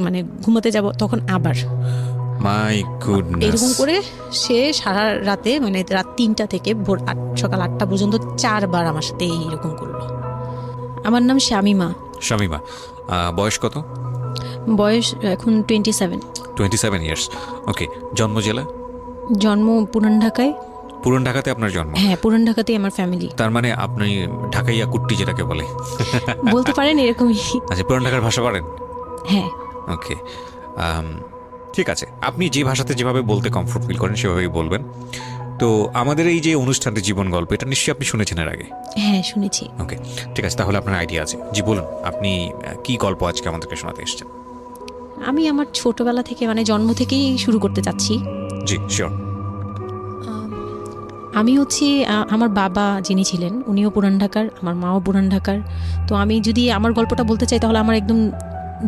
মানে ঘুমাতে যাব তখন আবার মাই গুডনেস, এরকম করে সে সারা রাতে মানে রাত 3টা থেকে ভোর সকাল 8টা পর্যন্ত 4বার আমার সাথে এইরকম করলো। আমার নাম শামিমা। শামিমা, বয়স কত? বয়স এখন 27। 27 ইয়ার্স। ওকে, জন্ম জেলা? জন্ম পুরান ঢাকায়। পুরান ঢাকাতে আপনার জন্ম? হ্যাঁ, পুরান ঢাকাতেই আমার ফ্যামিলি। তার মানে আপনি ঢাকাইয়া কুট্টি যেটাকে বলে বলতে পারেন এরকমই। আচ্ছা, পুরান ঢাকার ভাষা পারেন? হ্যাঁ। ওকে, ঠিক আছে, আপনি যে ভাষাতে যেভাবে বলতে কমফোর্ট ফিল করেন সেভাবেই বলবেন। তো আমাদের এই যে অনুষ্ঠানটি জীবন গল্প, এটা নিশ্চয়ই আপনি শুনেছেন এর আগে? হ্যাঁ, শুনেছি। ওকে, ঠিক আছে, তাহলে আপনার আইডিয়া আছে। জি বলুন, আপনি কি গল্প আজকে আমাদেরকে শোনাতে এসেছেন? আমি আমার ছোটবেলা থেকে মানে জন্ম থেকেই শুরু করতে চাচ্ছি। জি শিওর। আমি হচ্ছে আমার বাবা যিনি ছিলেন উনিও পুরান ঢাকার, আমার মাও পুরান ঢাকার। তো আমি যদি আমার গল্পটা বলতে চাই তাহলে আমার একদম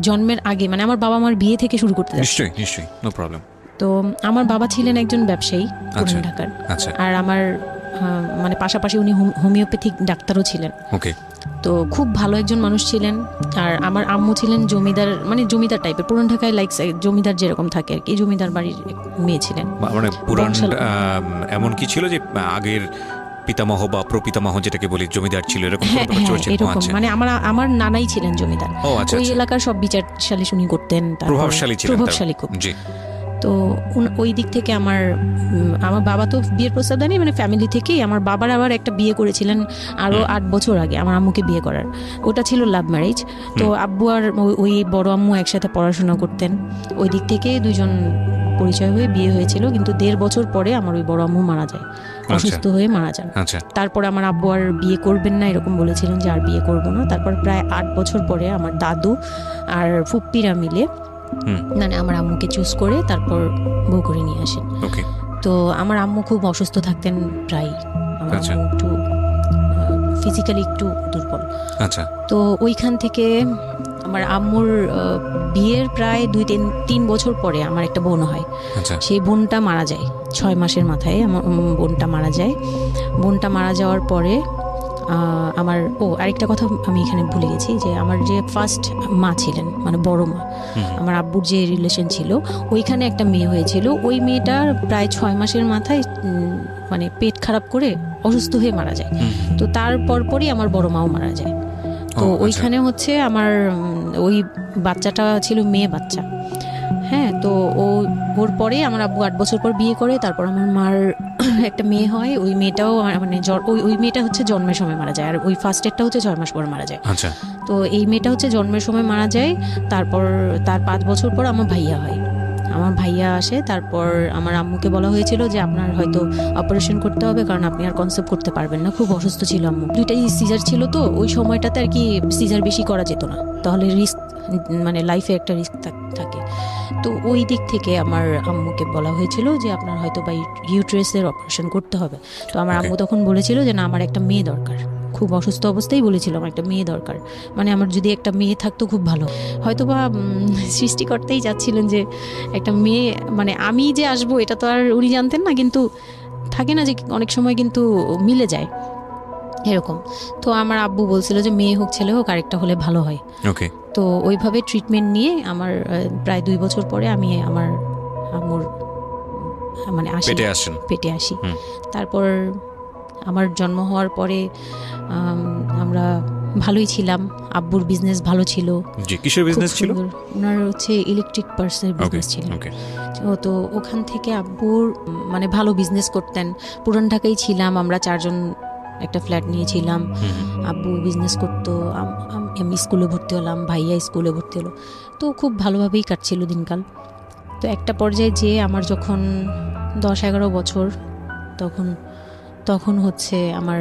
জন্মের আগে মানে আমার বাবা আমার বিয়ে থেকে শুরু করতে চাচ্ছি। নিশ্চয়ই নিশ্চয়ই, নো প্রবলেম। তো আমার বাবা ছিলেন একজন ব্যবসায়ী পুরান ঢাকার। আচ্ছা। আর আমার মানে পাশাপাশি উনি হোমিওপ্যাথিক ডাক্তারও ছিলেন। ওকে। তো খুব ভালো একজন মানুষ ছিলেন। আর আমার আম্মু ছিলেন জমিদার, মানে জমিদার টাইপের, পুরান ঢাকায় লাইক জমিদার যেরকম থাকে আর কি, জমিদার বাড়ির মেয়ে ছিলেন। মানে পুরান এমন কি ছিল যে আগের পিতামহ বা প্রপিতামহ যেটাকে বলি জমিদার ছিল এরকম? হ্যাঁ, এরকম মানে আমার নানাই ছিলেন জমিদার। ওই এলাকার সব বিচার সালিশ উনি করতেন, প্রভাবশালী খুব। জি। তো ওই দিক থেকে আমার বাবা তো বিয়ের প্রস্তাব দেয়নি, মানে ফ্যামিলি থেকেই। আমার বাবার আবার একটা বিয়ে করেছিলেন আরো 8 বছর আগে আমার আম্মুকে বিয়ে করার, ওটা ছিল লাভ ম্যারেজ। তো আব্বু আর ওই বড় আম্মু একসাথে পড়াশোনা করতেন, ওই দিক থেকে দুজন পরিচয় হয়ে বিয়ে হয়েছিল। কিন্তু 1.5 বছর পরে আমার ওই বড় আম্মু মারা যায়, অসুস্থ হয়ে মারা যান। তারপরে আমার আব্বু আর বিয়ে করবেন না এরকম বলেছিলেন যে আর বিয়ে করবো না। তারপর প্রায় 8 বছর পরে আমার দাদু আর ফুপ্পিরা মিলে মানে আমার আম্মুকে চুজ করে তারপর বউ করে নিয়ে আসেন। তো আমার আম্মু খুব অসুস্থ থাকতেন প্রায়, আমার আম্মু একটু ফিজিক্যালি একটু দুর্বল। আচ্ছা। তো ওইখান থেকে আমার আম্মুর বিয়ের প্রায় 2-3 বছর পরে আমার একটা বোন হয়। সেই বোনটা মারা যায় 6 মাসের মাথায়। আমার বোনটা মারা যায়। বোনটা মারা যাওয়ার পরে আমার আরেকটা কথা আমি এখানে ভুলে গেছি, যে আমার যে ফার্স্ট মা ছিলেন মানে বড় মা, আমার আব্বুর যে রিলেশন ছিল ওইখানে একটা মেয়ে হয়েছিল। ওই মেয়েটার প্রায় 6 মাসের মাথায় মানে পেট খারাপ করে অসুস্থ হয়ে মারা যায়। তো তার পরপরই আমার বড় মাও মারা যায়। তো ওইখানে হচ্ছে আমার ওই বাচ্চাটা ছিল মেয়ে বাচ্চা। হ্যাঁ, তো ওর পরে আমার আব্বু 8 বছর পর বিয়ে করে। তারপর আমার মার একটা মেয়ে হয়, ওই মেয়েটাও মানে ওই মেয়েটা হচ্ছে জন্মের সময় মারা যায়, আর ওই ফার্স্টেরটা হচ্ছে 6 মাস পর মারা যায়। তো এই মেয়েটা হচ্ছে জন্মের সময় মারা যায়। তারপর তার 5 বছর পর আমার ভাইয়া হয়, আমার ভাইয়া আসে। তারপর আমার আম্মুকে বলা হয়েছিল যে আপনার হয়তো অপারেশন করতে হবে, কারণ আপনি আর কনসেপ্ট করতে পারবেন না, খুব অসুস্থ ছিল আম্মু। 2টাই সিজার ছিল, তো ওই সময়টাতে আর কি সিজার বেশি করা যেত না, তাহলে রিস্ক মানে লাইফে একটা রিস্ক থাকে। তো ওই দিক থেকে আমার আম্মুকে বলা হয়েছিল যে আপনার হয়তো বা ইউট্রাসের অপারেশন করতে হবে। তো আমার আম্মু তখন বলেছিল যে না, আমার একটা মেয়ে দরকার, খুব অসুস্থ অবস্থায় বলেছিল আমার একটা মেয়ে দরকার, মানে আমার যদি একটা মেয়ে থাকতো খুব ভালো। হয়তো বা সৃষ্টিকর্তাই চাচ্ছিলেন যে একটা মেয়ে, মানে আমি যে আসবো এটা তো আর উনি জানতেন না, কিন্তু থাকে না যে অনেক সময় কিন্তু মিলে যায় এরকম। তো আমার আব্বু বলছিল যে মেয়ে হোক ছেলে হোক আরেকটা হলে ভালো হয়। তো ওইভাবে ট্রিটমেন্ট নিয়ে আমার প্রায় 2 বছর পরে আমি আমার আম্মুর মানে পেটে আসি। তারপর আমার জন্ম হওয়ার পরে আমরা ভালোই ছিলাম, আব্বুর বিজনেস ভালো ছিল। কিসের বিজনেস ছিল? ওনার হচ্ছে ইলেকট্রিক পার্সের বিজনেস ছিল। তো ওখান থেকে আব্বুর মানে ভালো বিজনেস করতেন। পুরান ঢাকায় ছিলাম আমরা 4 জন, একটা ফ্ল্যাট নিয়েছিলাম। আব্বু বিজনেস করতো, আমি স্কুলে ভর্তি হলাম, ভাইয়া স্কুলে ভর্তি হলো। তো খুব ভালোভাবেই কাটছিল দিনকাল। তো একটা পর্যায়ে যে আমার যখন 10-11 বছর, তখন হচ্ছে আমার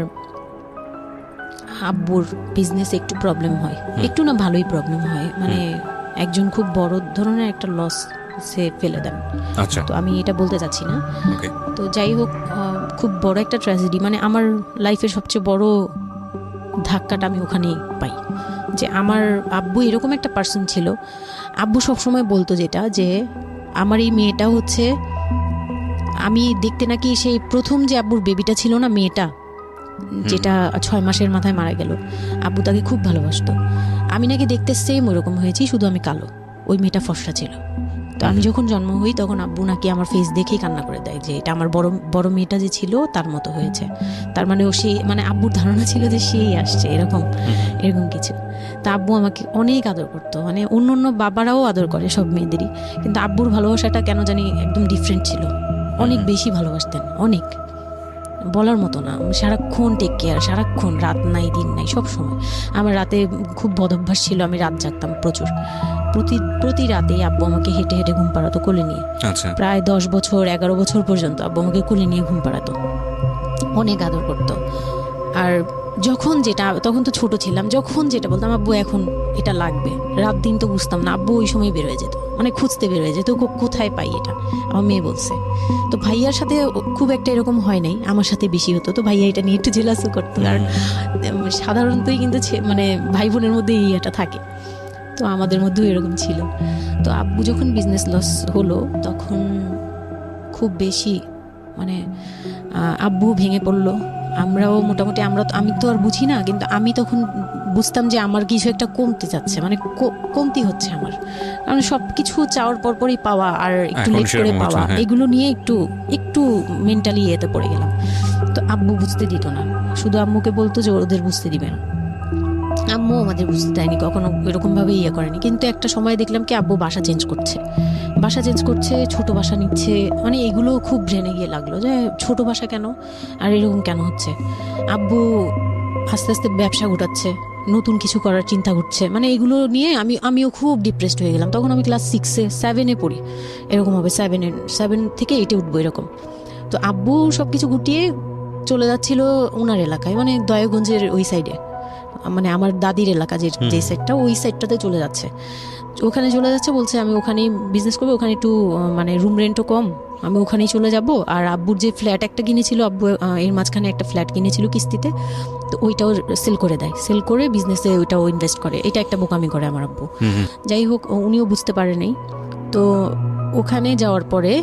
আব্বুর বিজনেস একটু প্রবলেম হয়, একটু না ভালোই প্রবলেম হয়, মানে একজন খুব বড় ধরনের একটা লস সে ফেলে দেন। তো আমি এটা বলতে চাচ্ছি না। তো যাই হোক, খুব বড় একটা ট্র্যাজেডি, মানে আমার লাইফের সবচেয়ে বড় ধাক্কাটা আমি ওখানেই পাই, যে আমার আব্বু এরকম একটা পার্সন ছিল। আব্বু সবসময় বলতো যেটা, যে আমার এই মেয়েটা হচ্ছে, আমি দেখতে নাকি সেই প্রথম যে আব্বুর বেবিটা ছিল না, মেয়েটা যেটা 6 মাসের মাথায় মারা গেল, আব্বু তাকে খুব ভালোবাসতো। আমি নাকি দেখতে সেম ওরকম হয়েছি, শুধু আমি কালো। ওই মেয়েটা ফর্সা ছিল। তো আমি যখন জন্ম হই তখন আব্বু নাকি আমার ফেস দেখেই কান্না করে দেয় যে এটা আমার বড় বড় মেয়েটা যে ছিল তার মতো হয়েছে। তার মানে ও সেই মানে আব্বুর ধারণা ছিল যে সেই আসছে এরকম কিছু। তা আব্বু আমাকে অনেক আদর করতো, মানে অন্য অন্য বাবারাও আদর করে সব মেয়েদেরই, কিন্তু আব্বুর ভালোবাসাটা কেন জানি একদম ডিফারেন্ট ছিল, অনেক বেশি ভালোবাসতেন, অনেক বলার মতো না। সারাক্ষণ টেক কেয়ার, সারাক্ষণ, রাত নাই দিন নাই সব সময়। আমার রাতে খুব বদভ্যাস ছিল, আমি রাত জাগতাম প্রচুর। প্রতি রাতেই আব্বু আমাকে হেঁটে হেঁটে ঘুম পাড়াতো কোলে নিয়ে। প্রায় 10 বছর 11 বছর পর্যন্ত আব্বু আমাকে কোলে নিয়ে ঘুম পাড়াতো, অনেক আদর করতো। আর যখন যেটা, তখন তো ছোট ছিলাম, যখন যেটা বলতাম আব্বু এখন এটা লাগবে, রাত দিন তো বুঝতাম না, আব্বু ওই সময় বের হয়ে যেত, মানে খুঁজতে বের হয়ে যেত কোথায় পাই এটা, আমার মেয়ে বলছে। তো ভাইয়ার সাথে খুব একটা এরকম হয় নাই, আমার সাথে বেশি হতো। তো ভাইয়া এটা নিয়ে একটু জেলাসও করতো, আর সাধারণতই কিন্তু মানে ভাই বোনের মধ্যে এই এটা থাকে, তো আমাদের মধ্যেও এরকম ছিল। তো আব্বু যখন বিজনেস লস হলো তখন খুব বেশি মানে আব্বু ভেঙে পড়লো, আমরাও মোটামুটি, আমি তো আর বুঝি না, কিন্তু আমি তখন বুঝতাম যে আমার কিছু একটা কমতে যাচ্ছে, মানে কমতি হচ্ছে আমার, কারণ সব কিছু চাওয়ার পরপরই পাওয়া আর একটু লেট করে পাওয়া, এগুলো নিয়ে একটু মেন্টালি এতে পড়ে গেলাম। তো আব্বু বুঝতে দিত না, শুধু আম্মুকে বলতো যে ওদের বুঝতে দিবে না। আম্মু আমাদের বুঝতে দেয়নি কখনো, এরকম ভাবে ইয়ে করেনি। কিন্তু একটা সময় দেখলাম কি আব্বু বাসা চেঞ্জ করছে, ছোট বাসা নিচ্ছে, মানে এগুলো খুব ব্রেনে গিয়ে লাগলো যে ছোট বাসা কেন আর এরকম কেন হচ্ছে। আব্বু আস্তে আস্তে ব্যবসা ঘটাচ্ছে, নতুন কিছু করার চিন্তা করছে, মানে এগুলো নিয়ে আমিও খুব ডিপ্রেসড হয়ে গেলাম। তখন আমি ক্লাস 6-এ 7-এ পড়ি, এরকম হবে 7 থেকে 8-এ উঠবো এরকম। তো আব্বু সব কিছু গুটিয়ে চলে যাচ্ছিল ওনার এলাকায়, মানে দয়াগঞ্জের ওই সাইডে, মানে আমার দাদির এলাকা যে সাইডটা, ওই সাইডটাতে চলে যাচ্ছে। ওখানে চলে যাচ্ছে, বলছে আমি ওখানেই বিজনেস করবো, ওখানে একটু মানে রুম রেন্টও কম, আমি ওখানেই চলে যাব। আর আব্বুর যে ফ্ল্যাট একটা কিনেছিল, আব্বু এর মাঝখানে একটা ফ্ল্যাট কিনেছিল কিস্তিতে, তো ওইটাও সেল করে দেয়, সেল করে বিজনেসে ওইটাও ইনভেস্ট করে। এটা একটা বোকামি করে আমার আব্বু। যাই হোক, উনিও বুঝতে পারে নাই। তো ওখানে যাওয়ার পরে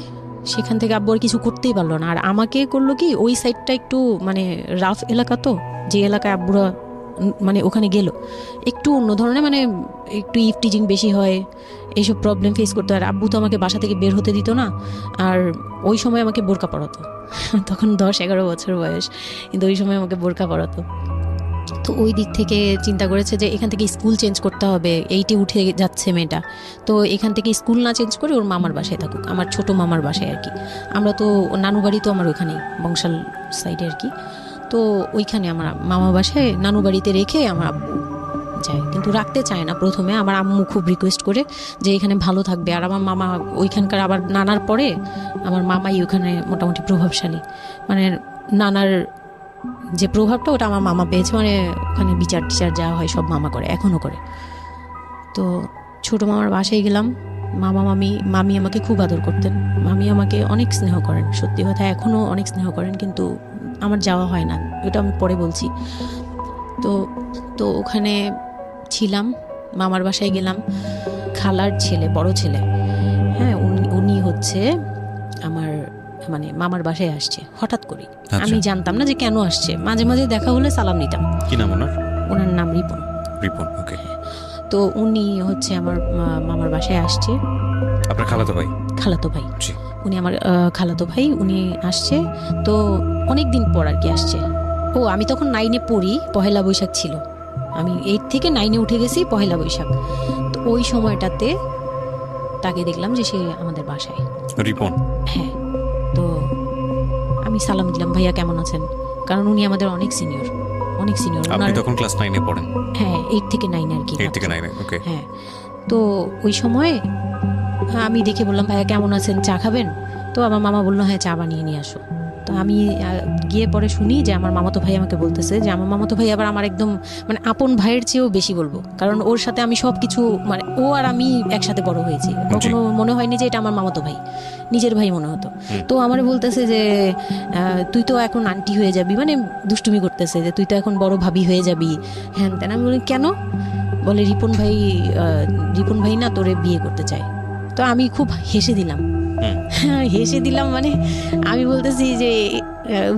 সেখান থেকে আব্বু আর কিছু করতেই পারলো না। আর আমাকে করলো কি, ওই সাইডটা একটু মানে রাফ এলাকা, তো যে এলাকায় আব্বুরা মানে ওখানে গেল একটু অন্য ধরনের, মানে একটু ইফটিজিং বেশি হয়, এইসব প্রবলেম ফেস করতে হয়। আর আব্বু তো আমাকে বাসা থেকে বের হতে দিত না, আর ওই সময় আমাকে বোরকা পরাতো, তখন 10-11 বছর বয়স, কিন্তু ওই সময় আমাকে বোরকা পরাতো। তো ওই দিক থেকে চিন্তা করেছে যে এখান থেকে স্কুল চেঞ্জ করতে হবে, 8-এ উঠে যাচ্ছে মেয়েটা, তো এখান থেকে স্কুল না চেঞ্জ করে ওর মামার বাসায় থাকুক, আমার ছোট মামার বাসায় আর কি। আমরা তো নানু বাড়ি তো আমার ওখানেই বংশাল সাইডে আর কি। তো ওইখানে আমার মামা বাসায় নানু বাড়িতে রেখে আমার আব্বু যায়, কিন্তু রাখতে চায় না প্রথমে। আমার আম্মু খুব রিকোয়েস্ট করে যে এখানে ভালো থাকবে। আর আমার মামা ওইখানকার, আবার নানার পরে আমার মামাই ওখানে মোটামুটি প্রভাবশালী, মানে নানার যে প্রভাবটা ওটা আমার মামা পেয়েছে, মানে ওখানে বিচার টিচার যা হয় সব মামা করে, এখনও করে। তো ছোটো মামার বাসায় গেলাম, মামি আমাকে খুব আদর করতেন, মামি আমাকে অনেক স্নেহ করেন, সত্যি কথা এখনও অনেক স্নেহ করেন, কিন্তু আমার যাওয়া হয় না, ওটা আমি পরে বলছি। তো ওখানে ছিলাম, মামার বাসায় গেলাম, খালার ছেলে, বড় ছেলে, হ্যাঁ, উনি হচ্ছে আমার মানে মামার বাসায় আসছে হঠাৎ করে। আমি জানতাম না যে কেন আসছে, মাঝে মাঝে দেখা হলে সালাম নিতাম। কি নাম ওনার নাম রিপন। ওকে। তো উনি হচ্ছে আমার মামার বাসায় আসছে। আপনার খালাতো ভাই? উনি আমার খালাতো ভাই, উনি আসছে। তো অনেক দিন পর আর কি আসছে। আমি তখন 9-এ পড়ি, পহেলা বৈশাখ ছিল, আমি 8 থেকে 9-এ উঠে গেছি পহেলা বৈশাখ। তো ওই সময়টাতে তাকে দেখলাম যে সে আমাদের বাসায়, রিপন। হ্যাঁ। তো আমি সালাম দিলাম, ভাইয়া কেমন আছেন, কারণ উনি আমাদের অনেক সিনিয়র। আপনি তখন ক্লাস 9-এ পড়েন? হ্যাঁ, 8 থেকে 9 আর কি। 8 থেকে 9, ওকে। হ্যাঁ। তো ওই সময় আমি দেখে বললাম, ভাইয়া কেমন আছেন, চা খাবেন? তো আমার মামা বললো, হ্যাঁ চা বানিয়ে নিয়ে আসো। তো আমি গিয়ে পরে শুনি যে আমার মামাতো ভাই আমাকে বলতেছে যে আমার মামাতো ভাই আবার আমার একদম মানে আপন ভাইয়ের চেয়েও বেশি বলবো, কারণ ওর সাথে আমি সব কিছু, মানে ও আর আমি একসাথে বড় হয়েছি, কখনো মনে হয়নি যে এটা আমার মামাতো ভাই, নিজের ভাই মনে হতো। তো আমার বলতেছে যে তুই তো এখন আন্টি হয়ে যাবি, মানে দুষ্টুমি করতেছে যে তুই তো এখন বড় ভাবি হয়ে যাবি, হ্যাঁ তেন। আমি বলি কেন? বলে রিপন ভাই না তোরে বিয়ে করতে চায়। তো আমি খুব হেসে দিলাম, মানে আমি বলতেছি যে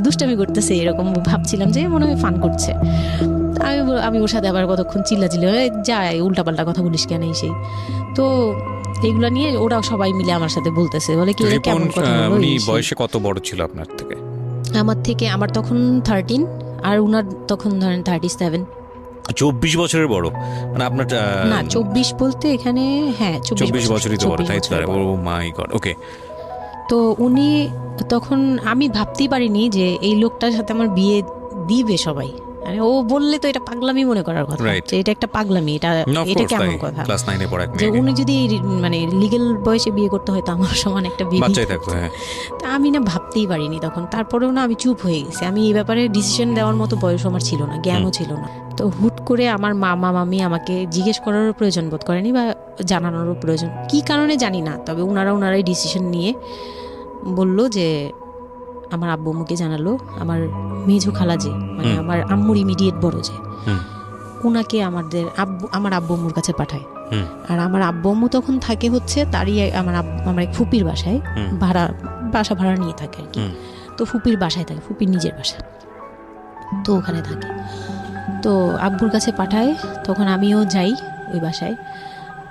দুষ্টামি করতেছে, এরকম ভাবছিলাম যে মনে হয় ফান করছে। আমি ওর সাথে আবার কতক্ষণ চিল্লাচিল্লি যাই, উল্টাপাল্টা কথা বলিস কেন এই সেই। তো এইগুলা নিয়ে ওরা সবাই মিলে আমার সাথে বলতেছে, বলে কি কেমন কথা বলো। উনি বয়সে কত বড় ছিল আপনার থেকে? আমার তখন 13 আর উনার তখন ধরেন 37। 24 বছরের বড় মানে আপনার? না 24 বলতে এখানে, হ্যাঁ 24 বছরই তো বড়, তাই তো? ও মাই গড, ওকে। তো উনি তখন, আমি ভাবতেই পারিনি যে এই লোকটার সাথে আমার বিয়ে দিবে সবাই। মানে ও বললে তো এটা পাগলামি মনে করার কথা, যে এটা একটা পাগলামি, এটা কেমন কথা ক্লাস 9 এ পড়া এক যে উনি যদি মানে লিগ্যাল বয়সে বিয়ে করতে হয় তো আমার সমান একটা বাচ্চাই থাকতো। হ্যাঁ, তা আমি না ভাবতেই পারিনি তখন। তারপরেও না আমি চুপ হয়ে গেছি, আমি এই ব্যাপারে ডিসিশন দেওয়ার মতো বয়স আমার ছিল না, জ্ঞানও ছিল না। তো হুট করে আমার মামা মামি আমাকে জিজ্ঞেস করারও প্রয়োজন বোধ করেনি বা জানানোরও প্রয়োজন, কি কারণে জানি না, তবে ওনারাই ডিসিশন নিয়ে বলল যে আমার আব্বু আম্মুকে জানালো, আমার মেজো খালা যে মানে আমার আম্মুর ইমিডিয়েট বড় যে, ওনাকে আমার আব্বু আম্মুর কাছে পাঠায়। আর আমার আব্বু আম্মু তখন থাকে হচ্ছে তারই আমার এক ফুপির বাসায়, বাসা ভাড়া নিয়ে থাকে আর কি। তো ফুপির বাসায় থাকে, ফুপির নিজের বাসা, তো ওখানে থাকে। তো আব্বুর কাছে পাঠায়, তখন আমিও যাই ওই বাসায়।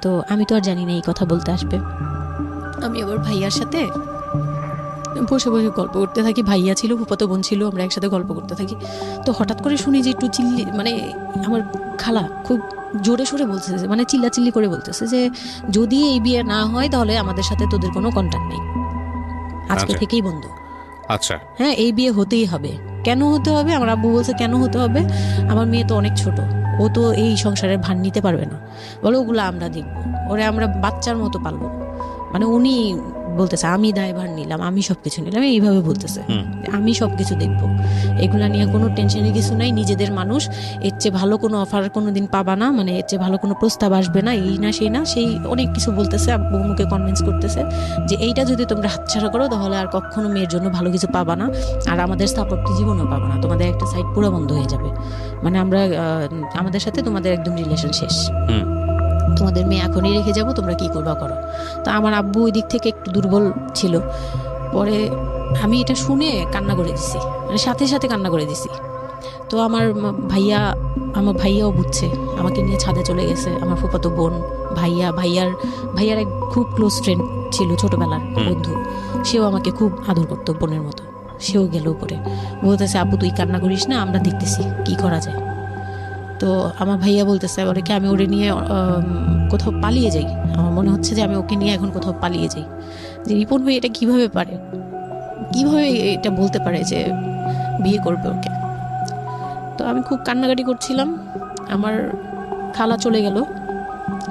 তো আমি তো আর জানি না এই কথা বলতে আসবে। আমি আবার ভাইয়ার সাথে বসে বসে গল্প করতে থাকি, ভাইয়া ছিল, ফুফাতো বোন ছিল, আমরা একসাথে গল্প করতে থাকি। তো হঠাৎ করে শুনি যে একটু মানে আমার খালা খুব জোরে সোরে বলতেছে, মানে চিল্লাচিল্লি করে বলতেছে যে যদি এই বিয়ে না হয় তাহলে আমাদের সাথে তোদের কোনো কন্ট্যাক্ট নেই, আজকে থেকেই বন্ধ। আচ্ছা, হ্যাঁ, এই বিয়ে হতেই হবে। কেন হতে হবে? আমার আব্বু বলছে কেন হতে হবে, আমার মেয়ে তো অনেক ছোট, ও তো এই সংসারের ভার নিতে পারবে না, বলো ওগুলো আমরা দেখবো, ওরে আমরা বাচ্চার মতো পালবো। মানে উনি বলতেছে আমি দায়ভার নিলাম, আমি সবকিছু নিলাম, এইভাবে বলতেছে আমি সবকিছু দেখবো, এগুলা নিয়ে কোনো টেনশনের কিছু নাই, নিজেদের মানুষ, এর চেয়ে ভালো কোনো অফার কোনোদিন পাবা না, মানে এর চেয়ে ভালো কোনো প্রস্তাব আসবে না, এই না সেই না সেই অনেক কিছু বলতেছে। আব্বু মুখে কনভিন্স করতেছে যে এইটা যদি তোমরা হাতছাড়া করো তাহলে আর কখনো মেয়ের জন্য ভালো কিছু পাবা না, আর আমাদের সাপোর্ট জীবনও পাবা না, তোমাদের একটা সাইড পুরো বন্ধ হয়ে যাবে, মানে আমরা আমাদের সাথে তোমাদের একদম রিলেশন শেষ, তোমাদের মেয়ে এখনই রেখে যাবো, তোমরা কি করবা করো। তো আমার আব্বু ওই দিক থেকে একটু দুর্বল ছিল। পরে আমি এটা শুনে কান্না করে দিছি, মানে সাথে সাথে কান্না করে দিছি। তো আমার ভাইয়াও বুঝছে, আমাকে নিয়ে ছাদে চলে গেছে। আমার ফুফাতো বোন, ভাইয়ার এক খুব ক্লোজ ফ্রেন্ড ছিল, ছোটবেলার বন্ধু, সেও আমাকে খুব আদর করতো বোনের মতো, সেও গেল উপরে, বলতেছে আব্বু তুই কান্না করিস না, আমরা দেখতেছি কি করা যায়। তো আমার ভাইয়া বলতেছে বলে কি আমি ওরে নিয়ে কোথাও পালিয়ে যাই, আমার মনে হচ্ছে যে আমি ওকে নিয়ে এখন কোথাও পালিয়ে যাই, যে রিপন ভাই এটা কিভাবে এটা বলতে পারে যে বিয়ে করবে ওকে। তো আমি খুব কান্নাকাটি করছিলাম। আমার খালা চলে গেল,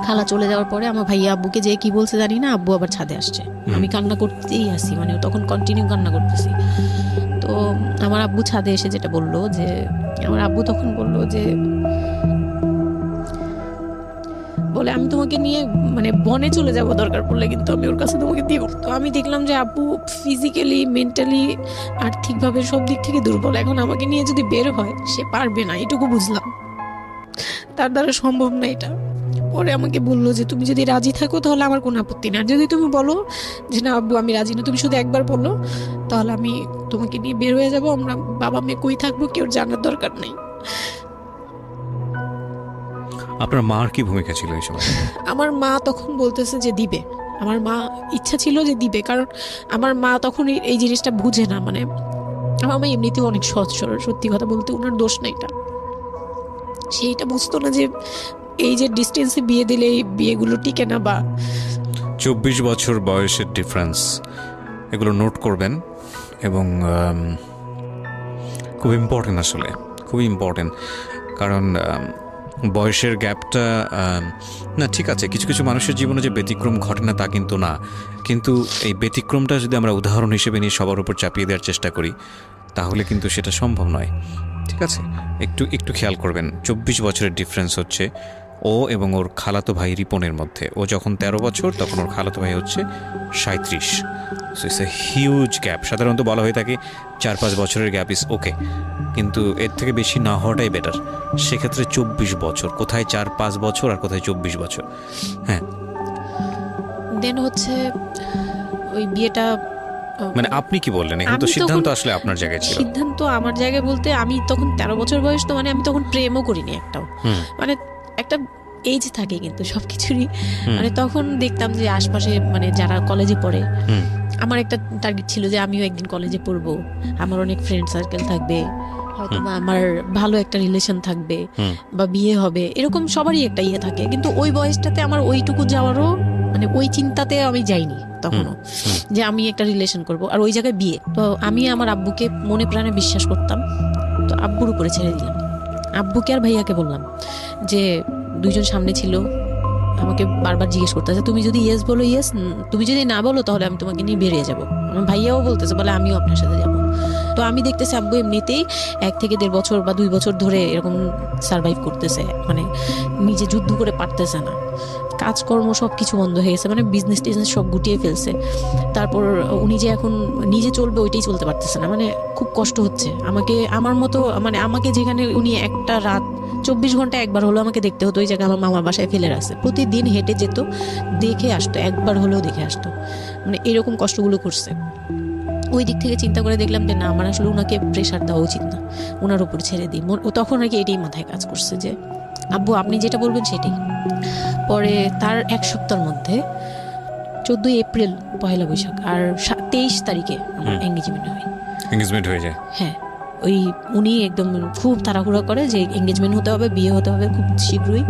খালা চলে যাওয়ার পরে আমার ভাইয়া আব্বুকে যে কি বলছে জানি না, আব্বু আবার ছাদে আসছে, আমি কান্না করতেই আসি, মানে তখন কন্টিনিউ কান্না করতেছি। তো আমার আব্বু ছাদে এসে যেটা বললো, যে আমার আব্বু তখন বললো যে বলে আমি তোমাকে নিয়ে মানে বনে চলে যাব দরকার পড়লে, কিন্তু আমি ওর কাছে তোমাকে দিব। তো আমি দেখলাম যে আব্বু ফিজিক্যালি, মেন্টালি, আর্থিকভাবে সব দিক থেকে দুর্বল, এখন আমাকে নিয়ে যদি বের হয় সে পারবে না, এটুকু বুঝলাম, তার দ্বারা সম্ভব না এটা। পরে আমাকে বললো যে তুমি যদি রাজি থাকো তাহলে আমার কোনো আপত্তি না, আর যদি তুমি বলো যে না আব্বু আমি রাজি না, তুমি শুধু একবার বলো, তাহলে আমি তোমাকে নিয়ে বের হয়ে যাবো, আমরা বাবা মেয়ে কই থাকবো কেউ জানার দরকার নেই। আপনার মার কি ভূমিকা ছিল এই সময়? আমার মা তখন বলতেছে যে দিবে, আমার মা ইচ্ছা ছিল যে দিবে, কারণ আমার মা তখন এই জিনিসটা বুঝে না, মানে আমার মা এমনিতেও অনেক সহজ সরল, সত্যি কথা বলতে ওনার দোষ না এটা, সেইটা বুঝতো না যে এই যে ডিস্টেন্সে বিয়ে দিলে এই বিয়েগুলো টিকে না, বা 24 বছর বয়সের ডিফারেন্স, এগুলো নোট করবেন এবং খুব ইম্পর্টেন্ট, আসলে খুবই ইম্পর্টেন্ট, কারণ বয়সের গ্যাপটা না ঠিক আছে, কিছু কিছু মানুষের জীবনে যে ব্যতিক্রম ঘটে না তা কিন্তু না, কিন্তু এই ব্যতিক্রমটা যদি আমরা উদাহরণ হিসেবে নিয়ে সবার উপর চাপিয়ে দেওয়ার চেষ্টা করি তাহলে কিন্তু সেটা সম্ভব নয়। ঠিক আছে, একটু খেয়াল করবেন, 24 বছরের ডিফারেন্স হচ্ছে ও এবং ওর খালাতো ভাই রিপনের মধ্যে। ও যখন 13 বছর তখন ওর খালাতো ভাই হচ্ছে 37। So it's a huge gap. সাধারণত বলা হয়ে থাকে 4-5 বছরের গ্যাপ ইজ ওকে, কিন্তু এর থেকে বেশি না হওয়াটাই বেটার। সেক্ষেত্রে 24 বছর, কোথায় 4-5 বছর আর কোথায় 24 বছর। হ্যাঁ, দেন হচ্ছে ওই বিয়েটা মানে আপনি কি বললেন? এখন তো আমি সিদ্ধান্ত তখন- আসলে আপনার জায়গায় ছিল। সিদ্ধান্ত আমার জায়গায় বলতে আমি তখন 13 বছর বয়স, তো মানে আমি তখন প্রেমও করিনি একটাও। হুম, মানে একটা এজ থাকে কিন্তু সবকিছুরই। হুম, মানে তখন দেখতাম যে আশপাশে মানে যারা কলেজে পড়ে, হুম, আমার একটা টার্গেট ছিল যে আমিও একদিন কলেজে পড়বো, আমার অনেক ফ্রেন্ড সার্কেল থাকবে, হয়তো বা আমার ভালো একটা রিলেশন থাকবে, হুম, বা বিয়ে হবে, এরকম সবারই একটা ইয়ে থাকে। কিন্তু ওই বয়সটাতে আমার ওইটুকু যাওয়ারও মানে ওই চিন্তাতে আমি যাইনি তখনও, যে আমি একটা রিলেশন করব আর ওই জায়গায় বিয়ে। তো আমি আমার আব্বুকে মনে প্রাণে বিশ্বাস করতাম, তো আব্বুর উপরে ছেড়ে দিলাম। আব্বুকে আর ভাইয়াকে বললাম যে দুইজন সামনে ছিল, আমাকে বারবার জিজ্ঞেস করতেছে তুমি যদি ইয়েস বলো ইয়েস, তুমি যদি না বলো তাহলে আমি তোমাকে নিয়ে বেরিয়ে যাবো। আমার ভাইয়াও বলতেছে বলে আমিও আপনার সাথে যাবো। তো আমি দেখতেছি আব্বু এমনিতেই 1 থেকে 1.5 বছর বা 2 বছর ধরে এরকম সার্ভাইভ করতেছে, মানে নিজে যুদ্ধ করে পারতেছে না, কাজকর্ম সব কিছু বন্ধ হয়ে গেছে, মানে বিজনেস টিজনেস সব গুটিয়ে ফেলছে। তারপর উনি যে এখন নিজে চলবে ওইটাই চলতে পারতেছে না, মানে খুব কষ্ট হচ্ছে। আমাকে আমার মতো মানে আমাকে যেখানে উনি একটা রাত 24 ঘন্টা একবার হলো আমাকে দেখতে হতো, ওই জায়গায় আমার মামার বাসায় ফেলে রাখছে, প্রতিদিন হেঁটে যেত, দেখে আসতো, একবার হলেও দেখে আসতো, মানে এরকম কষ্টগুলো করছে। ওই দিক থেকে চিন্তা করে দেখলাম যে না, আমার আসলে ওনাকে প্রেশার দেওয়া উচিত না, ওনার উপর ছেড়ে দিই। ও তখন আর কি এটাই মাথায় কাজ করছে যে আব্বু আপনি যেটা বলবেন সেটাই। পরে তার 1 সপ্তাহের মধ্যে 14 এপ্রিল পয়লা বৈশাখ আর 23 তারিখে আমার এঙ্গেজমেন্ট হয়। এঙ্গেজমেন্ট হয়ে যায়। হ্যাঁ, ওই উনি একদম খুব তাড়াহুড়া করে যে এঙ্গেজমেন্ট হতে হবে, বিয়ে হতে হবে খুব শীঘ্রই,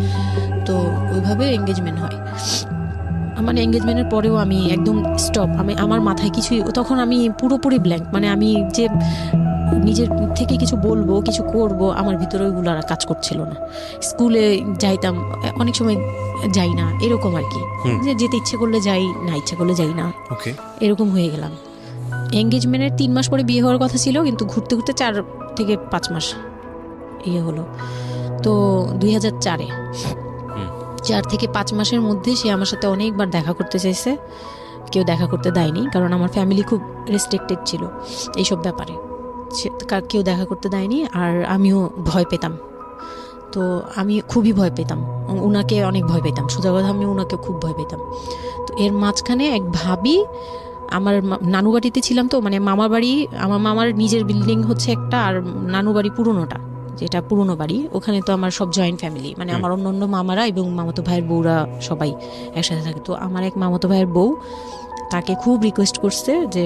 তো ওইভাবে এঙ্গেজমেন্ট হয়। মানে এঙ্গেজমেন্টের পরেও আমি একদম স্টপ, আমি আমার মাথায় কিছুই, তখন আমি পুরোপুরি ব্ল্যাঙ্ক, মানে আমি যে নিজের থেকে কিছু বলবো কিছু করব আমার ভিতরে ওইগুলো আর কাজ করছিল না। স্কুলে যাইতাম, অনেক সময় যাই না, এরকম আর কি, যে যেতে ইচ্ছে করলে যাই, না ইচ্ছে করলে যাই না, ওকে, এরকম হয়ে গেলাম। এঙ্গেজমেন্টের 3 মাস পরে বিয়ে হওয়ার কথা ছিল, কিন্তু ঘুরতে ঘুরতে 4 থেকে 5 মাস ইয়ে হলো। তো 2004-এ 4 থেকে 5 মাসের মধ্যে সে আমার সাথে অনেকবার দেখা করতে চাইছে, কেউ দেখা করতে দেয়নি, কারণ আমার ফ্যামিলি খুব রেস্ট্রিক্টেড ছিল এইসব ব্যাপারে, কেউ দেখা করতে দেয়নি। আর আমিও ভয় পেতাম, তো আমি খুবই ভয় পেতাম, ওনাকে অনেক ভয় পেতাম, সোজা কথা আমি ওনাকে খুব ভয় পেতাম। তো এর মাঝখানে এক ভাবি, আমার নানু বাড়িতে ছিলাম, তো মানে মামার বাড়ি, আমার মামার নিজের বিল্ডিং হচ্ছে একটা, আর নানু বাড়ি পুরোনোটা, যেটা পুরোনো বাড়ি, ওখানে তো আমার সব জয়েন্ট ফ্যামিলি, মানে আমার অন্য মামারা এবং মামাতো ভাইয়ের বউরা সবাই একসাথে থাকে। তো আমার এক মামাতো ভাইয়ের বউ তাকে খুব রিকোয়েস্ট করছে যে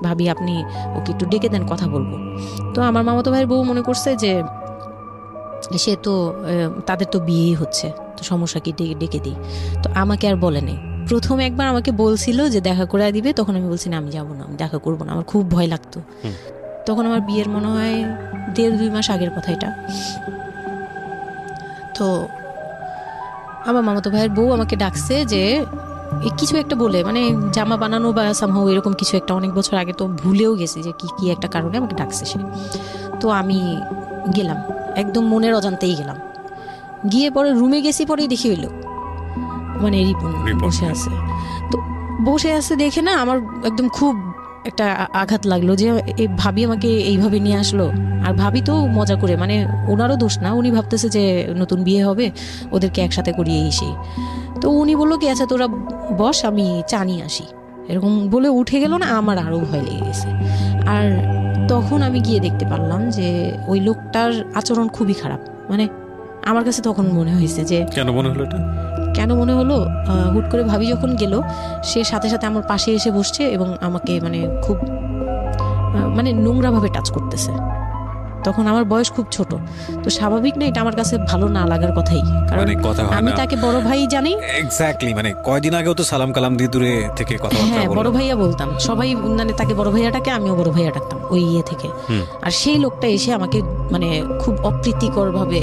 ভাবি আপনি ওকে একটু ডেকে দেন, কথা বলবো। তো আমার মামাতো ভাইয়ের বউ মনে করছে যে সে তো তাদের তো বিয়েই হচ্ছে, তো সমস্যা কি, ডেকে দিই। তো আমাকে আর বলে নেই। প্রথম একবার আমাকে বলছিল যে দেখা করে দিবে, তখন আমি বলছি না আমি যাবো না, আমি দেখা করবো না, আমার খুব ভয় লাগতো। তখন আমার বিয়ের মনে হয় 1.5-2 মাস আগের কথা এটা। তো আমার মামাতো ভাইয়ের বউ আমাকে ডাকছে যে কিছু একটা বলে, মানে জামা বানানো বা সামহাও এরকম কিছু একটা, অনেক বছর আগে, তো ভুলেও গেছি যে কি একটা কারণে আমাকে ডাকছে সে। তো আমি গেলাম, একদম মনের অজান্তেই গেলাম। গিয়ে পরে রুমে গেছি, পরেই দেখি হইলো মানে রিপন বসে আছে। তো বসে আছে দেখে না আমার একদম খুব একটা আঘাত লাগলো যে এই ভাবি আমাকে এইভাবে নিয়ে আসলো। আর ভাবি তো মজা করে, মানে ওনারও দোষ না, উনি ভাবতেছে যে নতুন বিয়ে হবে, ওদেরকে একসাথে করিয়ে এসে। তো উনি বললো কি আচ্ছা তোরা বস, আমি চা নিয়ে আসি, এরকম বলে উঠে গেল না, আমার আরও ভয় লেগে গেছে। আর তখন আমি গিয়ে দেখতে পারলাম যে ওই লোকটার আচরণ খুবই খারাপ। মানে আমার কাছে তখন মনে হয়েছে যে কেন মনে হলো এটা, কেন মনে হলো, হুট করে ভাবি যখন গেল, সে সাথে সাথে আমার পাশে এসে বসছে এবং আমাকে মানে খুব মানে নোংরাভাবে টাচ করতেছে। তখন আমার বয়স খুব ছোট, তো স্বাভাবিক না, এটা আমার কাছে ভালো না লাগার কথাই, কারণ মানে কথা হয় আমি না। তাকে বড় ভাই জানি। এক্স্যাক্টলি, মানে কয়দিন আগেও তো সালাম কালাম দিয়ে দূরে থেকে কথাবার্তা হ্যাঁ, বললাম। বড় ভাইয়া বলতাম, সবাই মানে তাকে বড় ভাইয়াটাকে, আমিও বড় ভাইয়া ডাকতাম ওই ইয়ে থেকে। আর সেই লোকটা এসে আমাকে মানে খুব অপ্রীতিকর ভাবে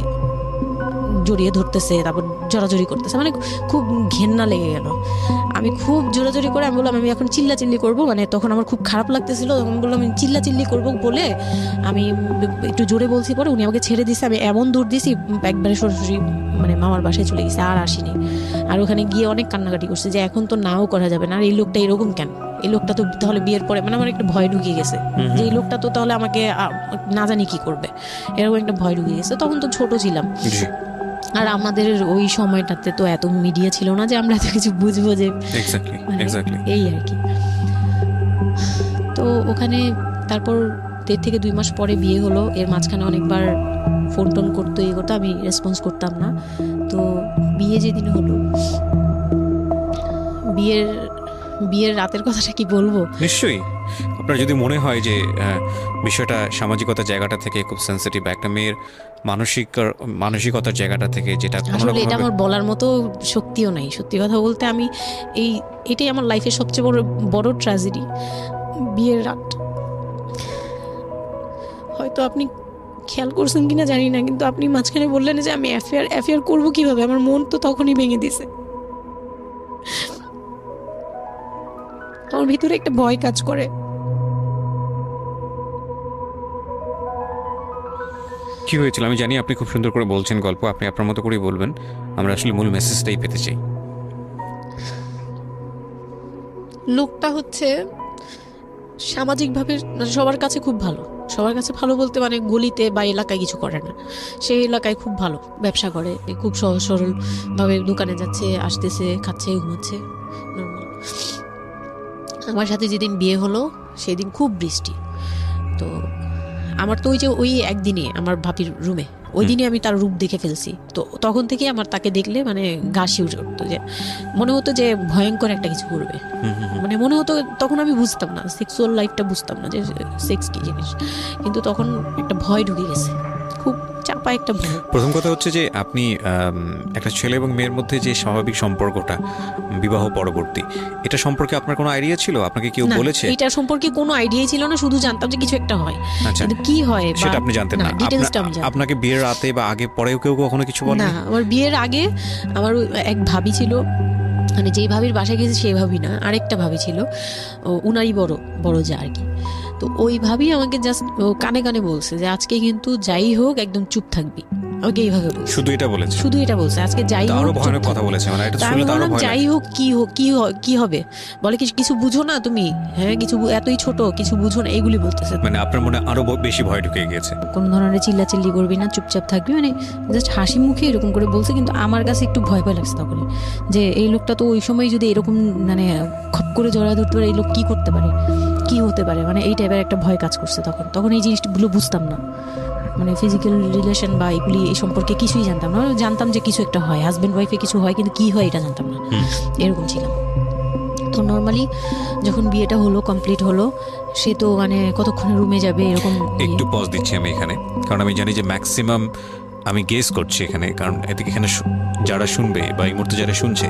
জড়িয়ে ধরতেছে, তারপর জড়াজড়ি করতেছে, মানে খুব ঘেন্না লেগে গেল। আমি খুব জোরাজোরি করে আমি বললাম আমি এখন চিল্লাচিল্লি করবো, মানে তখন আমার খুব খারাপ লাগতেছিল, তখন বললাম আমি চিল্লাচিল্লি করবো বলে আমি একটু জোরে বলছি, পরে উনি আমাকে ছেড়ে দিছে। আমি এমন দূর দিছি একবারে সরাসরি মানে মামার বাসায় চলে গেছি, আর আসিনি। আর ওখানে গিয়ে অনেক কান্নাকাটি করছে যে এখন তো নাও করা যাবে না, আর এই লোকটা এরকম কেন, এই লোকটা তো তাহলে বিয়ের পরে, মানে আমার একটা ভয় ঢুকিয়ে গেছে যে এই লোকটা তো তাহলে আমাকে না জানি কি করবে, এরকম একটা ভয় ঢুকিয়ে গেছে। তখন তো ছোট ছিলাম, আর আমাদের ওই সময়টাতে তো এত মিডিয়া ছিল না যে আমরা এত কিছু বুঝবো যে এক্স্যাক্টলি এই আর কি। তো ওখানে তারপর 1.5 থেকে 2 মাস পরে বিয়ে হলো। এর মাঝখানে অনেকবার ফোন টোন করতো, ইয়ে করতো, আমি রেসপন্স করতাম না। তো বিয়ে যেদিন হলো, বিয়ের রাতের কথাটা কি বলবো? নিশ্চয়ই আপনার যদি মনে হয় যে বিষয়টা সামাজিকতার জায়গাটা থেকে খুব সেন্সিটিভ, একটা মেয়ের মানসিকতার জায়গাটা থেকে, যেটা আসলে এটা আমার বলার মতো শক্তিও নাই। সত্যি কথা বলতে আমি এটাই আমার লাইফের সবচেয়ে বড় ট্র্যাজেডি, বিয়ের রাত। হয়তো আপনি খেয়াল করছেন কিনা জানি না, কিন্তু আপনি মাঝখানে বললেন যে আমি অ্যাফেয়ার করবো কিভাবে, আমার মন তো তখনই ভেঙে দিছে। আমার ভিতরে একটা ভয় কাজ করে। কি হয়েছিল আমি জানি, আপনি খুব সুন্দর করে বলছেন গল্প, আপনি আপনার মতো করেই বলবেন, আমরা আসলে মূল মেসেজটাই পেতে চাই। লোকটা হচ্ছে সামাজিকভাবে সবার কাছে খুব ভালো, সবার কাছে ভালো বলতে মানে গলিতে বা এলাকায় কিছু করে না, সেই এলাকায় খুব ভালো, ব্যবসা করে, খুব সহজ সরলভাবে দোকানে যাচ্ছে, আসতেছে, খাচ্ছে, ঘুমাচ্ছে, নর্মাল। আমার সাথে যেদিন বিয়ে হলো সেদিন খুব বৃষ্টি। তো আমার তো ওই একদিনে আমার ভাবির রুমে, ওই দিনে আমি তার রূপ দেখে ফেলছি। তো তখন থেকে আমার তাকে দেখলে মানে গা শিউরে উঠতো, যে মনে হতো যে ভয়ঙ্কর একটা কিছু করবে। মানে মনে হতো, তখন আমি বুঝতাম না, সেক্সুয়াল লাইফটা বুঝতাম না যে সেক্স কি জিনিস, কিন্তু তখন একটা ভয় ঢুকে গেছে, খুব চাপা একটা ভয়। প্রথম কথা হচ্ছে যে আপনি একটা ছেলে এবং মেয়ের মধ্যে যে স্বাভাবিক সম্পর্কটা বিবাহ পরবর্তী, এটা সম্পর্কে আপনার কোনো আইডিয়া ছিল? আপনাকে কেউ বলেছে? এটা সম্পর্কে কোনো আইডিয়াই ছিল না, শুধু জানতাম যে কিছু একটা হয়, কিন্তু কি হয় সেটা আপনি জানতেন না। ডিটেইলসটা আমি জানতাম না। আপনাকে বিয়ের রাতে বা আগে পরেও কেউ কখনো কিছু বলে না? আমার বিয়ের আগে আমার এক ভাবি ছিল, মানে যেই ভাবির বাসায় গেছে সেই ভাবি না, আরেকটা ভাবি ছিল, উনারই বড় যা আর কি। তো ওই ভাবি আমাকে জাস্ট কানে কানে বলছে যে আজকে কিন্তু যাই হোক একদম চুপ থাকবি, আমাকে এইভাবে বলছে। শুধু এটা বলেছে আজকে যাই হোক, আরো ভয়ানক কথা বলেছে, মানে এটা শুনলে তো আরো ভয় লাগে। যাই হোক কি হবে, বলে কিছু বুঝো না তুমি, হ্যাঁ কিছু এতই ছোট, কিছু বুঝো না, এইগুলি বলতেছে। মানে আপনার মনে আরো বেশি ভয় ঢুকে গিয়েছে। কোন ধরনের চিল্লাচিল্লি করবি না, চুপচাপ থাকবি, মানে জাস্ট হাসি মুখে এরকম করে বলছে। কিন্তু আমার কাছে একটু ভয় লাগছে তখন, যে এই লোকটা তো ওই সময় যদি এরকম মানে খপ করে জড়া ধরতে পারে, এই লোক কি করতে পারে, কি হতে পারে, মানে এই টাইপের একটা ভয় কাজ করছে তখন এই জিনিসগুলো বুঝতাম না, মানে ফিজিক্যাল রিলেশন বা এগুলি এই সম্পর্কে কিছুই জানতাম না। জানতাম যে কিছু একটা হয়, হাজব্যান্ড ওয়াইফে কিছু হয়, কিন্তু কি হয় এটা জানতাম না, এরকম ছিলাম। তো নর্মালি যখন বিয়েটা হলো, কমপ্লিট হলো, সে তো মানে কতক্ষণে রুমে যাবে এরকম। একটু পজ দিচ্ছি আমি এখানে, কারণ আমি জানি যে ম্যাক্সিমাম আমি গেস করছি এখানে, কারণ এদিকে এখানে যারা শুনবে বা এই মুহূর্তে যারা শুনছে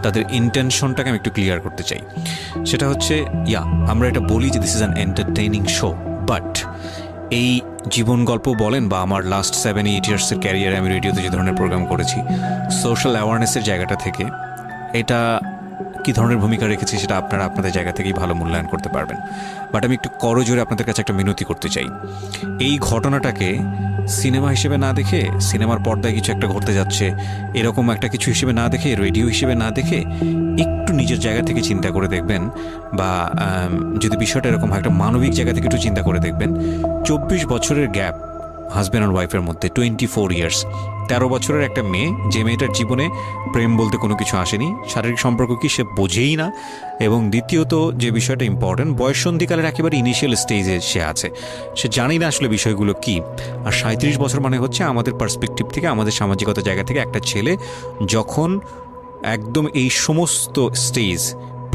তাদের ইন্টেনশনটাকে আমি একটু ক্লিয়ার করতে চাই। সেটা হচ্ছে আমরা এটা বলি যে this is an entertaining show, but এই জীবন গল্প বলেন বা আমার লাস্ট 7-8 ইয়ার্সের ক্যারিয়ারে আমি রেডিওতে যে ধরনের প্রোগ্রাম করেছি, সোশ্যাল অ্যাওয়ারনেসের জায়গাটা থেকে এটা কী ধরনের ভূমিকা রেখেছি সেটা আপনারা আপনাদের জায়গা থেকেই ভালো মূল্যায়ন করতে পারবেন। বাট আমি একটু করজোরে আপনাদের কাছে একটা মিনতি করতে চাই, এই ঘটনাটাকে সিনেমা হিসেবে না দেখে, সিনেমার পর্দায় কিছু একটা ঘটতে যাচ্ছে এরকম একটা কিছু হিসেবে না দেখে, রেডিও হিসেবে না দেখে, একটু নিজের জায়গা থেকে চিন্তা করে দেখবেন, বা যদি বিষয়টা এরকম হয় একটা মানবিক জায়গা থেকে একটু চিন্তা করে দেখবেন। 24 বছরের গ্যাপ হাজব্যান্ড আর ওয়াইফের মধ্যে, 24 ইয়ার্স, 13 বছরের একটা মেয়ে, যে মেয়েটার জীবনে প্রেম বলতে কোনো কিছু আসেনি, শারীরিক সম্পর্ক কি সে বোঝেই না, এবং দ্বিতীয়ত যে বিষয়টা ইম্পর্টেন্ট, বয়ঃসন্ধিকালের একেবারে ইনিশিয়াল স্টেজে সে আছে, সে জানি না আসলে বিষয়গুলো কি। আর 37 বছর মানে হচ্ছে আমাদের পার্সপেক্টিভ থেকে, আমাদের সামাজিকতার জায়গা থেকে একটা ছেলে যখন একদম এই সমস্ত স্টেজ,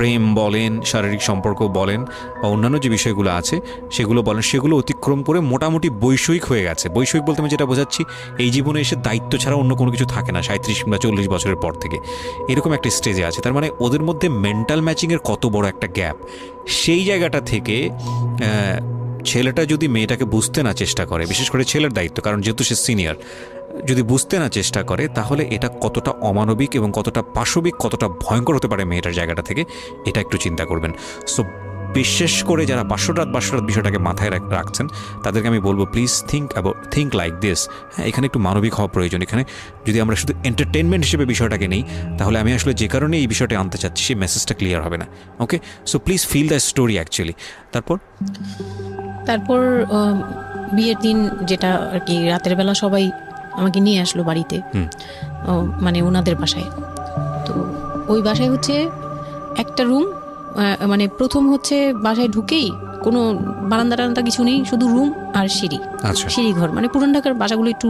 প্রেম বলেন, শারীরিক সম্পর্ক বলেন, বা অন্যান্য যে বিষয়গুলো আছে সেগুলো বলেন, সেগুলো অতিক্রম করে মোটামুটি বৈষয়িক হয়ে গেছে। বৈষয়িক বলতে আমি যেটা বোঝাচ্ছি, এই জীবনে এসে দায়িত্ব ছাড়া অন্য কোনো কিছু থাকে না 37 কিংবা 40 বছরের পর থেকে, এরকম একটা স্টেজে আছে। তার মানে ওদের মধ্যে মেন্টাল ম্যাচিংয়ের কত বড় একটা গ্যাপ। সেই জায়গাটা থেকে ছেলেটা যদি মেয়েটাকে বুঝতে না চেষ্টা করে, বিশেষ করে ছেলের দায়িত্ব, কারণ যেহেতু সে সিনিয়র, যদি বুঝতে না চেষ্টা করে, তাহলে এটা কতটা অমানবিক এবং কতটা পাশবিক, কতটা ভয়ঙ্কর হতে পারে মেয়েটার জায়গাটা থেকে, এটা একটু চিন্তা করবেন। সো বিশেষ করে যারা 500 রাত বিষয়টাকে মাথায় রাখছেন, তাদেরকে আমি বলবো প্লিজ থিঙ্ক লাইক দিস। হ্যাঁ, এখানে একটু মানবিক হওয়া প্রয়োজন। এখানে যদি আমরা শুধু এন্টারটেনমেন্ট হিসেবে বিষয়টাকে নেই, তাহলে আমি আসলে যে কারণে এই বিষয়টা আনতে চাচ্ছি সেই মেসেজটা ক্লিয়ার হবে না। Okay, so please feel the story actually. তারপর বিয়ের দিন যেটা আর কি, রাতের বেলা সবাই আমাকে নিয়ে আসলো বাড়িতে, মানে ওনাদের বাসায়। তো ওই বাসায় হচ্ছে একটা রুম, মানে প্রথম হচ্ছে বাসায় ঢুকেই কোনো বারান্দা টারান্দা কিছু নেই, শুধু রুম আর সিঁড়ি, আচ্ছা সিঁড়ি ঘর। মানে পুরান ঢাকার বাসাগুলো একটু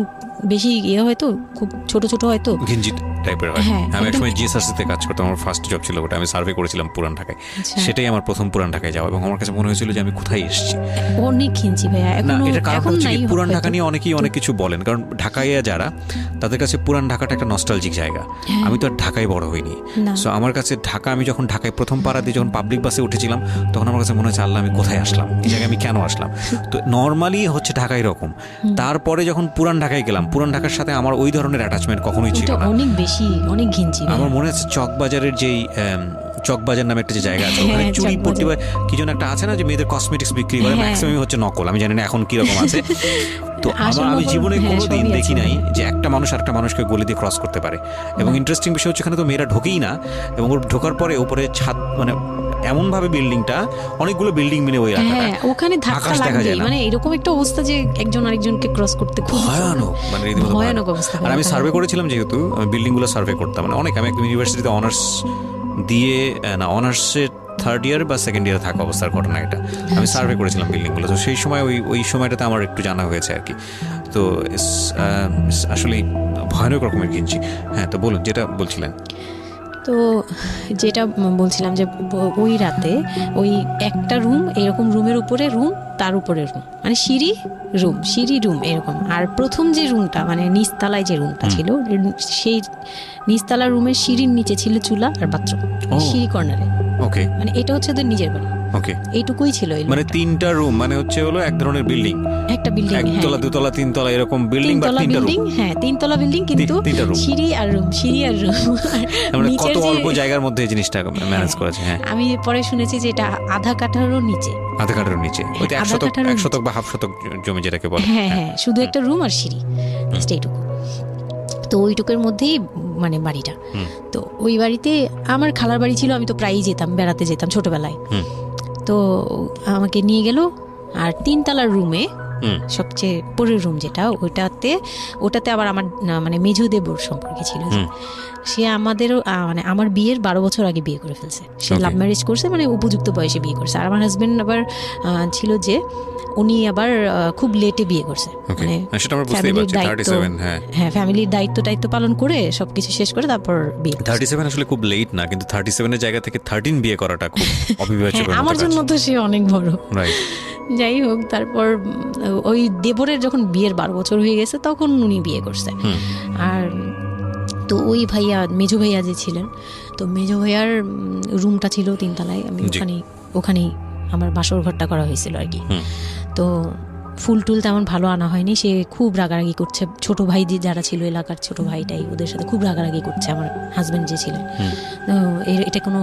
বেশি ইয়ে হয়তো, খুব ছোট ছোট হয়তো, ঘিঞ্জি টাইপের হয়। হ্যাঁ, আমি একদম। একসময় জিএসআরসিতে কাজ করতাম, আমার ফার্স্ট জব ছিল ওটা, আমি সার্ভে করেছিলাম পুরান ঢাকায়। আচ্ছা। সেটাই আমার প্রথম পুরান ঢাকায় যাওয়া, এবং আমার কাছে মনে হয়েছিল যে আমি কোথায় এসেছি। অনেক ঘিঞ্জি ভাইয়া, না, এখনো এটা কারণ এখন হচ্ছে কি, নাই পুরান হয়তো। ঢাকা নিয়ে অনেকেই অনেক কিছু বলেন, কারণ ঢাকাইয়া যারা, তাদের কাছে পুরান ঢাকাটা একটা নস্টালজিক জায়গা। আমি তো আর ঢাকায় বড় হইনি, না। সো আমার কাছে ঢাকা, আমি যখন ঢাকায় প্রথম পাড়া দিয়ে যখন পাবলিক বাসে উঠেছিলাম, তখন আমার কাছে মনে হচ্ছে আল্লাহ আমি কোথায় আসলাম, এই জায়গায় আমি কেন আসলাম। তো নর্মালি হচ্ছে ঢাকা এরকম। তারপরে যখন পুরান ঢাকায় গেলাম, পুরান ঢাকার সাথে আমার ওই ধরনের অ্যাটাচমেন্ট কখনোই ছিল ওটা না। অনেক বেশি, অনেক ঘিঞ্জি ভাইয়া। আমার মনে আছে চকবাজারের যেই চকবাজার নামে একটা যে জায়গা আছে, ওখানে হ্যাঁ, চুরি চকবাজার। পট্টি বা কি যেন একটা আছে না, যে মেয়েদের কসমেটিক্স বিক্রি করে, হ্যাঁ। ম্যাক্সিমাম হচ্ছে নকল, আমি জানি না এখন কি রকম আছে। তো আসল আমি নকল, জীবনে হ্যাঁ, কোনোদিন সবই দেখি আছে। নাই যে একটা মানুষ আরেকটা মানুষকে গলি দিয়ে ক্রস করতে পারে। এবং ইন্টারেস্টিং বিষয় হচ্ছে এখানে তো মেয়েরা ঢোকেই না, এবং ওর ঢোকার পরে উপরে ছাদ, মানে এমন ভাবে বিল্ডিংটা, অনেকগুলো বিল্ডিং মিলে ওই এলাকাটা, হ্যাঁ, ওখানে ধাক্কা আকাশ দেখা লাগবে, যায় না। মানে এরকম একটা অবস্থা যে একজন আরেকজনকে ক্রস করতে খুব ভয়ানক, মানে রীতিমতো ভয়ানক অবস্থা। আর আমি সার্ভে করেছিলাম, যেহেতু আমি বিল্ডিংগুলো সার্ভে করতাম, মানে অনেক, আমি একদম ইউনিভার্সিটিতে অনার্স দিয়ে, না অনার্সের থার্ড ইয়ার বা সেকেন্ড ইয়ারে থাকা অবস্থার ঘটনা এটা, আমি সার্ভে করেছিলাম বিল্ডিংগুলো। তো সেই সময় ওই সময়টাতে আমার একটু জানা হয়েছে আর কি। তো আসলে ভয়ানক রকমের কিনছি। হ্যাঁ, তো বলুন যেটা বলছিলেন। তো যেটা বলছিলাম যে ওই রাতে ওই একটা রুম, এরকম রুমের উপরে রুম, তার উপরে রুম, মানে সিঁড়ি রুম, সিঁড়ি রুম এরকম। আর প্রথম যে রুমটা, মানে নিচতলায় যে রুমটা ছিল, সেই নিচতলা রুমের সিঁড়ির নিচে ছিল চুলা আর বাথরুম, সিঁড়ি কর্নারে। ওকে, মানে এটা হচ্ছে ওদের নিজের বাড়ি। ওকে, এইটুকুই ছিল এই মানে রুমটা। তিনটা রুম, মানে হচ্ছে হলো এক ধরনের বিল্ডিং, একটা বিল্ডিং, একতলা দুতলা তিনতলা এরকম বিল্ডিং, বা তিনতলা তিনটা রুম। বিল্ডিং, হ্যাঁ তিনতলা বিল্ডিং, কিন্তু তিনটা room। সিঁড়ি আর রুম, সিঁড়ি আর রুম। মানে নিচের কত যে- অল্প জায়গার মধ্যে এই জিনিসটা ম্যানেজ করেছে। হ্যাঁ, আমি পরে শুনেছি যে এটা আধা কাঠারও নিচে। আধা কাঠার নিচে, ওই তো আধা 1 কাঠারও শতক বা হাফ শতক জমি যেটাকে বলে। হ্যাঁ হ্যাঁ, শুধু একটা রুম আর সিঁড়ি, জাস্ট এইটুকু। তো ওইটুকুর মধ্যেই মানে বাড়িটা। তো ওই বাড়িতে আমার খালার বাড়ি ছিল, আমি তো প্রায়ই যেতাম, বেড়াতে যেতাম ছোটবেলায়। তো আমাকে নিয়ে গেল, আর তিনতলার রুমে সবচেয়ে পরের রুম যেটা, ওটাতে আবার আমার মানে মেজো দেবর সম্পর্কে ছিল। সে আমাদেরও মানে আমার বিয়ের 12 বছর আগে বিয়ে করে ফেলছে। সে লাভ ম্যারেজ করছে, মানে উপযুক্ত বয়সে বিয়ে করছে। আর আমার হাজবেন্ড আবার ছিল যে উনি আবার খুব লেটে বিয়ে করছে, মানে সেটা আমরা বুঝতেই পারছি। 37, হ্যাঁ ফ্যামিলির দায়িত্ব পালন করে সবকিছু শেষ করে তারপর বিয়ে করছে। 37 আসলে খুব লেট না, কিন্তু 37 এর জায়গা থেকে 13 বিয়ে করাটা খুব অবিবেচ্য। আমার জন্য তো সে অনেক বড়। রাইট। যাই হোক, তারপর ওই দেবরের যখন বিয়ের 12 বছর হয়ে গেছে, তখন উনি বিয়ে করছে। আর তো ওই ভাইয়া, মেজো ভাইয়া যে ছিলেন, তো মেজো ভাইয়ার রুমটা ছিল তিনতলায়। আমি ওখানেই আমার বাসর ঘরটা করা হয়েছিল আর কি। তো ফুল টুল তেমন ভালো আনা হয়নি, সে খুব রাগারাগি করছে। ছোট ভাই যারা ছিল, এলাকার ছোট ভাইটাই, ওদের সাথে খুব রাগারাগি করছে আমার হাজবেন্ড যে ছিলেন। এটা কোনো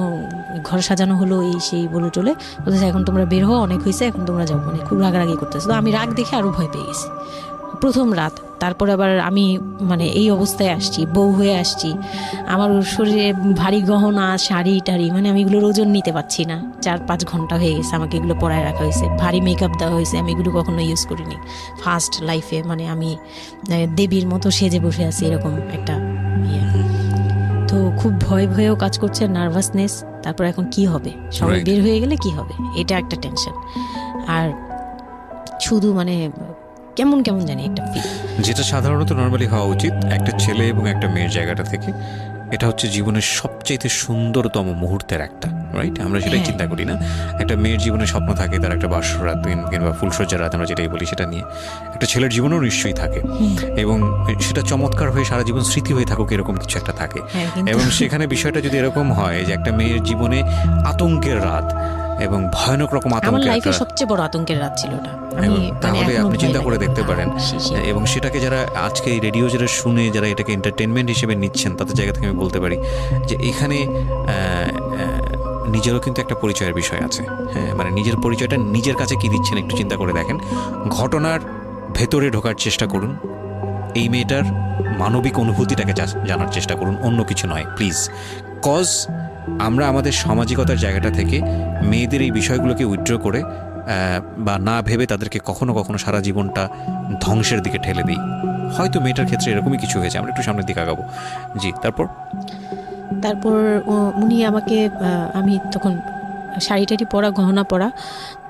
ঘর সাজানো হলো এই সেই বলে টলে বলতে, এখন তোমরা বের হও, অনেক হয়েছে, এখন তোমরা যাও, মানে খুব রাগারাগি করতেছে। তো আমি রাগ দেখে আরো ভয় পেয়ে গেছি প্রথম রাত। তারপরে আবার আমি মানে এই অবস্থায় আসছি, বউ হয়ে আসছি, আমার শরীরে ভারী গহনা, শাড়ি টাড়ি, মানে আমি এগুলোর ওজন নিতে পারছি না। 4-5 ঘন্টা হয়ে গেছে আমাকে এগুলো পরায় রাখা হয়েছে, ভারী মেকআপ দেওয়া হয়েছে, আমি এগুলো কখনো ইউজ করিনি ফার্স্ট লাইফে। মানে আমি দেবীর মতো সেজে বসে আছি, এরকম একটা ইয়ে। তো খুব ভয়েও কাজ করছে, নার্ভাসনেস। তারপর এখন কি হবে, সবাই বের হয়ে গেলে কি হবে, এটা একটা টেনশন। আর শুধু মানে কেমন জানি একটা ফিল, যেটা সাধারণত নর্মালি হওয়া উচিত একটা ছেলে এবং একটা মেয়ের জায়গাটা থেকে। এটা হচ্ছে জীবনের সবচেয়ে সুন্দরতম মুহূর্তের একটা, রাইট? আমরা সেটাই চিন্তা করি না। একটা মেয়ের জীবনে স্বপ্ন থাকে তার একটা বাসরাত কিংবা ফুলসজ্জার রাত, আমরা যেটাই বলি সেটা নিয়ে। একটা ছেলের জীবনেও নিশ্চয়ই থাকে, এবং সেটা চমৎকার হয়ে সারা জীবন স্মৃতি হয়ে থাকুক, এরকম কিছু একটা থাকে। এবং সেখানে বিষয়টা যদি এরকম হয় যে একটা মেয়ের জীবনে আতঙ্কের রাত এবং ভয়ানক রকম আমার লাইফে সবচেয়ে বড় আতঙ্কের রাত ছিল ওটা। তাহলে আপনি চিন্তা করে দেখতে পারেন। এবং সেটাকে যারা আজকে এই রেডিও যারা শুনে, যারা এটাকে এন্টারটেনমেন্ট হিসেবে নিচ্ছেন, তাদের জায়গা থেকে আমি বলতে পারি যে এখানে নিজেরও কিন্তু একটা পরিচয়ের বিষয় আছে। হ্যাঁ, মানে নিজের পরিচয়টা নিজের কাছে কি দিচ্ছেন একটু চিন্তা করে দেখেন। ঘটনার ভেতরে ঢোকার চেষ্টা করুন, এই মেয়েটার মানবিক অনুভূতিটাকে জানার চেষ্টা করুন, অন্য কিছু নয় প্লিজ। কজ আমরা আমাদের সামাজিকতার জায়গাটা থেকে মেয়েদের এই বিষয়গুলোকে উইথড্র করে বা না ভেবে তাদেরকে কখনো কখনো সারা জীবনটা ধ্বংসের দিকে ঠেলে দিই। হয়তো মেয়েটার ক্ষেত্রে এরকমই কিছু হয়েছে, আমরা একটু সামনের দিকে আগাবো। জি, তারপর উনি আমাকে, আমি তখন শাড়ি টাড়ি পরা, গহনা পরা।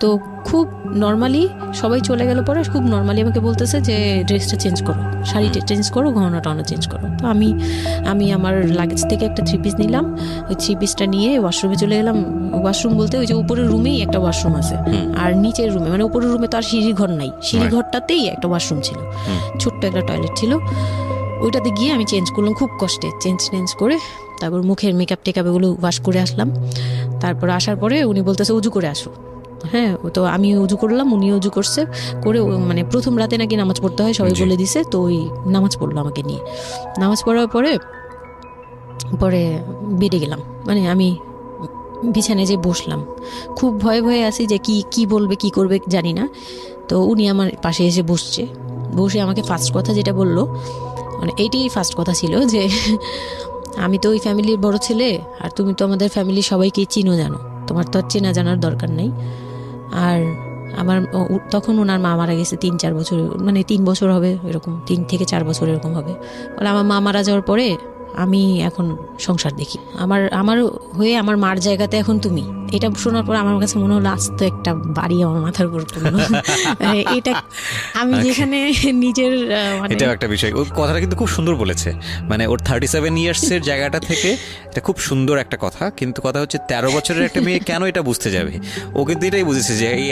তো খুব নর্মালি সবাই চলে গেল পরে খুব নর্মালি আমাকে বলতেছে যে ড্রেসটা চেঞ্জ করো, শাড়িটা চেঞ্জ করো, গহনা টহনা চেঞ্জ করো। তো আমি আমার লাগেজ থেকে একটা 3 পিস নিলাম, ওই 3 পিসটা নিয়ে ওয়াশরুমে চলে গেলাম। ওয়াশরুম বলতে ওই যে উপরের রুমেই একটা ওয়াশরুম আছে, আর নিচের রুমে মানে উপরের রুমে তো আর সিঁড়ির ঘর নাই, সিঁড়ি ঘরটাতেই একটা ওয়াশরুম ছিল, ছোট্ট একটা টয়লেট ছিল। ওইটাতে গিয়ে আমি চেঞ্জ করলাম খুব কষ্টে, চেঞ্জ করে তারপর মুখের মেকআপ টেকআপ এগুলো ওয়াশ করে আসলাম। তারপর আসার পরে উনি বলতেছে উজু করে আসো। হ্যাঁ, তো আমি উজু করলাম, উনি উজু করছে করে, মানে প্রথম রাতে নাকি নামাজ পড়তে হয় সবাই বলে দিছে। তো ওই নামাজ পড়লো আমাকে নিয়ে। নামাজ পড়ার পরে বেডে গেলাম, মানে আমি বিছানায় যে বসলাম, খুব ভয়ে ভয়ে আছি যে কি বলবে কি করবে জানি না। তো উনি আমার পাশে এসে বসে আমাকে ফার্স্ট কথা যেটা বললো, মানে এইটাই ফার্স্ট কথা ছিল যে আমি তো ওই ফ্যামিলির বড় ছেলে, আর তুমি তো আমাদের ফ্যামিলির সবাইকে চিনো জানো, তোমার তো আর চেনা জানার দরকার নেই। আর আমার তখন ওনার মা মারা গেছে 3-4 বছর, মানে 3 বছর হবে এরকম, 3 থেকে 4 বছর এরকম হবে। বলে আমার মা মারা যাওয়ার পরে আমি এখন সংসার দেখি, আমার হয়ে আমার মার জায়গাতে এখন তুমি। এটা শোনার পর আমার কাছে মনে হলো আস্ত একটা বাড়ি আমার মাথার উপর পড়লো। এটা আমি যেখানে নিজের মানে এটা একটা বিষয়, ওই কথাটা কিন্তু খুব সুন্দর বলেছে, মানে ওর 37 ইয়ার্সের জায়গাটা থেকে এটা খুব সুন্দর একটা কথা। কিন্তু কথা হচ্ছে 13 বছরের একটা মেয়ে কেন এটা বুঝতে যাবে? ও কিন্তু এটাই বুঝেছে যে এই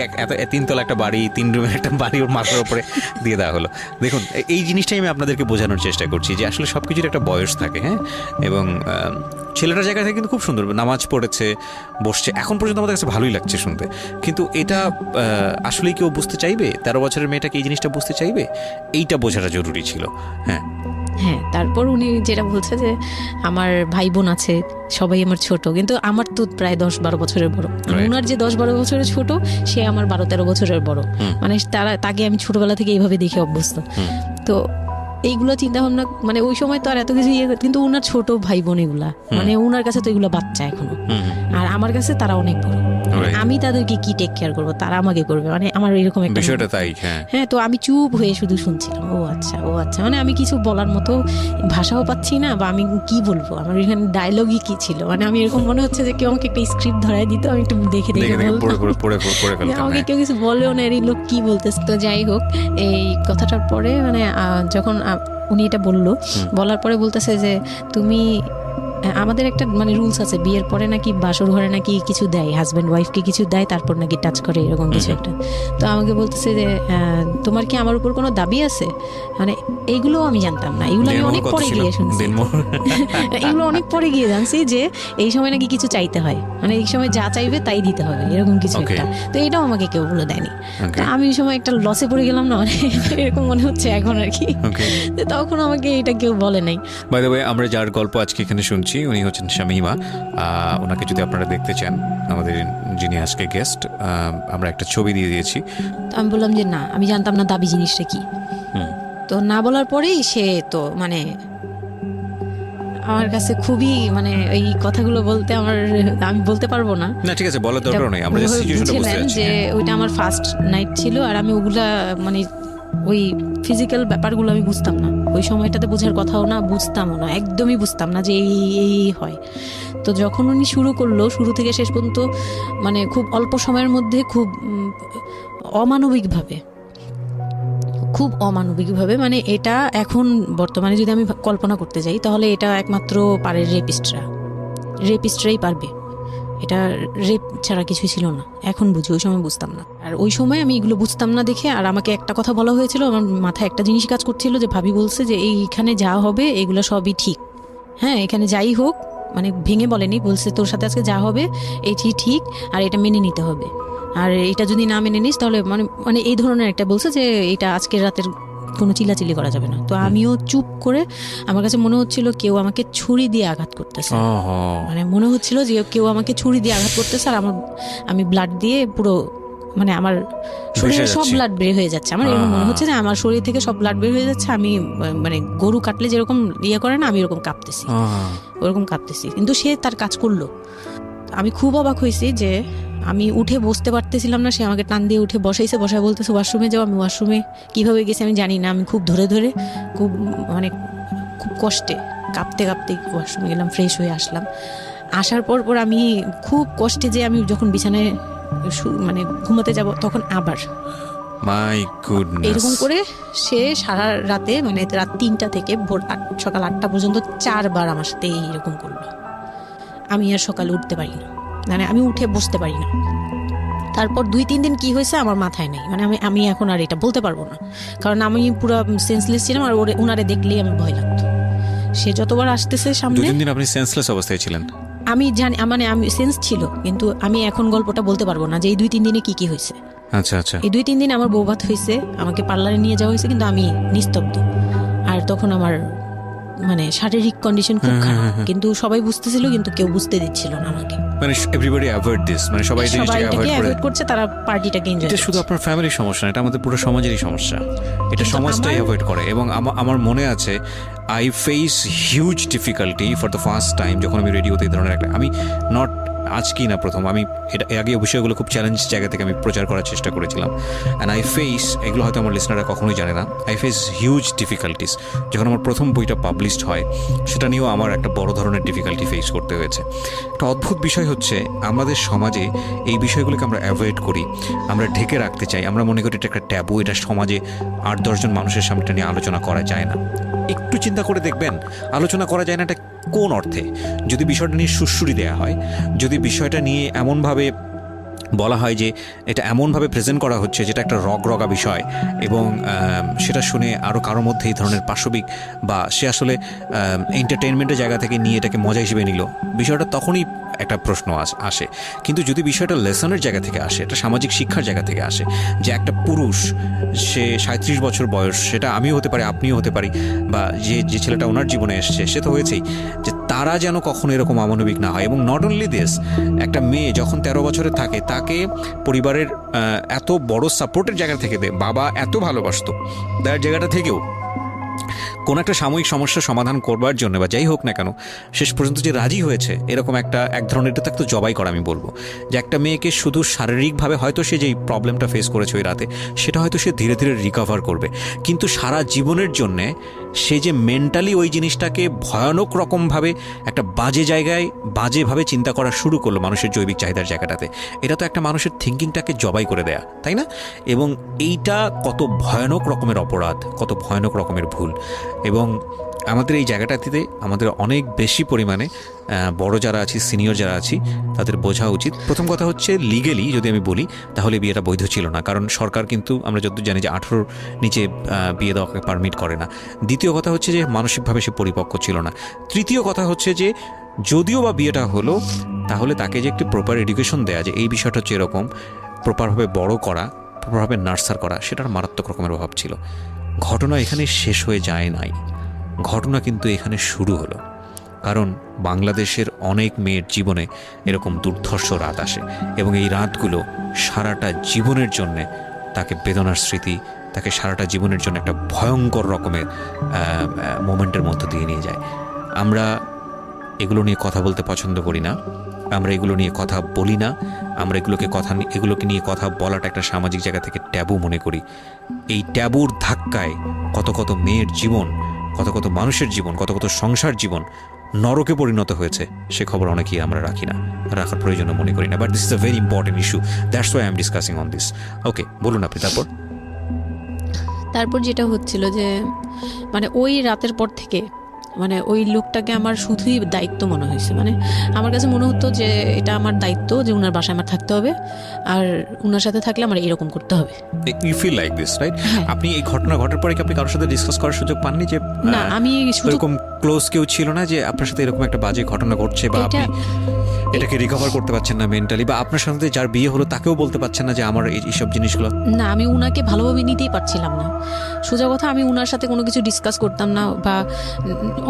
3 তলা একটা বাড়ি, 3 রুমের একটা বাড়ি ওর মাথার উপরে দিয়ে দেওয়া হলো। দেখুন, এই জিনিসটাই আমি আপনাদেরকে বোঝানোর চেষ্টা করছি যে আসলে সব কিছুর একটা বয়স থাকে। হ্যাঁ, এবং ছেলেটার জায়গা থেকে কিন্তু খুব সুন্দর নামাজ পড়েছে, বসছে, এখন পর্যন্ত আমাদের কাছে ভালোই লাগছে শুনতে। কিন্তু এটা আসলেই কেউ বুঝতে চাইবে? 13 বছরের মেয়েটাকে এই জিনিসটা বুঝতে চাইবে? এইটা বোঝাটা জরুরি ছিল। হ্যাঁ, তারপর উনি যেটা বলছে যে আমার ভাই বোন আছে, সবাই আমার ছোট, কিন্তু আমার তো প্রায় 10-12 বছরের বড়। ওনার যে 10-12 বছরের ছোট, সে আমার 12-13 বছরের বড়। মানে তাকে আমি ছোটবেলা থেকে এইভাবে দেখে অভ্যস্ত। তো এইগুলো চিন্তা ভাবনা, মানে ওই সময় তো আর এত কিছু কিন্তু ওনার ছোট ভাই বোন এগুলা, মানে ওনার কাছে তো এগুলো বাচ্চা এখনো, আর আমার কাছে তারা অনেক বড়। আমি তাদেরকে কি টেক কেয়ার করবো, তারা আমাকে করবে, মানে আমার এরকম একটা বিষয়টা তাই। হ্যাঁ, তো আমি চুপ হয়ে শুধু শুনছিলাম। ও আচ্ছা, মানে আমি কিছু বলার মতো ভাষাও পাচ্ছি না, বা আমি কি বলবো, আমার এখানে ডায়লগই কি ছিল, মানে আমি এরকম মনে হচ্ছে যে কেউ আমাকে একটা স্ক্রিপ্ট ধরাই দিত, আমি একটু দেখে আমাকে কেউ কিছু বলেও না, এই লোক কি বলতেছে। তো যাই হোক, এই কথাটার পরে মানে যখন উনি এটা বলার পরে বলতেছে যে তুমি, আমাদের একটা মানে রুলস আছে, বিয়ের পরে নাকি বাসর ঘরে নাকি কিছু দেয়, হাজব্যান্ড ওয়াইফকে কিছু দেয়, তারপর নাকি টাচ করে, এরকম কিছু একটা। তো আমাকে বলতেছে যে তোমার কি আমার উপর কোনো দাবি আছে? মানে এইগুলো আমি জানতাম না, এগুলো আমি অনেক পরে গিয়ে শুনছি। এগুলো অনেক পরে গিয়ে জানছি যে এই সময় নাকি কিছু চাইতে হয়, মানে এই সময় যা চাইবে তাই দিতে হবে, এরকম কিছু একটা। তো এটাও আমাকে কেউ বলে দেয়নি। আমি এই সময় একটা লসে পড়ে গেলাম না, মানে এরকম মনে হচ্ছে এখন আর কি। তখন আমাকে এটা কেউ বলে নাই। বাই দ্য ওয়ে, আমরা যার গল্প আজকে এখানে শুনছি উনি হচ্ছেন শামীমা। ওনাকে যদি আপনারা দেখতে চান, আমাদের যিনি আজকে গেস্ট, আমরা একটা ছবি দিয়ে দিয়েছি। আমি বললাম যে না, আমি জানতাম না দাবি জিনিসটা কি। তো না বলার পরেই সে তো মানে আমার কাছে খুবই, মানে এই কথাগুলো বলতে আমি বলতে পারবো না। ঠিক আছে, বলার দরকার নেই, আমরা জাস্ট সিচুয়েশনটা বুঝতে পারছি যে ওইটা আমার ফার্স্ট নাইট ছিল, আর আমি ওগুলা মানে ওই ফিজিক্যাল ব্যাপারগুলো আমি বুঝতাম না, ওই সময়টাতে বোঝার কথাও না, বুঝতামও না, একদমই বুঝতাম না যে এই হয়। তো যখন উনি শুরু করলো, শুরু থেকে শেষ পর্যন্ত মানে খুব অল্প সময়ের মধ্যে খুব অমানবিকভাবে, মানে এটা এখন বর্তমানে যদি আমি কল্পনা করতে যাই, তাহলে এটা একমাত্র পারে রেপিস্টরাই পারবে, এটা রেপ ছাড়া কিছু ছিল না। এখন বুঝি, ওই সময় বুঝতাম না। আর ওই সময় আমি এগুলো বুঝতাম না দেখে, আর আমাকে একটা কথা বলা হয়েছিল, আমার মাথায় একটা জিনিস কাজ করছিল যে ভাবি বলছে যে এইখানে যা হবে এগুলো সবই ঠিক। হ্যাঁ, এখানে যাই হোক, মানে ভেঙে বলেনি, বলছে তোর সাথে আজকে যা হবে এটি ঠিক, আর এটা মেনে নিতে হবে, আর এটা যদি না মেনে নিস তাহলে মানে এই ধরনের একটা বলছে যে এটা আজকের রাতের কোনো চিল্লাচিল্লি করা যাবে না। তো আমিও চুপ করে, আমার কাছে মনে হচ্ছিল কেউ আমাকে ছুরি দিয়ে আঘাত করতেছে, মানে মনে হচ্ছিল যে কেউ আমাকে ছুরি দিয়ে আঘাত করতেছে, আর আমি ব্লাড দিয়ে পুরো, মানে আমার শরীরে সব ব্লাড বের হয়ে যাচ্ছে। আমার এরকম মনে হচ্ছে যে আমার শরীর থেকে সব ব্লাড বের হয়ে যাচ্ছে, আমি মানে গরু কাটলে যেরকম করে না, আমি এরকম কাঁপতেছি, ওরকম কাঁপতেছি। কিন্তু সে তার কাজ করলো। আমি খুব অবাক হয়েছি যে আমি উঠে বসতে পারতেছিলাম না, সে আমাকে টান দিয়ে উঠে বসায় বলতেছে ওয়াশরুমে যাও। আমি ওয়াশরুমে কিভাবে গেছি আমি জানি না, আমি খুব ধরে খুব মানে খুব কষ্টে কাঁপতে ওয়াশরুমে গেলাম, ফ্রেশ হয়ে আসলাম, আসার পর আমি খুব কষ্টে যে আমি যখন বিছানায় মানে ঘুমোতে যাব তখন আবার মাই গুডনেস, এরকম করে সে সারা রাতে মানে রাত 3টা থেকে ভোর সকাল 8টা পর্যন্ত 4বার আমার সাথে এইরকম করলো। আমি আর সকালে উঠতে পারি না, মানে আমি উঠে বসতে পারি না। তারপর 2-3 দিন কি হয়েছে আমার মাথায় নেই, মানে আমি এখন আর এটা বলতে পারবো না, কারণ আমি পুরো সেন্সলেস ছিলাম আর ওনারে দেখলেই আমার ভয় লাগতো। সে যতবার আসতেছে সামনে, 2-3 দিন আপনি সেন্সলেস অবস্থায় ছিলেন? আমি জানি, মানে আমি সেন্স ছিল, কিন্তু আমি এখন গল্পটা বলতে পারবো না যে এই 2-3 দিনে কি হয়েছে। আচ্ছা আচ্ছা। এই 2-3 দিন আমার বৌভাত হয়েছে, আমাকে পার্লারে নিয়ে যাওয়া হয়েছে, কিন্তু আমি নিস্তব্ধ। আর তখন আমার মানে শারীরিক কন্ডিশন খুব খারাপ, কিন্তু সবাই বুঝতেছিল, কিন্তু কেউ বুঝতে দিচ্ছিল না আমাকে। মানে এভরিবডি অ্যাভয়েড দিস, মানে সবাই জিনিসটাকে অ্যাভয়েড করছে, তারা পার্টিটাকে এনজয় করছে। এটা শুধু আপনার ফ্যামিলির সমস্যা না, এটা আমাদের পুরো সমাজেরই সমস্যা। এটা সমাজটাই অ্যাভয়েড করে। এবং আমার মনে আছে I face huge difficulty for the first time যখন আমি রেডিওতে এই ধরনের একটা, আমি নট আজকেই না প্রথম, আমি এটা আগে বিষয়গুলো খুব চ্যালেঞ্জ জায়গা থেকে আমি প্রচার করার চেষ্টা করেছিলাম। অ্যান্ড আই ফেস, এগুলো হয়তো আমার লিসনাররা কখনোই জানে না, আই ফেস হিউজ ডিফিকাল্টিস। যখন আমার প্রথম বইটা পাবলিশড হয় সেটা নিয়েও আমার একটা বড় ধরনের ডিফিকাল্টি ফেস করতে হয়েছে। একটা অদ্ভুত বিষয় হচ্ছে আমাদের সমাজে এই বিষয়গুলোকে আমরা অ্যাভয়েড করি, আমরা ঢেকে রাখতে চাই, আমরা মনে করি এটা একটা ট্যাবু, এটা সমাজে 8-10 জন মানুষের সামনে নিয়ে আলোচনা করা যায় না। একটু চিন্তা করে দেখবেন আলোচনা করা যায় না এটা কোন অর্থে? যদি বিষয়টা নিয়ে সুড়সুড়ি দেওয়া হয়, যদি বিষয়টা নিয়ে এমনভাবে বলা হয় যে এটা এমনভাবে প্রেজেন্ট করা হচ্ছে যেটা একটা রগা বিষয়, এবং সেটা শুনে আরও কারোর মধ্যে এই ধরনের পাশবিক বা সে আসলে এন্টারটেনমেন্টের জায়গা থেকে নিয়ে এটাকে মজা হিসেবে নিল, বিষয়টা তখনই একটা প্রশ্ন আসে। কিন্তু যদি বিষয়টা লেসনের জায়গা থেকে আসে, এটা সামাজিক শিক্ষার জায়গা থেকে আসে, যে একটা পুরুষ সে 37 বছর বয়স, সেটা আমিও হতে পারি, আপনিও হতে পারি, বা যে ছেলেটা ওনার জীবনে এসছে সে তো হয়েছেই, যে তারা যেন কখনো এরকম অমানবিক না হয়। এবং নট অনলি দিস, একটা মেয়ে যখন 13 বছরে থাকে তাকে পরিবারের এত বড় সাপোর্টের জায়গা থেকে বাবা এত ভালোবাসতো, তার জায়গাটা থেকেও কোনো একটা সাময়িক সমস্যার সমাধান করবার জন্য বা যাই হোক না কেন শেষ পর্যন্ত যে রাজি হয়েছে, এরকম এক ধরনের এটা তো জবাই করা আমি বলবো, যে একটা মেয়েকে শুধু শারীরিকভাবে হয়তো সে যেই প্রবলেমটা ফেস করেছে ওই রাতে সেটা হয়তো সে ধীরে ধীরে রিকভার করবে, কিন্তু সারা জীবনের জন্যে সে যে মেন্টালি ওই জিনিসটাকে ভয়ানক রকমভাবে একটা বাজে জায়গায় বাজেভাবে চিন্তা করা শুরু করলো মানুষের জৈবিক চাহিদার জায়গাটাতে, এটা তো একটা মানুষের থিঙ্কিংটাকে জবাই করে দেয়া, তাই না? এবং এইটা কত ভয়ানক রকমের অপরাধ, কত ভয়ানক রকমের ভুল। এবং আমাদের এই জায়গাটাতে আমাদের অনেক বেশি পরিমাণে বড় যারা আছি, সিনিয়র যারা আছি, তাদের বোঝা উচিত। প্রথম কথা হচ্ছে লিগেলি যদি আমি বলি তাহলে বিয়েটা বৈধ ছিল না, কারণ সরকার কিন্তু আমরা যতদূর জানি যে 18 নিচে বিয়ে দেওয়াকে পারমিট করে না। দ্বিতীয় কথা হচ্ছে যে মানসিকভাবে সে পরিপক্ক ছিল না। তৃতীয় কথা হচ্ছে যে যদিও বা বিয়েটা হলো, তাহলে তাকে যে একটি প্রপার এডুকেশন দেয়া, যে এই বিষয়টা হচ্ছে এরকম, প্রপারভাবে বড় করা, প্রপারভাবে নার্সার করা, সেটার মারাত্মক রকমের অভাব ছিল। ঘটনা এখানে শেষ হয়ে যায় নাই, ঘটনা কিন্তু এখানে শুরু হলো। কারণ বাংলাদেশের অনেক মেয়ের জীবনে এরকম দুর্ধর্ষ রাত আসে, এবং এই রাতগুলো সারাটা জীবনের জন্যে তাকে বেদনার স্মৃতি, তাকে সারাটা জীবনের জন্য একটা ভয়ঙ্কর রকমের মোমেন্টের মধ্য দিয়ে নিয়ে যায়। আমরা এগুলো নিয়ে কথা বলতে পছন্দ করি না, আমরা এগুলো নিয়ে কথা বলি না, আমরা এগুলোকে নিয়ে কথা বলাটা একটা সামাজিক জায়গা থেকে ট্যাবু মনে করি। এই ট্যাবুর ধাক্কায় কত কত মেয়ের জীবন, কত কত মানুষের জীবন, কত কত সংসার জীবন নরকে পরিণত হয়েছে, সে খবর অনেকেই আমরা রাখি না, রাখার প্রয়োজনও মনে করি না। But this is a very important issue, that's why I am discussing on this. Okay, বলুন আপনি। তারপর যেটা হচ্ছিল যে মানে ওই রাতের পর থেকে মানে ওই লোকটাকে আমার শুধুই দায়িত্ব মনে হয়েছে। মানে আমার কাছে মনে হতো যে এটা আমার দায়িত্ব, যে উনার বাসায় আমার থাকতে হবে, আর উনার সাথে থাকলে আমার এরকম করতে হবে। You feel like this, right? আপনি এই ঘটনা ঘটার পরে কি আপনি কারোর সাথে ডিসকাস করার সুযোগ পাননি যে না, আমি এরকম ক্লোজ কেউ ছিল না যে আপনার সাথে এরকম একটা বাজে ঘটনা ঘটছে, বা আপনি এটাকে রিকভার করতে পারছেন না মেন্টালি, বা আপনার সাথে যার বিয়ে হলো তাকেও বলতে পারছেন না যে আমার এইসব জিনিসগুলো? না, আমি উনাকে ভালোভাবে নিতেই পারছিলাম না। সোজা কথা, আমি উনার সাথে কোনো কিছু ডিসকাস করতাম না, বা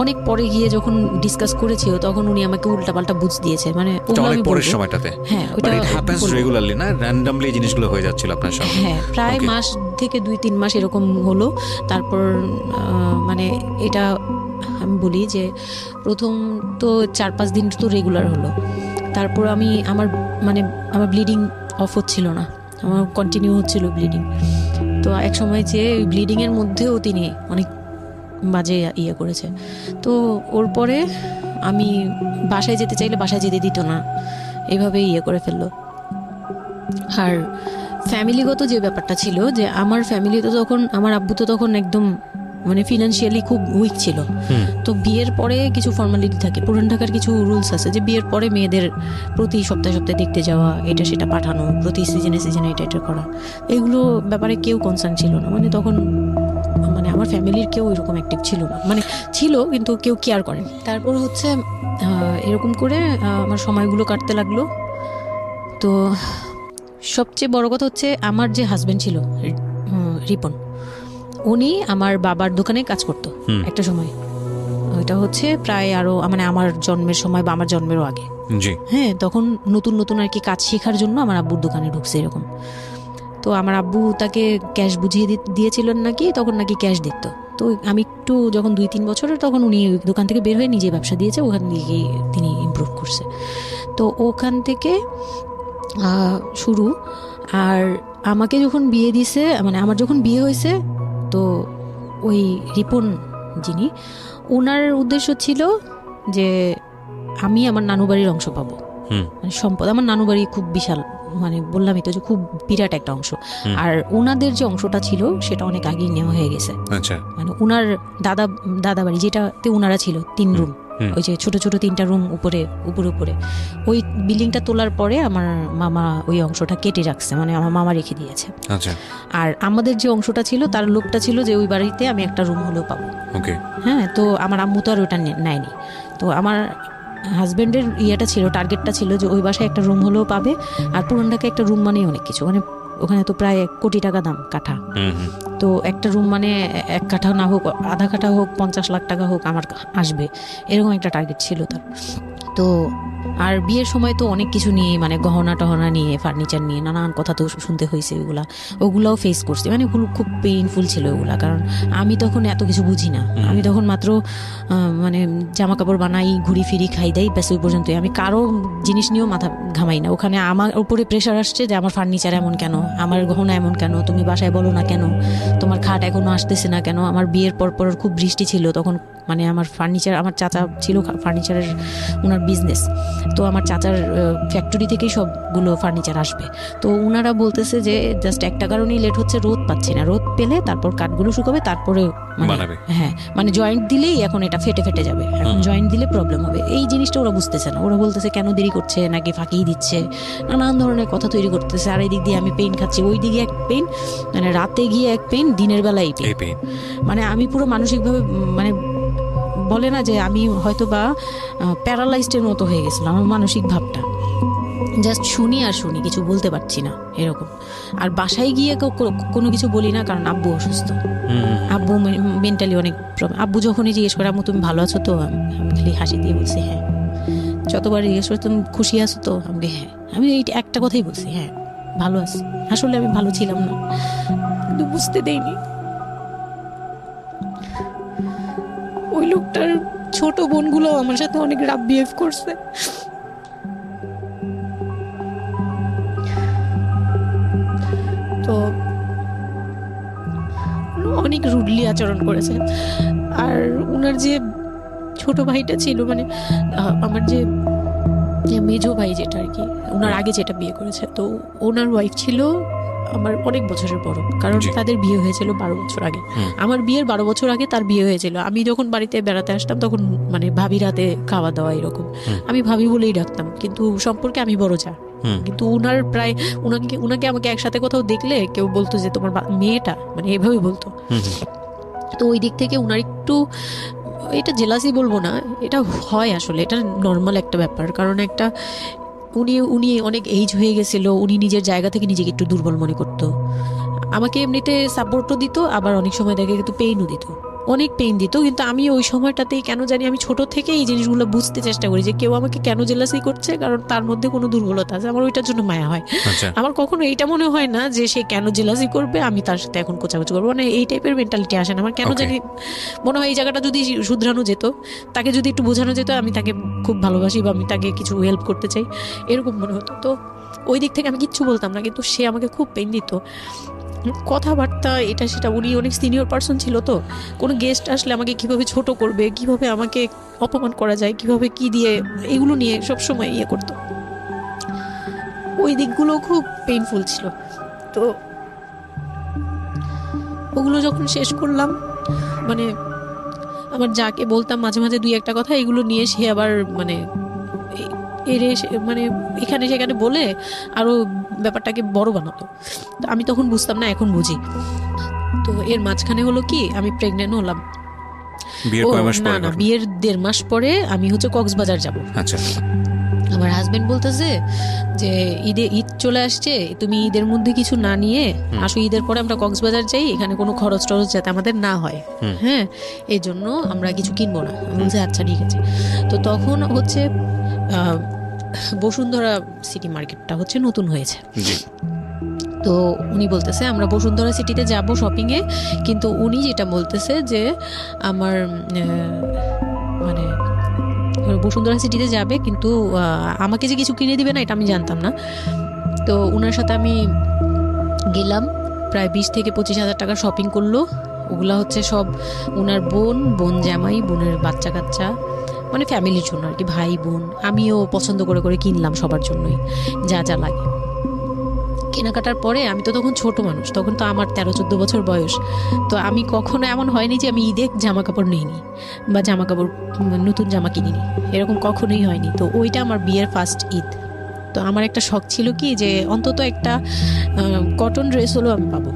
অনেক পরে গিয়ে যখন ডিসকাস করেছি তখন উনি আমাকে উল্টাপাল্টা বুঝ দিয়েছে। মানে অনেক পরের সময়টাতে, হ্যাঁ, ওটা ইট হ্যাপেন্স রেগুলারলি, না র্যান্ডমলি এই জিনিসগুলো হয়ে যাচ্ছিল আপনার সাথে? হ্যাঁ, প্রায় মাস থেকে 2-3 মাস এরকম হলো। তারপর মানে এটা আমি বলি যে প্রথম তো 4-5 দিন তো রেগুলার হলো, তারপর আমার ব্লিডিং অফ হচ্ছিল না, আমার কন্টিনিউ হচ্ছিল ব্লিডিং। তো এক সময় যে ওই ব্লিডিংয়ের মধ্যেও তিনি অনেক বাজে ইয়ে করেছে। তো ওর পরে আমি বাসায় যেতে চাইলে বাসায় যেতে দিত না, এইভাবেই ইয়ে করে ফেললো। আর ফ্যামিলিগত যে ব্যাপারটা ছিল, যে আমার ফ্যামিলি তো তখন, আমার আব্বু তো তখন একদম মানে ফিনান্সিয়ালি খুব উইক ছিল। তো বিয়ের পরে কিছু ফর্মালিটি থাকে, পুরান ঢাকার কিছু রুলস আছে যে বিয়ের পরে মেয়েদের প্রতি সপ্তাহে সপ্তাহে দেখতে যাওয়া, এটা সেটা পাঠানো, প্রতি সিজনে সিজনে এটা এটা করা, এগুলো ব্যাপারে কেউ কনসার্ন ছিল না। মানে তখন মানে আমার ফ্যামিলির কেউ এরকম অ্যাক্টিভ ছিল না, মানে ছিল কিন্তু কেউ কেয়ার করেন। তারপর হচ্ছে এরকম করে আমার সময়গুলো কাটতে লাগলো। তো সবচেয়ে বড় কথা হচ্ছে আমার যে হাজবেন্ড ছিল রিপন, উনি আমার বাবার দোকানে কাজ করতো একটা সময়। ওইটা হচ্ছে প্রায় আরো মানে আমার জন্মের সময় বা আমার জন্মেরও আগে। হ্যাঁ, তখন নতুন নতুন আর কি কাজ শেখার জন্য আমার আব্বুর দোকানে ঢুকছে এরকম। তো আমার আব্বু তাকে ক্যাশ বুঝিয়ে দিয়েছিলেন নাকি, তখন নাকি ক্যাশ দিত। তো আমি একটু যখন 2-3 বছরের, তখন উনি দোকান থেকে বের হয়ে নিজে ব্যবসা দিয়েছে, ওখান থেকে তিনি ইমপ্রুভ করছে। তো ওখান থেকে শুরু। আর আমাকে যখন বিয়ে দিছে, মানে আমার যখন বিয়ে হয়েছে, তো ওই রিপন যিনি, ওনার উদ্দেশ্য ছিল যে আমি আমার নানু বাড়ির অংশ পাবো, মানে সম্পদ। আমার নানু বাড়ি খুব বিশাল, মানে বললামই তো যে খুব বিরাট একটা অংশ। আর ওনাদের যে অংশটা ছিল সেটা অনেক আগেই নেওয়া হয়ে গেছে। মানে ওনার দাদা বাড়ি যেটাতে ওনারা ছিল 3 রুম, ওই যে ছোট ছোট 3টা রুম উপরে ওই বিল্ডিংটা তোলার পরে আমার মামা ওই অংশটা কেটে রাখছে, মানে আমার মামা রেখে দিয়েছে। আর আমাদের যে অংশটা ছিল তার লোকটা ছিল যে ওই বাড়িতে আমি একটা রুম হলেও পাবো। হ্যাঁ, তো আমার আম্মু তো আর ওটা নেয়নি। তো আমার হাজবেন্ডের ইয়েটা ছিল, টার্গেটটা ছিল যে ওই বাসায় একটা রুম হলেও পাবে। আর পুরান ঢাকায় একটা রুম মানেই অনেক কিছু, মানে ওখানে তো প্রায় 1 কোটি টাকা দাম কাঠা। তো একটা রুম মানে 1 কাঠা না হোক, আধা কাঠা হোক, 50 লাখ টাকা হোক আমার আসবে, এরকম একটা টার্গেট ছিল তার। তো আর বিয়ের সময় তো অনেক কিছু নিয়ে, মানে গহনা টহনা নিয়ে, ফার্নিচার নিয়ে নানান কথা তো শুনতে হয়েছে, ওগুলাও ফেস করছি। মানে ওগুলো খুব পেইনফুল ছিল ওগুলা, কারণ আমি তখন এত কিছু বুঝি না। আমি তখন মাত্র মানে জামা কাপড় বানাই, ঘুরি ফিরি, খাই দেই, ব্যাস ওই পর্যন্তই। আমি কারো জিনিস নিয়েও মাথা ঘামাই না। ওখানে আমার উপরে প্রেশার আসছে যে আমার ফার্নিচার এমন কেন, আমার গহনা এমন কেন, তুমি বাসায় বলো না কেন, তোমার খাট এখনো আসতেছে না কেন। আমার বিয়ের পর খুব বৃষ্টি ছিল তখন, মানে আমার ফার্নিচার, আমার চাচা ছিল ফার্নিচারের, ওনার বিজনেস। তো আমার চাচার ফ্যাক্টরি থেকেই সবগুলো ফার্নিচার আসবে। তো ওনারা বলতেছে যে জাস্ট একটা কারণেই লেট হচ্ছে, রোদ পাচ্ছি না, রোদ পেলে তারপর কাঠগুলো শুকাবে, তারপরে হ্যাঁ, মানে জয়েন্ট দিলেই এখন এটা ফেটে যাবে, এখন জয়েন্ট দিলে প্রবলেম হবে। এই জিনিসটা ওরা বুঝতেছে না। ওরা বলতেছে কেন দেরি করছে, নাকি ফাঁকিই দিচ্ছে, নানান ধরনের কথা তৈরি করতেছে। আর এই দিক দিয়ে আমি পেইন খাচ্ছি, ওই দিকে এক পেইন, মানে রাতে গিয়ে এক পেইন, দিনের বেলা এই পেইন। মানে আমি পুরো মানসিকভাবে, মানে বলে না যে আমি হয়তো বা প্যারালাইজডের মতো হয়ে গেছিলাম। আমার মানসিক ভাবটা জাস্ট শুনি আর শুনি, কিছু বলতে পারছি না এরকম। আর বাসায় গিয়ে কোনো কিছু বলি না, কারণ আব্বু অসুস্থ। আব্বু মেন্টালি অনেক প্রবলেম। আব্বু যখনই জিজ্ঞেস করে আম্মু তুমি ভালো আছো তো, আমি খালি হাসি দিয়ে বলছি হ্যাঁ। যতবার জিজ্ঞেস করে তুমি খুশি আছো তো, আমি হ্যাঁ। আমি এই একটা কথাই বলছি, হ্যাঁ ভালো আছি। আসলে আমি ভালো ছিলাম না, কিন্তু বুঝতে দেইনি। ওই লোকটার ছোট বোনগুলো আমার সাথে অনেক রাফ বিহেভ করছে। তো অনেক রুডলি আচরণ করেছে। আর ওনার যে ছোট ভাইটা ছিল, মানে আমার যে মেজো ভাই যেটা আর কি, ওনার আগে যেটা বিয়ে করেছে, তো ওনার ওয়াইফ ছিল আমার অনেক বছরের বড়, কারণ তাদের বিয়ে হয়েছিল 12 বছর আগে। আমার বিয়ের 12 বছর আগে তার বিয়ে হয়েছিল। আমি যখন বাড়িতে বেড়াতে আসতাম তখন মানে ভাবি রাতে খাওয়া দাওয়া এরকম, আমি ভাবি বলেই ডাকতাম, কিন্তু সম্পর্কে আমি বড় যা। কিন্তু উনার প্রায় উনাকে আমাকে একসাথে কোথাও দেখলে কেউ বলতো যে তোমার মেয়েটা, মানে এভাবেই বলতো। তো ওই দিক থেকে উনার একটু, এটা জেলাসি বলবো না, এটা হয় আসলে, এটা নর্মাল একটা ব্যাপার। কারণ একটা উনি অনেক এইজ হয়ে গেছিল, উনি নিজের জায়গা থেকে নিজেকে একটু দুর্বল মনে করতো। আমাকে এমনিতে সাপোর্টও দিত, আবার অনেক সময় দেখে কিন্তু পেইনও দিত, অনেক পেইন দিত। কিন্তু আমি ওই সময়টাতেই কেন জানি আমি ছোট থেকে এই জিনিসগুলো বুঝতে চেষ্টা করি যে কেউ আমাকে কেন জেলাসি করছে, কারণ তার মধ্যে কোনো দুর্বলতা আছে। আমার ওইটার জন্য মায়া হয়। আমার কখনো এইটা মনে হয় না যে সে কেন জেলাসি করবে, আমি তার সাথে এখন কোচাকুচি করবো, মানে এই টাইপের মেন্টালিটি আসে না আমার। কেন জানি মনে হয় এই জায়গাটা যদি শুধরানো যেত, তাকে যদি একটু বোঝানো যেত আমি তাকে খুব ভালোবাসি বা আমি তাকে কিছু হেল্প করতে চাই, এরকম মনে হতো। তো ওই দিক থেকে আমি কিচ্ছু বলতাম না, কিন্তু সে আমাকে খুব পেইন দিত। কথাবার্তা এটা সেটা, উনি অনেক সিনিয়র পার্সন ছিল, তো কোনো গেস্ট আসলে আমাকে কিভাবে ছোট করবে, কিভাবে আমাকে অপমান করা যায়, কিভাবে কি দিয়ে, এগুলো নিয়ে সবসময় ইয়ে করতো। ওই দিকগুলো খুব পেইনফুল ছিল। তো ওগুলো যখন শেষ করলাম, মানে আমার যাকে বলতাম মাঝে মাঝে দুই একটা কথা, এগুলো নিয়ে সে আবার মানে মানে এখানে সেখানে বলে আরো ব্যাপারটাকে বড় বানাতো। তো আমি তখন বুঝতাম না, এখন বুঝি। তো এর মাঝখানে হলো কি, আমি প্রেগনেন্ট হলাম। না না, বিয়ের 1.5 মাস পরে আমি হচ্ছে কক্সবাজার যাব। আচ্ছা। আমার হাজবেন্ড বলতেছে যে ঈদ চলে আসছে, তুমি ঈদের মধ্যে কিছু না নিয়ে আসো, ঈদের পরে আমরা কক্সবাজার যাই, এখানে কোনো খরচ টরচ যাতে আমাদের না হয়, হ্যাঁ, এই জন্য আমরা কিছু কিনবো না। আমি বলছি আচ্ছা ঠিক আছে। তো তখন হচ্ছে বসুন্ধরা সিটি মার্কেটটা হচ্ছে নতুন হয়েছে। তো উনি বলতেছে আমরা বসুন্ধরা সিটিতে যাব শপিংয়ে, কিন্তু উনি যেটা বলতেছে যে আমার মানে বসুন্ধরা সিটিতে যাবে, কিন্তু আমাকে যে কিছু কিনে দিবে না এটা আমি জানতাম না। তো ওনার সাথে আমি গেলাম, প্রায় 20 থেকে 25 হাজার টাকা শপিং করলো। ওগুলা হচ্ছে সব ওনার বোন জামাই, বোনের বাচ্চা কাচ্চা, মানে ফ্যামিলির জন্য আর কি, ভাই বোন। আমিও পছন্দ করে করে কিনলাম সবার জন্যই যা যা লাগে। কেনাকাটার পরে আমি তো তখন ছোট মানুষ, তখন তো আমার 13-14 বছর বয়স। তো আমি কখনো এমন হয়নি যে আমি ঈদে জামা কাপড় নিইনি বা জামা কাপড় নতুন জামা কিনিনি, এরকম কখনোই হয়নি। তো ওইটা আমার বিয়ের ফার্স্ট ঈদ। তো আমার একটা শখ ছিল কি যে অন্তত একটা কটন ড্রেস হলেও আমি পাবো,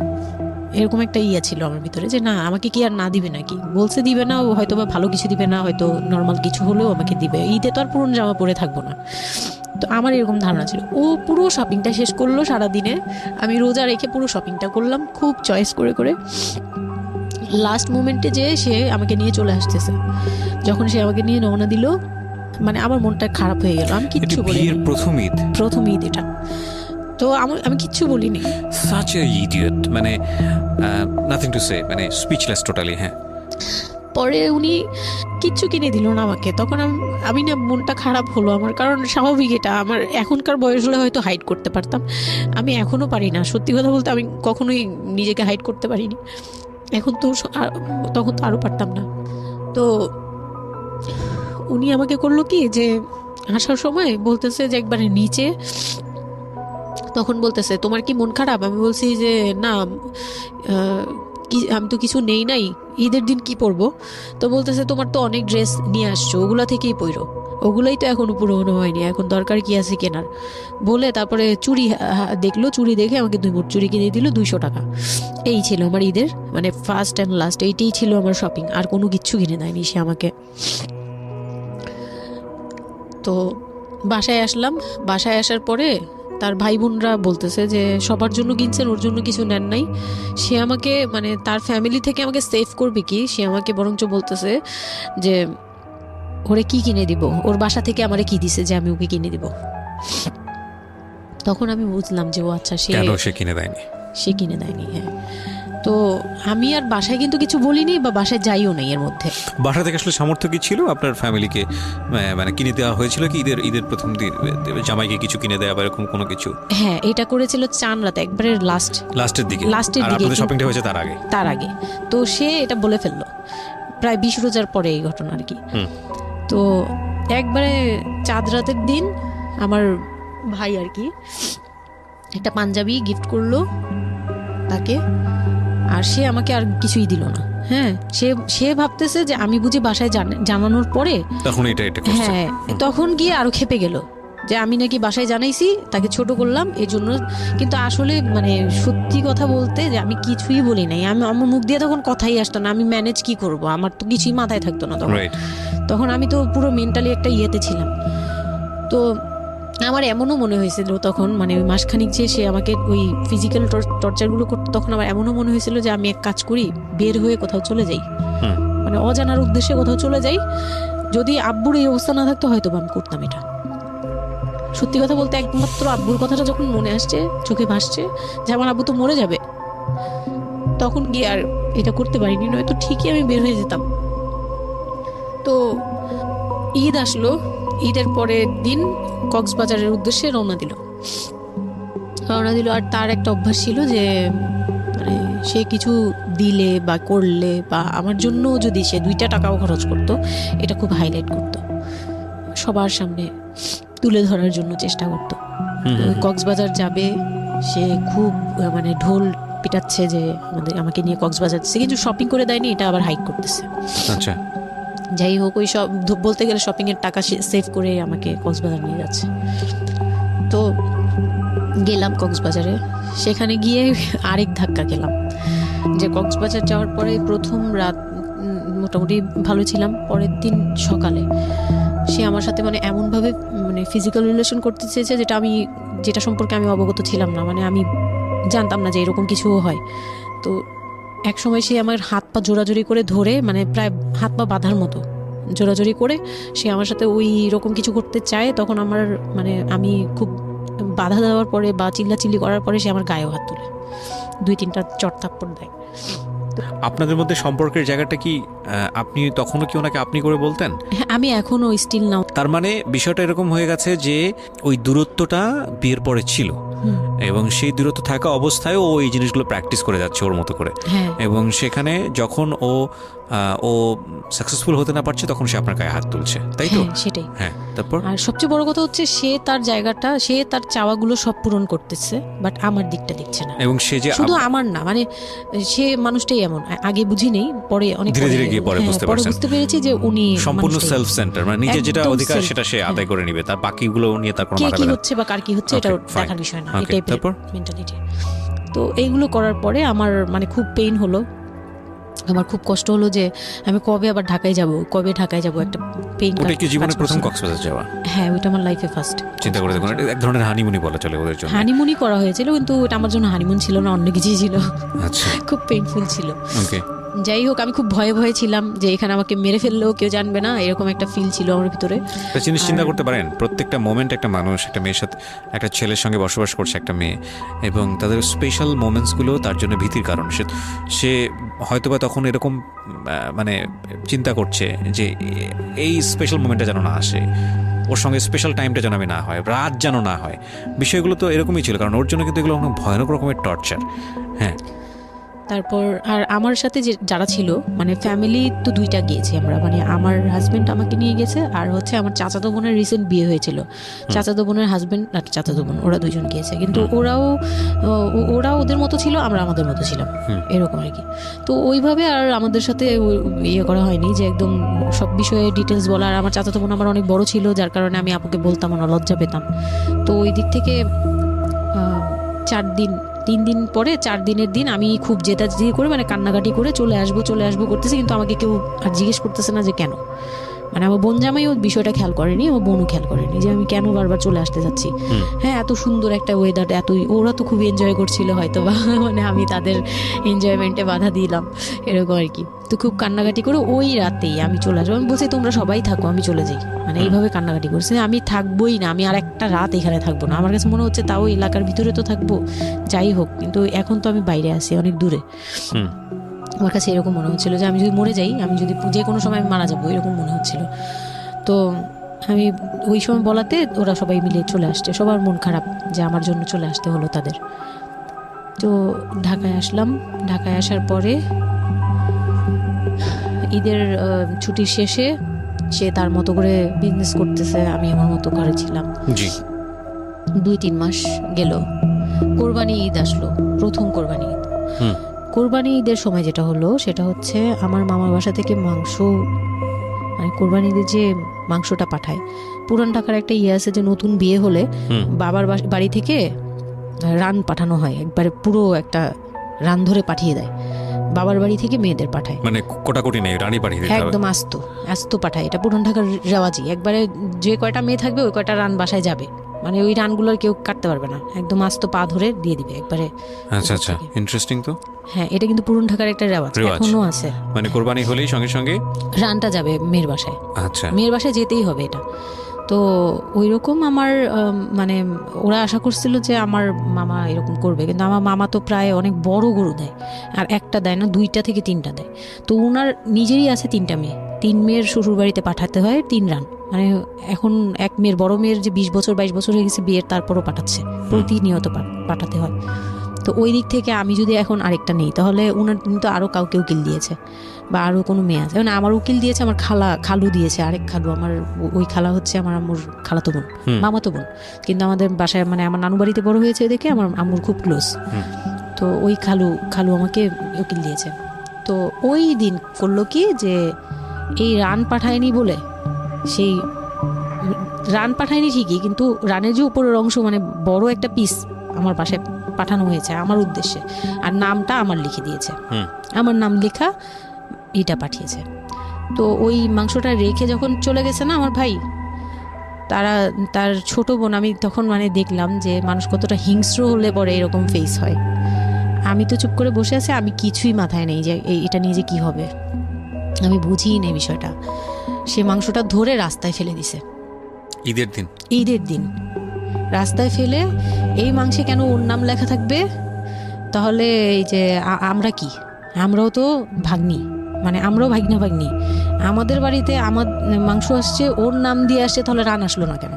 এরকম একটা ইয়ে ছিল আমার ভিতরে, যে না আমাকে কি আর না দিবে নাকি, বলছে দিবে না, হয়তো বা ভালো কিছু দিবে না, হয়তো নর্মাল কিছু হলেও আমাকে দিবে, ঈদে তো আর পুরনো জামা পরে থাকবো না। তো আমার এরকম ধারণা ছিল। ও পুরো শপিংটা শেষ করলো সারাদিনে, আমি রোজা রেখে পুরো শপিংটা করলাম খুব চয়েস করে করে। লাস্ট মোমেন্টে যে সে আমাকে নিয়ে চলে আসতেছে, যখন সে আমাকে নিয়ে রওনা দিল, মানে আমার মনটা খারাপ হয়ে গেল। আমি কিচ্ছু বলিনি, প্রথম ঈদ এটা, তো আমি কিচ্ছু বলিনি। such a idiot, মানে nothing to say, মানে স্পিচলেস টোটালি। হ্যাঁ, পরে উনি কিচ্ছু কিনে দিল না আমাকে, তখন আমি না মনটা খারাপ হলো আমার, কারণ স্বাভাবিক এটা, আমার এখনকার বয়স হলে হয়তো হাইড করতে পারতাম, আমি এখনো পারি না। সত্যি কথা বলতে আমি কখনোই নিজেকে হাইড করতে পারিনি, এখন তো তখন তো আরও পারতাম না। তো উনি আমাকে করলো কি, যে আসার সময় বলতেছে যে একবারে নিচে, তখন বলতেছে তোমার কি মন খারাপ? আমি বলছি যে না, আমি তো কিছু নেই নাই, ঈদের দিন কি পরবো? তো বলতেছে তোমার তো অনেক ড্রেস নিয়ে আসছো, ওগুলা থেকেই পরো, ওগুলাই তো এখনো পুরোনো হয়নি, এখন দরকার কি আছে কেনার? বলে তারপরে চুড়ি দেখলো, চুড়ি দেখে আমাকে 2 মুঠ চুড়ি কিনে দিল 200 টাকা। এই ছিল আমার ঈদের মানে ফার্স্ট অ্যান্ড লাস্ট, এইটাই ছিল আমার শপিং, আর কোনো কিচ্ছু কিনে দেয়নি সে আমাকে। তো বাসায় আসলাম, বাসায় আসার পরে তার ভাই বোনরা বলতেছে যে সবার জন্য কিনছেন, ওর জন্য কিছু নেন নাই। সে আমাকে মানে তার ফ্যামিলি থেকে আমাকে সেভ করবে কি, সে আমাকে বরঞ্চ বলতেছে যে ওরে কি কিনে দিব, ওর বাসা থেকে আমারে কি দিছে যে আমি ওকে কিনে দিব। তখন আমি বুঝলাম যে ও আচ্ছা, সে কিনে দেয়নি। হ্যাঁ, তো আমি আর বাসায় কিন্তু কিছু বলিনি বা বাসায় যাইও নাই। এর মধ্যে বাসা থেকে আসলে সামর্থ্য কি ছিল আপনার ফ্যামিলিকে, মানে কিনে দেওয়া হয়েছিল কি ঈদের প্রথম দিন জামাইকে কিছু কিনে দেওয়া বা এরকম কোনো কিছু? হ্যাঁ, এটা করেছিল চান রাতে, একবারে লাস্টের দিকে শপিংটা হয়েছে তার আগে। তো সে এটা বলে ফেললো প্রায় 20 রোজার পরে এই ঘটনা আর কি। তো একবারে চাঁদ রাতের দিন আমার ভাই আর কি একটা পাঞ্জাবি গিফট করলো তাকে, আর সে আমাকে আর কিছুই দিল না। হ্যাঁ, সে ভাবতেছে যে আমি বুঝি বাসায় জানানোর পরে তখন এটা করছে। হ্যাঁ, তখন গিয়ে আরো খেপে গেল যে আমি নাকি বাসায় জানাইছি, তাকে ছোট করলাম এই জন্য। কিন্তু আসলে মানে সত্যি কথা বলতে যে আমি কিছুই বলি নাই, আমার মুখ দিয়ে তখন কথাই আসতো না, আমি ম্যানেজ কি করব, আমার তো কিছুই মাথায় থাকতো না তখন আমি তো পুরো মেন্টালি একটা ইয়েতে ছিলাম। তো আমার এমনও মনে হয়েছিল তখন, মানে ওই মাসখানিক যে সে আমাকে ওই ফিজিক্যাল টর্চারগুলো করতো, তখন আমার এমনও মনে হয়েছিল যে আমি এক কাজ করি, বের হয়ে কোথাও চলে যাই, মানে অজানার উদ্দেশ্যে কোথাও চলে যাই। যদি আব্বুর এই অবস্থা না থাকতো হয়তো আমি করতাম এটা। সত্যি কথা বলতে একমাত্র আব্বুর কথাটা যখন মনে আসছে, চোখে ভাসছে যে আমার আব্বু তো মরে যাবে, তখন গিয়ে আর এটা করতে পারিনি, নয়তো ঠিকই আমি বের হয়ে যেতাম। তো ঈদ আসলো, ঈদের পরের দিন কক্সবাজারের উদ্দেশ্যে রওনা দিল। আর তার একটা অভ্যাস ছিল যে সে কিছু দিলে বা করলে বা আমার জন্য যদি সে 2টা টাকাও খরচ করতো, এটা খুব হাইলাইট করতো, সবার সামনে তুলে ধরার জন্য চেষ্টা করতো। কক্সবাজার যাবে, সে খুব মানে ঢোল পিটাচ্ছে যে আমাকে নিয়ে কক্সবাজার যাচ্ছে, কিন্তু শপিং করে দেয়নি, এটা আবার হাইক করতেছে। আচ্ছা, যাই হোক, ওই সব বলতে গেলে শপিং এর টাকা সেভ করে আমাকে কক্সবাজার নিয়ে যাচ্ছে। তো গেলাম কক্সবাজারে, সেখানে গিয়ে আরেক ধাক্কা খেলাম, যে কক্সবাজার যাওয়ার পরে প্রথম রাত মোটামুটি ভালো ছিলাম, পরের দিন সকালে সে আমার সাথে মানে এমনভাবে মানে ফিজিক্যাল রিলেশন করতে চেয়েছে যেটা সম্পর্কে আমি অবগত ছিলাম না, মানে আমি জানতাম না যে এরকম কিছুও হয়। তো এক সময় সে আমার হাত পা জোরাজোরি করে ধরে, মানে প্রায় হাত পা বাঁধার মতো জোরাজোরি করে সে আমার সাথে ওই রকম কিছু করতে চায়। তখন আমার মানে আমি খুব বাধা দেওয়ার পরে বা চিল্লাচিল্লি করার পরে সে আমার গায়েও হাত তুলে 2-3টা চট থাপ্পড় দেয়। আপনাদের মধ্যে সম্পর্কের জায়গাটা কি আপনি তখনও কি ওনাকে আপনি করে বলতেন? হ্যাঁ, আমি এখনো স্টিল নাও। তার মানে বিষয়টা এরকম হয়ে গেছে যে ওই দূরত্বটা বিয়ের পরে ছিল, এবং সেই দূরত্ব থাকা অবস্থায় ও এই জিনিসগুলো প্র্যাকটিস করে যাচ্ছে ওর মতো করে। এবং সেখানে যখন ও সাকসেসফুল হতে না পারছে, তখন সে আপনার গায়ে হাত তুলছে, তাই তো? সেটাই। হ্যাঁ, তারপর আর সবচেয়ে বড় কথা হচ্ছে সে তার জায়গাটা, সে তার চাওয়াগুলো সব পূরণ করতেছে, বাট আমার দিকটা দেখছে না। এবং সে যে শুধু আমার না, মানে সে মানুষটাই এমন, আগে বুঝি নেই, পরে অনেক ধীরে ধীরে গিয়ে পরে বুঝতে পেরেছি যে উনি সম্পূর্ণ সেলফ সেন্টার, মানে নিজের যেটা অধিকার সেটা সে আদায় করে নিবে, তার বাকিগুলো নিয়ে তার কোনো মাথা কি হচ্ছে বা কার কি হচ্ছে এটা দেখার বিষয় না, এই টাইপের মেন্টালিটি। তো এইগুলো করার পরে আমার মানে খুব পেইন হলো, আমার খুব কষ্ট হলো যে আমি কবে আবার ঢাকায় যাব, একটা পেইন। ওটা কি জীবনে প্রথম কক্সবাজার যাওয়া? হ্যাঁ, ওটা আমার লাইফে ফার্স্ট। চিন্তা করে দেখুন, এক ধরনের হানিমুনি বলা চলে ওদের জন্য। হানিমুনি করা হয়েছিল, কিন্তু ওটা আমার জন্য হানিমুন ছিল না, অন্য কিছুই ছিল। আচ্ছা, খুব পেইনফুল ছিল। ওকে। যাই হোক, আমি খুব ভয়ে ছিলাম যে এখানে আমাকে মেরে ফেললেও কেউ জানবে না, এরকম একটা ফিল ছিল আমার ভিতরে। চিন্তা করতে পারেন, প্রত্যেকটা মোমেন্ট একটা মানুষ, একটা মেয়ের সাথে, একটা ছেলের সঙ্গে বসবাস করছে একটা মেয়ে, এবং তাদের স্পেশাল মোমেন্টসগুলো তার জন্য ভীতির কারণ। সে হয়তোবা তখন এরকম মানে চিন্তা করছে যে এই স্পেশাল মোমেন্টটা যেন না আসে, ওর সঙ্গে স্পেশাল টাইমটা যেন আমি না হয়, রাত যেন না হয়। বিষয়গুলো তো এরকমই ছিল, কারণ ওর জন্য কিন্তু এগুলো অনেক ভয়ানক রকমের টর্চার। হ্যাঁ, তারপর আর আমার সাথে যারা ছিল, মানে ফ্যামিলি তো 2টা গিয়েছি আমরা, মানে আমার হাজবেন্ড আমাকে নিয়ে গেছে, আর হচ্ছে আমার চাচাতো বোনের রিসেন্ট বিয়ে হয়েছিল, চাচাতো বোনের হাজবেন্ড আর চাচাতো বোন, ওরা 2জন গিয়েছে। কিন্তু ওরা ওদের মতো ছিল, আমরা আমাদের মতো ছিলাম, এরকম আর কি। তো ওইভাবে আর আমাদের সাথে ইয়ে করা হয়নি যে একদম সব বিষয়ে ডিটেলস বলা। আর আমার চাচাতো বোন আমার অনেক বড় ছিল, যার কারণে আমি আপুকে বলতাম না, লজ্জা পেতাম। তো ওই দিক থেকে 3 দিন পরে 4 দিনের দিন আমি খুব জেদাজেদি করে, মানে কান্নাকাটি করে চলে আসবো করতেছি, কিন্তু আমাকে কেউ আর জিজ্ঞেস করতেছে না যে কেন। মানে আমার বোন জামাইও বিষয়টা খেয়াল করেনি, আমার বোনও খেয়াল করেনি যে আমি কেন বারবার চলে আসতে যাচ্ছি। হ্যাঁ, এত সুন্দর একটা ওয়েদার, ওরা তো খুব এনজয় করছিল হয়তো বা, মানে আমি তাদের এনজয়মেন্টে বাধা দিলাম, এরকম আর কি। তো খুব কান্নাকাটি করে ওই রাতেই আমি চলে আসবো। আমি বলছি তোমরা সবাই থাকো, আমি চলে যাই, মানে এইভাবে কান্নাকাটি করছি, আমি থাকবোই না, আমি আর একটা রাত এখানে থাকবো না। আমার কাছে মনে হচ্ছে তাও এলাকার ভিতরে তো থাকবো, যাই হোক, কিন্তু এখন তো আমি বাইরে আছি, অনেক দূরে। আমার কাছে এরকম মনে হচ্ছিল যে আমি যদি মরে যাই, আমি যদি যে কোনো সময় মারা যাবো, এরকম মনে হচ্ছিল। তো আমি ওই সময় বলাতে ওরা সবাই মিলে চলে আসছে, সবার মন খারাপ যে আমার জন্য চলে আসতে হলো তাদের। তো ঢাকায় আসলাম। ঢাকায় আসার পরে ঈদের ছুটির শেষে সে তার মতো করে বিজনেস করতেছে, আমি আমার মতো ঘরে ছিলাম। 2-3 মাস গেল, কোরবানি ঈদ আসলো, প্রথম কোরবানি ঈদ। কোরবানি ঈদের সময় যেটা হলো সেটা হচ্ছে আমার মামার বাসা থেকে মাংস, মানে কোরবানি ঈদের যে মাংসটা পাঠায়, পুরান ঢাকার একটা ইয়ে আছে যে নতুন বিয়ে হলে বাবার বাড়ি থেকে রান পাঠানো হয়, একবারে পুরো একটা রান ধরে পাঠিয়ে দেয়, বাবার বাড়ি থেকে মেয়েদের পাঠায়, মানে কোটাকুটি নেই, রানী পাঠিয়ে দিতে হবে, একদম আস্ত পাঠায়। এটা পুরান ঢাকার রেওয়াজি, একবারে যে কয়টা মেয়ে থাকবে ওই কয়টা রান বাসায় যাবে, মানে ওই রানগুলোর কেউ কাটতে পারবে না, একদম আস্ত পা ধরে দিয়ে দিবে একবারে। আচ্ছা, ইন্টারেস্টিং তো। হ্যাঁ, এটা কিন্তু পুরান ঢাকার একটা রেওয়াজ, এখনো আছে। মানে কোরবানি হলেই সঙ্গে সঙ্গে রানটা যাবে মেয়ের বাসায়। আচ্ছা, মেয়ের বাসায় যেতেই হবে এটা। তো ওই রকম আমার মানে ওরা আশা করছিল যে আমার মামা এরকম করবে, কিন্তু আমার মামা তো প্রায় অনেক বড় গরু দেয়, আর একটা দেয় না, 2টা থেকে 3টা দেয়। তো ওনার নিজেরই আছে 3টা মেয়ে, 3 মেয়ের শ্বশুর বাড়িতে পাঠাতে হয় 3 রান, মানে এখন এক মেয়ের, বড় মেয়ের যে 20 বছর 22 বছর হয়ে গেছে বিয়ের, তারপরও পাঠাচ্ছে, প্রতিনিয়ত পাঠাতে হয়। তো ওই দিক থেকে আমি যদি এখন আরেকটা নেই তাহলে উনার কিন্তু আরও কাউকে উকিল দিয়েছে বা আরও কোনো মেয়ে আছে, মানে আমার উকিল দিয়েছে আমার খালু দিয়েছে, আরেক খালু আমার, ওই খালা হচ্ছে আমার আম্মুর খালাতো বোন, মামাতো বোন, কিন্তু আমাদের বাসায় মানে আমার নানু বাড়িতে বড় হয়েছে দেখে আমার আম্মুর খুব ক্লোজ। তো ওই খালু আমাকে উকিল দিয়েছে। তো ওই দিন করলো কি যে এই রান পাঠায়নি বলে, সেই রান পাঠায়নি ঠিকই, কিন্তু রানের যে উপরের অংশ মানে বড় একটা পিস আমার বাসায় পাঠানো হয়েছে আমার উদ্দেশ্যে, আর নামটা আমার লিখে দিয়েছে, আমার নাম লেখা এটা পাঠিয়েছে। তো ওই মাংসটা রেখে যখন চলে গেছে না আমার ভাই, তার ছোট বোন, আমি তখন মানে দেখলাম যে মানুষ কতটা হিংস্র হলে পরে এরকম ফেস হয়। আমি তো চুপ করে বসে আছি, আমি কিছুই মাথায় নেই যে এটা নিয়ে যে কি হবে, আমি বুঝিই নেই বিষয়টা। সে মাংসটা ধরে রাস্তায় ফেলে দিছে ঈদের দিন রাস্তায় ফেলে, এই মাংসে কেন ওর নাম লেখা থাকবে, তাহলে এই যে আমরা কি, আমরাও তো ভাগ্নি, মানে আমরাও ভাগ্নি, আমাদের বাড়িতে আমার মাংস আসছে ওর নাম দিয়ে আসছে, তাহলে রান আসলো না কেন,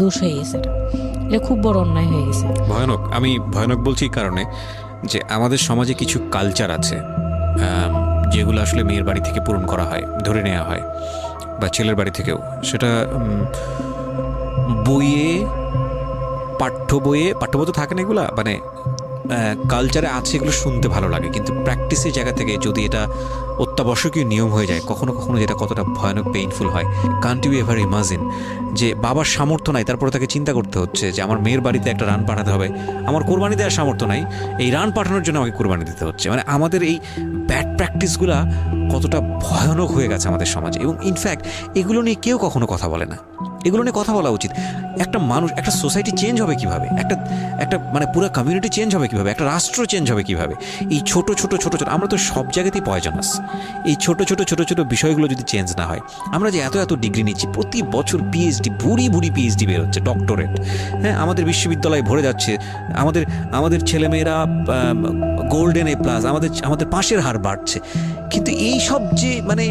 দোষ হয়ে গেছে, এটা খুব বড় অন্যায় হয়ে গেছে। ভয়ানক। আমি ভয়ানক বলছি এই কারণে যে আমাদের সমাজে কিছু কালচার আছে যেগুলো আসলে মেয়ের বাড়ি থেকে পূরণ করা হয়, ধরে নেওয়া হয়, বা ছেলের বাড়ি থেকেও, সেটা পাঠ্য বইয়ে তো থাকে না এগুলা, মানে কালচারে আছে, এগুলো শুনতে ভালো লাগে, কিন্তু প্র্যাকটিসের জায়গা থেকে যদি এটা অত্যাবশ্যকীয় নিয়ম হয়ে যায় কখনো কখনো, যেটা কতটা ভয়ানক পেইনফুল হয়। কান্ট ইউ এভার ইমাজিন যে বাবার সামর্থ্য নাই, তারপরে তাকে চিন্তা করতে হচ্ছে যে আমার মেয়ের বাড়িতে একটা রান পাঠাতে হবে, আমার কোরবানি দেওয়ার সামর্থ্য নাই, এই রান পাঠানোর জন্য আমাকে কোরবানি দিতে হচ্ছে। মানে আমাদের এই ব্যাড প্র্যাকটিসগুলা কতটা ভয়ানক হয়ে গেছে আমাদের সমাজে, এবং ইনফ্যাক্ট এগুলো নিয়ে কেউ কখনো কথা বলে না। এগুলো নিয়ে কথা বলা উচিত। একটা মানুষ, একটা সোসাইটি চেঞ্জ হবে কিভাবে, একটা মানে পুরো কমিউনিটি চেঞ্জ হবে কিভাবে, একটা রাষ্ট্র চেঞ্জ হবে কিভাবে, এই ছোট আমরা তো সব জায়গাতেই পয়জনাস। এই ছোট ছোট বিষয়গুলো যদি চেঞ্জ না হয়, আমরা যে এত ডিগ্রি নিচ্ছি, প্রতি বছর পিএইচডি, বুড়ি পিএইচডি বের হচ্ছে, ডক্টরেট, হ্যাঁ, আমাদের বিশ্ববিদ্যালয়ে ভরে যাচ্ছে, আমাদের ছেলেমেয়েরা গোল্ডেন এ প্লাস, আমাদের পাশের হার বাড়ছে, কিন্তু এই সব যে মানে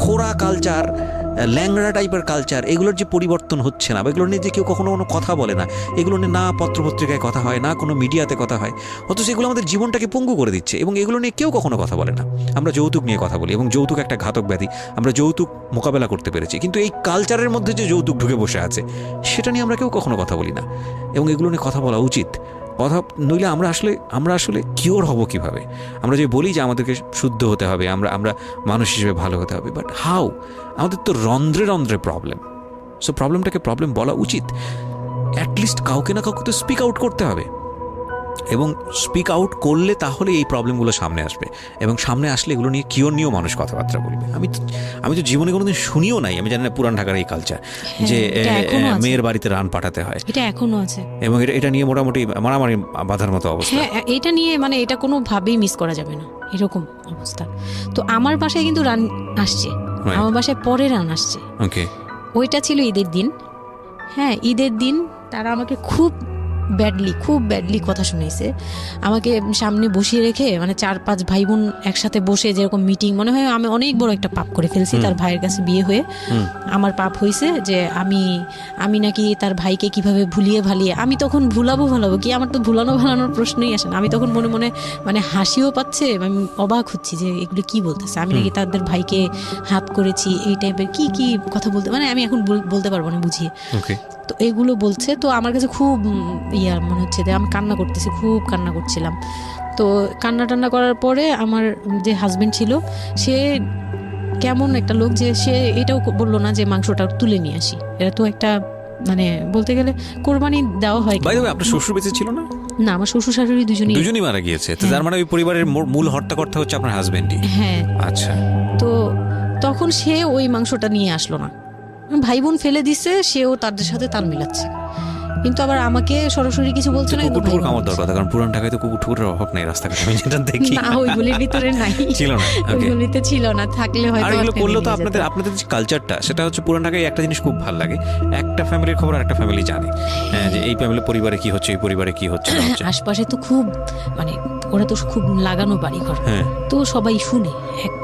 খোরা কালচার, ল্যাংড়া টাইপের কালচার, এগুলোর যে পরিবর্তন হচ্ছে না, বা এগুলো নিয়ে যে কেউ কখনো কোনো কথা বলে না, এগুলো নিয়ে না পত্রপত্রিকায় কথা হয়, না কোনো মিডিয়াতে কথা হয়, অথচ এগুলো আমাদের জীবনটাকে পঙ্গু করে দিচ্ছে, এবং এগুলো নিয়ে কেউ কখনো কথা বলে না। আমরা যৌতুক নিয়ে কথা বলি, এবং যৌতুক একটা ঘাতক ব্যাধি, আমরা যৌতুক মোকাবেলা করতে পেরেছি, কিন্তু এই কালচারের মধ্যে যে যৌতুক ঢুকে বসে আছে, সেটা নিয়ে আমরা কেউ কখনো কথা বলি না, এবং এগুলো নিয়ে কথা বলা উচিত। কথা নইলে আমরা আসলে কিওর হব কিভাবে? আমরা যে বলি যে আমাদেরকে শুদ্ধ হতে হবে, আমরা মানুষ হিসেবে ভালো হতে হবে, বাট হাউ? আমাদের তো রন্ধ্রে প্রবলেম। সো প্রবলেমটাকে প্রবলেম বলা উচিত, অ্যাটলিস্ট কাউকে না কাউকে তো স্পিক আউট করতে হবে, এবং স্পিক আউট করলে তাহলে এই প্রবলেমগুলো সামনে আসবে, এবং সামনে আসলে এগুলো নিয়ে কিওর নিয়েও মানুষ কথাবার্তা বলবে। আমি তো জীবনে কোনোদিন শুনিও নাই, আমি জানি না পুরান ঢাকার এই কালচার যে মেয়ের বাড়িতে রান পাঠাতে হয়, এটা এখনো আছে, এবং এটা নিয়ে মোটামুটি মারামারি বাঁধার মতো অবস্থা। হ্যাঁ, এটা নিয়ে মানে এটা কোনোভাবেই মিস করা যাবে না, এরকম অবস্থা। তো আমার বাসায় কিন্তু রান আসছে, আমার বাসায় পরে রান আসছে। ওকে, ওইটা ছিল ঈদের দিন। হ্যাঁ, ঈদের দিন তারা আমাকে খুব ব্যাডলি কথা শুনেছে, আমাকে সামনে বসিয়ে রেখে, মানে 4-5 ভাই বোন একসাথে বসে যেরকম মিটিং, মনে হয় আমি অনেক বড় একটা পাপ করে ফেলছি তার ভাইয়ের কাছে বিয়ে হয়ে। আমার পাপ হয়েছে যে আমি নাকি তার ভাইকে কিভাবে ভুলিয়ে ভালিয়ে, আমি তখন ভুলাবো কি, আমার তো ভালানোর প্রশ্নই আসে না। আমি তখন মনে মানে হাসিও পাচ্ছে, আমি অবাক হচ্ছি যে এগুলো কি বলতেছে, আমি নাকি তাদের ভাইকে হাত করেছি, এই টাইপের কি কথা বলতে, মানে আমি এখন বলতে পারবো না বুঝিয়ে। তো এগুলো বলছে, তো আমার কাছে খুব মনে হচ্ছে যে আমি কান্না করতেছি, খুব কান্না করছিলাম। তো কান্না করার পরে আমার যে হাজবেন্ড ছিল, সে কেমন একটা লোক যে সে এটাও বললো না যে মাংসটা তুলে নিয়ে আসি, এটা তো একটা মানে বলতে গেলে কোরবানি দেওয়া হয়। আপনার শ্বশুর বেঁচে ছিল না? না, আমার শ্বশুর শাশুড়ি দুজনই মারা গিয়েছে। তো তার মানে ওই পরিবারের মূল হর্তাকর্তা হচ্ছে আপনার হাজবেন্ডই? হ্যাঁ। আচ্ছা। তো তখন সে ওই মাংসটা নিয়ে আসলো না, ভাই বোন ফেলে দিচ্ছে, সেও তাদের সাথে তাল মিলাচ্ছে, কিন্তু আবার আমাকে সরাসরি কিছু বলছে না। কুকুর কামড় দরকার, কারণ পুরান ঢাকায় তো কুকুরের অভাব নেই রাস্তাঘাটে, আমি যেটা দেখি। না, ওইগুলির ভিতরে নাই, ছিল না, ওইগুলিতে ছিল না, থাকলে হয়তো। আর এগুলো করলে তো আপনাদের যে কালচারটা, সেটা হচ্ছে পুরান ঢাকায় একটা জিনিস খুব ভালো লাগে, একটা ফ্যামিলির খবর একটা ফ্যামিলি জানে, যে এই ফ্যামিলি পরিবারে কি হচ্ছে, এই পরিবারে কি হচ্ছে। আশপাশে তো খুব মানে ওরা তো খুব লাগানো বাড়ি ঘর, তো সবাই শুনে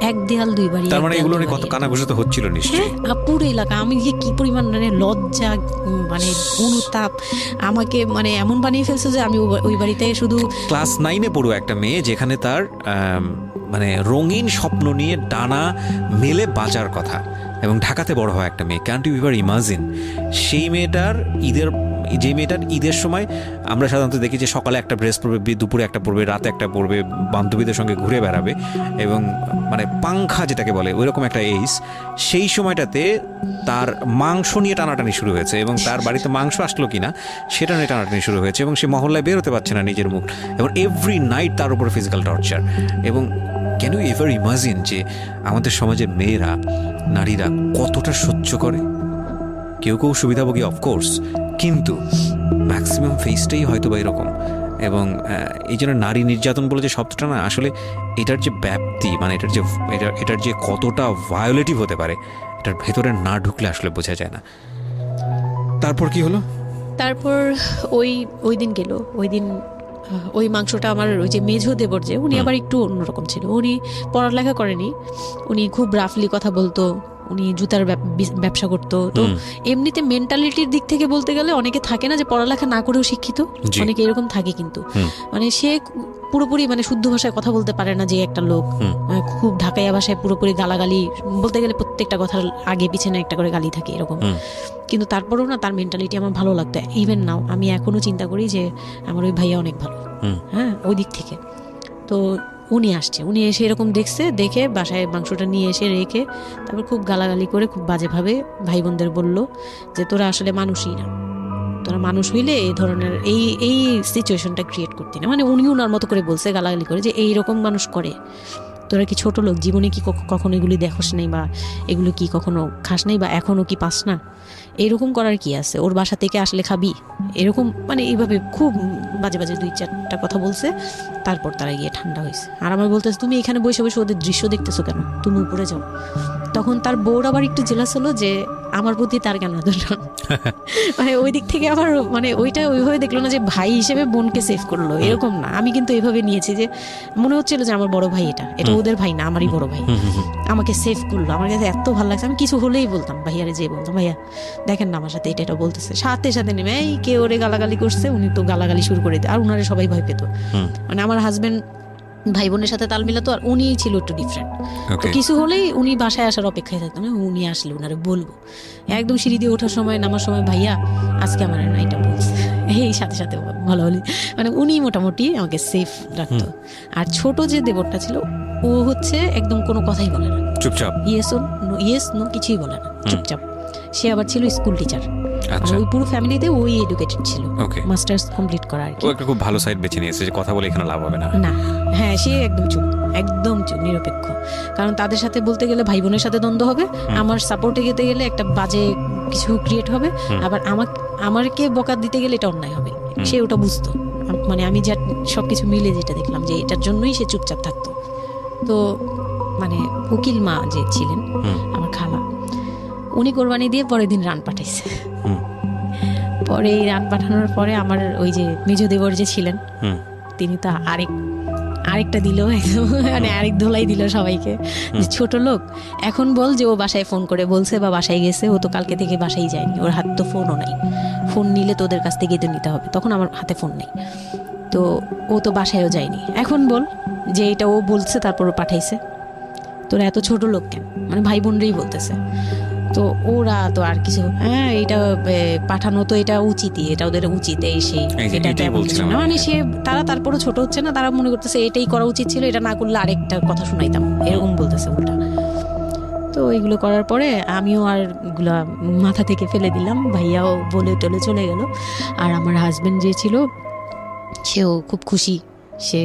এক দেয়াল দুই বাড়ি। তার মানে এগুলো নিয়ে কত কানাঘুষা তো হচ্ছিল নিশ্চয়ই। পুরো এলাকা, আমি যে কি পরিমাণ মানে লজ্জা মানে অনুতাপ আমাকে মানে এমন বানিয়ে ফেলছে যে আমি ওই বাড়িতে শুধু ক্লাস 9-এ পড়ো একটা মেয়ে, যেখানে তার মানে রঙিন স্বপ্ন নিয়ে ডানা মেলে বাঁচার কথা, এবং ঢাকাতে বড় হয় একটা মেয়ে। ক্যান্ট ইউ এভার ইমাজিন সেই মেয়েটার ঈদের সময় আমরা সাধারণত দেখি যে সকালে একটা ড্রেস পরবে, দুপুরে একটা পরবে, রাতে একটা পরবে, বান্ধবীদের সঙ্গে ঘুরে বেড়াবে, এবং মানে পাংখা যেটাকে বলে ওইরকম একটা এইজ। সেই সময়টাতে তার মাংস নিয়ে টানাটানি শুরু হয়েছে, এবং তার বাড়িতে মাংস আসলো কিনা সেটা নিয়ে টানাটানি শুরু হয়েছে, এবং সে মহল্লায় বেরোতে পারছে না নিজের মুখ, এবং এভরি নাইট তার উপর ফিজিক্যাল টর্চার। এবং ক্যান ইউ এভার ইমাজিন যে আমাদের সমাজের মেয়েরা, নারীরা কতটা সহ্য করে? কেউ কেউ সুবিধাভোগী অফকোর্স, কিন্তু ম্যাক্সিমাম ফেসটাই হয়তো বা এরকম। এবং এই জন্য নারী নির্যাতন বলে যে শব্দটা না, আসলে এটার যে ব্যাপ্তি, মানে এটার যে কতটা ভায়োলেটিভ হতে পারে, এটার ভেতরে না ঢুকলে আসলে বোঝা যায় না। তারপর কি হলো? তারপর ওই দিন গেল, ওই দিন ওই মাংসটা আমার ওই যে মেঝো দেবর, যে উনি আবার একটু অন্যরকম ছিল। উনি পড়ালেখা করেনি, উনি খুব রাফলি কথা বলতো, উনি জুতার ব্যবসা করতো। তো এমনিতে মেন্টালিটির দিক থেকে বলতে গেলে অনেকে থাকে না যে পড়ালেখা না করেও শিক্ষিত, অনেকে এরকম থাকে, কিন্তু মানে সে পুরোপুরি মানে শুদ্ধ ভাষায় কথা বলতে পারে না যে একটা লোক, খুব ঢাকাইয়া ভাষায় পুরোপুরি গালাগালি বলতে গেলে প্রত্যেকটা কথার আগে পিছনে একটা করে গালি থাকে এরকম। কিন্তু তারপরেও না তার মেন্টালিটি আমার ভালো লাগতো। ইভেন নাও আমি এখনো চিন্তা করি যে আমার ওই ভাইয়া অনেক ভালো, হ্যাঁ, ওই দিক থেকে। তো উনি আসছে, উনি এসে এরকম দেখে বাসায় মাংসটা নিয়ে এসে রেখে তারপর খুব গালাগালি করে খুব বাজেভাবে ভাই বোনদের বলল যে তোরা আসলে মানুষই না, তোরা মানুষ হইলে এই ধরনের এই সিচুয়েশনটা ক্রিয়েট করতি না। মানে উনি ওনার মতো করে বলছে গালাগালি করে যে এইরকম মানুষ করে, তোরা কি ছোট লোক, জীবনে কি কখনো এগুলি দেখোস নাই, বা এগুলো কি কখনো খাস নাই, বা এখনো কি পাস না, এরকম করার কি আছে, ওর বাসা থেকে আসলে খাবি, এরকম মানে এইভাবে খুব বাজে বাজে 2-4টা কথা বলছে। তারপর তারা গিয়ে ঠান্ডা হয়েছে। আর আমার বলতেছে তুমি এখানে বসে বসে ওদের দৃশ্য দেখতেছো কেন, তুমি উপরে যাও। তখন তার বউর আবার একটু জেলাস হলো যে আমার প্রতি তার কেন ধরলাম, মানে ওই দিক থেকে আবার মানে ওইটা ওইভাবে দেখলো না যে ভাই হিসেবে বোনকে সেভ করলো, এরকম না। আমি কিন্তু এইভাবে নিয়েছি যে মনে হচ্ছিল যে আমার বড় ভাই, এটা ওদের ভাই না, আমারই বড় ভাই, আমাকে সেভ করলো। আমার কাছে এত ভালো লাগছে, আমি কিছু হলেই বলতাম ভাইয়ারে, যে বলতাম ভাইয়া দেখেন না আমার সাথে এটা বলতেছে, সাথে সাথে নেমে এই কে ওরে গালাগালি করছে, উনি তো গালাগালি শুরু করে দিত। আর উনারে সবাই ভয় পেত, মানে আমার হাজবেন্ড ভাই বোনের সাথে তাল মিলাতো, আর উনি ছিল একটু ডিফারেন্ট। তো কিছু হলেই উনি বাসায় আসার অপেক্ষায় থাকতো না, উনি আসলে উনারে বলবো। একদম সিঁড়ি দিয়ে ওঠার সময় নামার সময় ভাইয়া আজকে আমার না এটা বলছে, এই সাথে সাথে ভালো হলে মানে উনি মোটামুটি আমাকে সেফ রাখতো। আর ছোট যে দেবরটা ছিল ও হচ্ছে একদম কোনো কথাই বলে না, চুপচাপ, ইয়েস নো কিছুই বলে না, চুপচাপ। সে আবার ছিল স্কুল টিচার, ওই পুরো ফ্যামিলিতে ওই এডুকেটেড ছিল, মাস্টার্স কমপ্লিট করা আর কি। ও একটা খুব ভালো সাইড বেছে নিয়েছে যে কথা বলে এখানে লাভ হবে না। হ্যাঁ, সে একদম চুপ নিরপেক্ষ। কারণ তাদের সাথে বলতে গেলে ভাই বোনের সাথে দ্বন্দ্ব হবে, আমার সাপোর্টে যেতে গেলে একটা বাজে কিছু ক্রিয়েট হবে, আবার আমাকে বকা দিতে গেলে এটা অন্যায় হবে। সে ওটা বুঝতো, মানে আমি যা সবকিছু মিলে যেটা দেখলাম যে এটার জন্যই সে চুপচাপ থাকতো। তো মানে উকিল মা যে ছিলেন আমার খালা, উনি কোরবানি দিয়ে পরের দিন রান পাঠাইছে। পরে এই রান পাঠানোর পরে আমার ওই যে মেজো দেবর যে ছিলেন তিনি তো আরেকটা দিল, মানে আরেক ধোলাই দিল সবাইকে, ছোট লোক। এখন বল যে ও বাসায় ফোন করে বলছে বা বাসায় গেছে, ও তো কালকে থেকে বাসায় যায়নি, ওর হাতে তো ফোনও নাই, ফোন নিলে তোদের কাছ থেকে তো নিতে হবে, তখন আমার হাতে ফোন নেই, তো ও তো বাসায়ও যায়নি। এখন বল যে এটা ও বলছে তারপর ও পাঠাইছে, তোরা এত ছোট লোক কেন, মানে ভাই বোনরাই বলতেছে। তো ওরা তো আর কিছু এটা পাঠানো তো এটা উচিতই, এটা ওদের উচিত, এই সেই এটা না, মানে সে তারা তারপরও ছোট হচ্ছে না, তারা মনে করতেছে এটাই করা উচিত ছিল, এটা না করলে আরেকটা কথা শুনাইতাম, এরকম বলতেছে উল্টা। তো এইগুলো করার পরে আমিও আর এগুলা মাথা থেকে ফেলে দিলাম, ভাইয়াও বলে টলে চলে গেল। আর আমার হাজবেন্ড যে ছিল সেও খুব খুশি, সে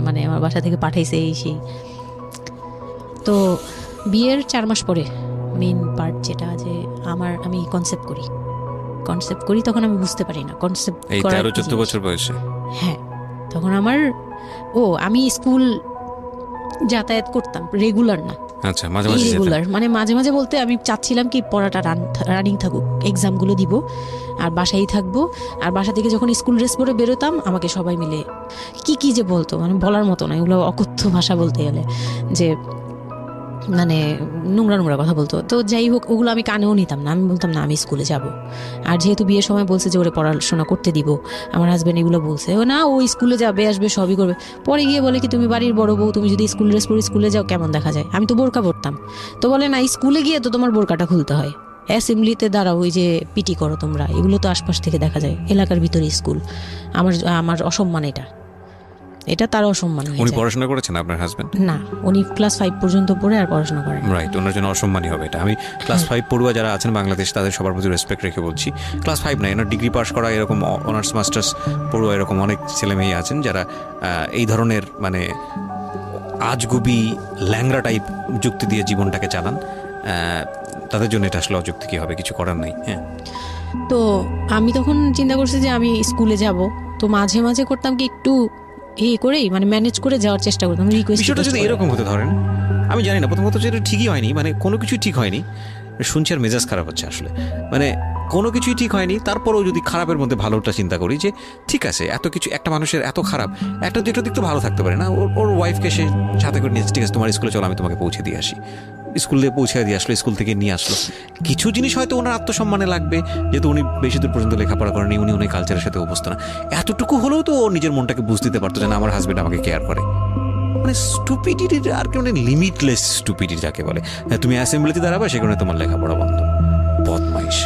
মানে আমার বাসা থেকে পাঠাইছে এই সেই। তো বিয়ের 4 মাস পরে মেইন পার্ট যেটা যে আমি কনসেপ্ট করি, তখন আমি বুঝতে পারি না কনসেপ্ট করার 13-14 বছর বয়সে। হ্যাঁ, তখন আমি স্কুল যাতায়াত করতাম, রেগুলার না, আচ্ছা, মাঝে মাঝে রেগুলার, মানে মাঝে মাঝে বলতে আমি চাচ্ছিলাম কি পড়াটা রানিং থাকুক, এক্সামগুলো দিব, আর বাসায় থাকবো। আর বাসা থেকে যখন স্কুল ড্রেস পরে বেরোতাম আমাকে সবাই মিলে কি যে বলতো, মানে বলার মতো না, এগুলো অকথ্য ভাষা বলতে গেলে, যে মানে নোংরা কথা বলতো। তো যাই হোক, ওগুলো আমি কানেও নিতাম না, আমি বলতাম না আমি স্কুলে যাব। আর যেহেতু বিয়ের সময় বলছে যে ওরে পড়াশোনা করতে দিব, আমার হাজব্যান্ড এগুলো বলছে, ও না ও স্কুলে যাবে আসবে সবই করবে। পরে গিয়ে বলে কি তুমি বাড়ির বড় বউ, তুমি যদি স্কুল ড্রেস পরে স্কুলে যাও কেমন দেখা যায়? আমি তো বোরকা পরতাম। তো বলে না স্কুলে গিয়ে তো তোমার বোরকাটা খুলতে হয়, অ্যাসেম্বলিতে দাঁড়াও, ওই যে পিটি করো তোমরা, এগুলো তো আশপাশ থেকে দেখা যায়, এলাকার ভিতরে স্কুল। আমার অসম্মান, এটা তার অসম্মান। উনি পড়াশোনা করেছেন আপনার হাজবেন্ড? না, উনি ক্লাস 5 পর্যন্ত পড়ে আর পড়াশোনা করেন। রাইট, ওনার জন্য অসম্মানই হবে এটা। আমি ক্লাস 5 পড়ুয়া যারা আছেন বাংলাদেশ, তাদের সবার প্রতি রেসপেক্ট রেখে বলছি। ক্লাস 5 না, এনার ডিগ্রি পাস করা এরকম অনার্স মাস্টার্স পড়ুয়া এরকম অনেক ছেলেমেয়ে আছেন যারা এই ধরনের মানে আজগুবি ল্যাংরা টাইপ যুক্তি দিয়ে জীবনটাকে চালান। তাদের জন্য এটা আসলে অযুক্তি কি হবে, কিছু করার নাই। হ্যাঁ, তো আমি তখন চিন্তা করছি যে আমি স্কুলে যাব, তো মাঝে মাঝে করতাম কি একটু করেই মানে ম্যানেজ করে যাওয়ার চেষ্টা করতাম। বিষয়টা যদি এরকম হতে ধরেন, আমি জানি না, প্রথমত যেটা ঠিকই হয়নি, মানে কোনো কিছুই ঠিক হয়নি, শুনছি আর মেজাজ খারাপ হচ্ছে আসলে, মানে কোনো কিছুই ঠিক হয়নি। তারপরেও যদি খারাপের মধ্যে ভালোটা চিন্তা করি, যে ঠিক আছে এত কিছু, একটা মানুষের এত খারাপ, একটা দুটো দিক তো ভালো থাকতে পারে না। ওর ওয়াইফকে সে সাথে করে নিয়েছে, ঠিক আছে তোমার স্কুলে চলো আমি তোমাকে পৌঁছে দিয়ে আসি, স্কুলে পৌঁছে দিয়ে আসলো, স্কুল থেকে নিয়ে আসলো। কিছু জিনিস হয়তো ওনার আত্মসম্মানে লাগবে, যেহেতু উনি বেশি দূর পর্যন্ত লেখাপড়া করেনি, উনি অনেক কালচারের সাথে অভ্যস্ত না। এতটুকু হলেও তো ও নিজের মনটাকে বুঝ দিতে পারতো যে না আমার হাজবেন্ড আমাকে কেয়ার করে। মানে স্টুপিডিটির আর কি, মানে লিমিটলেস স্টুপিডিটি যাকে বলে। হ্যাঁ, তুমি অ্যাসেম্বলিতে দাঁড়াবে, সে কারণে তোমার লেখাপড়া বন্ধ, বদমাইশ।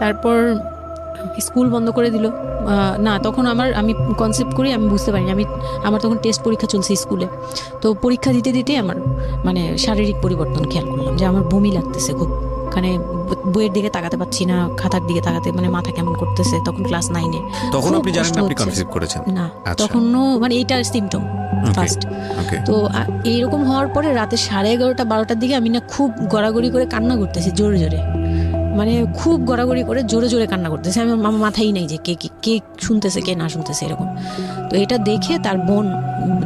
তারপর স্কুল বন্ধ করে দিল। না, তখন আমি কনসেপ্ট করি, আমি বুঝতে পারিনি, আমার তখন টেস্ট পরীক্ষা চলছে স্কুলে। তো পরীক্ষা দিতে দিতে আমার মানে শারীরিক পরিবর্তন খেয়াল করলাম, যে আমার বমি লাগতেছে খুব, মানে বইয়ের দিকে তাকাতে পারছি না, খাতার দিকে তাকাতে মানে মাথা কেমন করতেছে। তখন ক্লাস 9-এ। তখন আপনি জানেন না আপনি কনসিভ করেছেন? না, তখনও মানে এইটার সিমটম ফার্স্ট। তো এইরকম হওয়ার পরে রাতে 11:30 12টার দিকে আমি না খুব গড়াগড়ি করে কান্না করতেছি, জোরে জোরে, মানে খুব গড়াগড়ি করে জোরে জোরে কান্না করতেছে। আমার মাথায় নেই যে কে শুনতেছে কে না শুনতেছে এরকম। তো এটা দেখে তার বোন,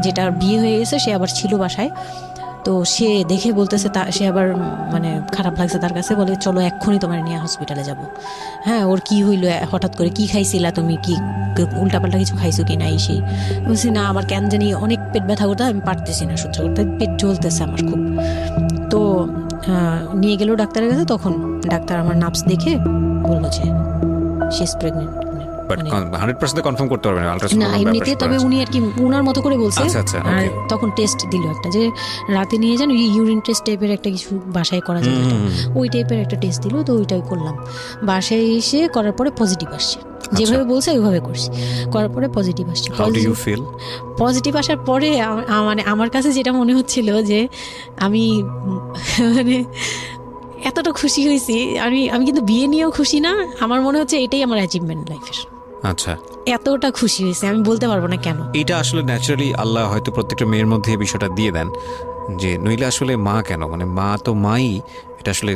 যেটা বিয়ে হয়ে গেছে, সে আবার ছিল বাসায়, তো সে দেখে বলতেছে, সে আবার মানে খারাপ লাগছে তার কাছে, বলে চলো এক্ষুনি তোমার নিয়ে হসপিটালে যাব। হ্যাঁ, ওর কি হইলো হঠাৎ করে, কি খাইছিলা তুমি, কি উল্টাপাল্টা কিছু খাইছো কি না? সেই বলছি না, আমার কেন জানি অনেক পেট ব্যথা করতে, আমি পারতেছি না সহ্য করতে, পেট জ্বলতেছে আমার খুব। তো নিয়ে গেল ডাক্তারের কাছে। তখন ডাক্তার আমার নার্ভস দেখে বললো যে she is pregnant. But 100% confirm করতে পারবেন আল্ট্রাসাউন্ড না এমনিতে, তবে উনি আর কি উনার মতো করে বলছে। আর ওকে। তখন টেস্ট দিল একটা, যে রাতে নিয়ে যান, ইউরিন টেস্ট টাইপের একটা কিছু বাসায় করা যায়, ওই টাইপের একটা টেস্ট দিল। তো ওইটাই করলাম। বাসায় এসে করার পরে পজিটিভ আসছে, যেভাবে বলছে ওইভাবে করছি, করার পরে পজিটিভ আসছে। How do you feel? Positive আসার পরে মানে আমার কাছে যেটা মনে হচ্ছিল যে আমি মানে এতটা খুশি হয়েছি, আমি কিন্তু বিয়ে নিয়েও খুশি না, আমার মনে হচ্ছে এটাই আমার অ্যাচিভমেন্ট লাইফের। আচ্ছা, এতটা খুশি হয়েছে আমি বলতে পারবো না কেন। এটা আসলে ন্যাচারালি আল্লাহ হয়তো প্রত্যেকটা মেয়ের মধ্যে এই বিষয়টা দিয়ে দেন, যে নইলে আসলে মা কেন, মানে মা তো মাই, এটা আসলে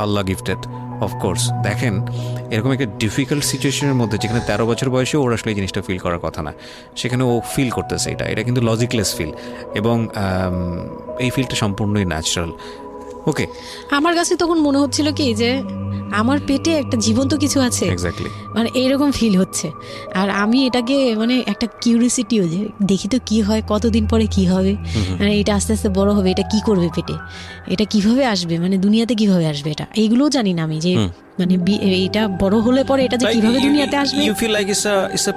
আল্লাহ গিফটেড অফকোর্স। দেখেন এরকম একটা ডিফিকাল্ট সিচুয়েশনের মধ্যে, যেখানে 13 বছর বয়সে ওর আসলে এই জিনিসটা ফিল করার কথা না, সেখানে ও ফিল করতেছে, এটা কিন্তু লজিকলেস ফিল, এবং এই ফিলটা সম্পূর্ণই ন্যাচারাল। ওকে, আমার কাছে তখন মনে হচ্ছিল কি যে আমার পেটে একটা জীবন্ত কিছু আছে, এক্স্যাক্টলি, মানে এইরকম ফিল হচ্ছে। আর আমি এটাকে মানে একটা কিউরিসিটিও, যে দেখি তো কি হয়, কতদিন পরে কি হবে, মানে এটা আস্তে আস্তে বড় হবে, এটা কি করবে পেটে, এটা কিভাবে আসবে, মানে দুনিয়াতে কিভাবে আসবে, এটা এইগুলোও জানি না আমি, যে মানে এটা বড় হলে পরে এটা যে কিভাবে দুনিয়াতে আসবে। You feel like it's a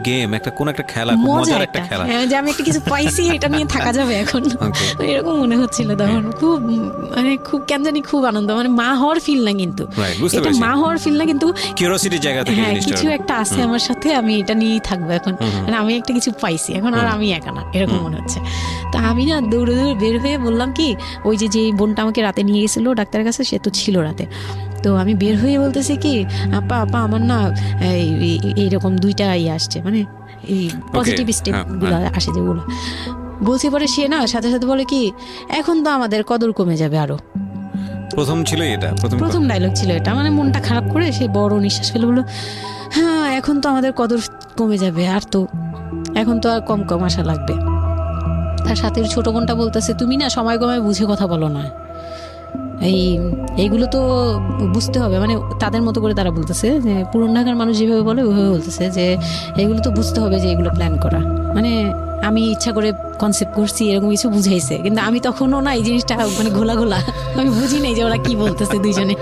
game, একটা কোন একটা খেলা, মজার একটা খেলা, যে আমি একটা কিছু পাইছি, এটা নিয়ে থাকা যাবে এখন, এরকম মনে হচ্ছিল তখন। খুব মানে খুব কেন জানি খুব আনন্দ, মানে মা হওয়ার ফিল না, কিন্তু এটা মা হওয়ার ফিল না, কিন্তু কিউরিওসিটির জায়গা থেকে কিছু একটা আছে আমার সাথে, আমি এটা নিয়েই থাকবো এখন, মানে আমি একটা কিছু পাইছি এখন, আর আমি একা না, এরকম মনে হচ্ছে। তো আমি না দৌড়ে দৌড়ে বের হয়ে বললাম কি, ওই যে বোনটা আমাকে রাতে নিয়ে গেছিল ডাক্তারের কাছে, সে তো ছিল রাতে। তো আমি বের হয়ে বলতেছি কি, আপা আমার না এইরকম 2টা আসছে, মানে এই পজিটিভ স্টেপগুলো আসে যেগুলো বলছি। পরে সে না সাথে সাথে বলে কি, এখন তো আমাদের কদর কমে যাবে আরো। প্রথম ছিল এটা, প্রথম ডায়লগ ছিল এটা, মানে মনটা খারাপ করে সে বড় নিঃশ্বাস ফেলে বললো, হ্যাঁ এখন তো আমাদের কদর কমে যাবে, আর তো এখন তো আর কম কম আসা লাগবে। তার সাথে ছোট বোনটা বলতেছে, তুমি না সময় কমায় বুঝে কথা বলো না, এইগুলো তো বুঝতে হবে, মানে তাদের মতো করে তারা বলতেছে যে পুরান ঢাকার মানুষ যেভাবে বলে ওইভাবে বলতেছে যে এগুলো তো বুঝতে হবে যে এগুলো প্ল্যান করা, মানে আমি ইচ্ছা করে কনসেপ্ট করছি এরকম কিছু বুঝাইছে, কিন্তু আমি তখনও না এই জিনিসটা মানে ঘোলা আমি বুঝি নাই যে ওরা কি বলতেছে দুইজনে।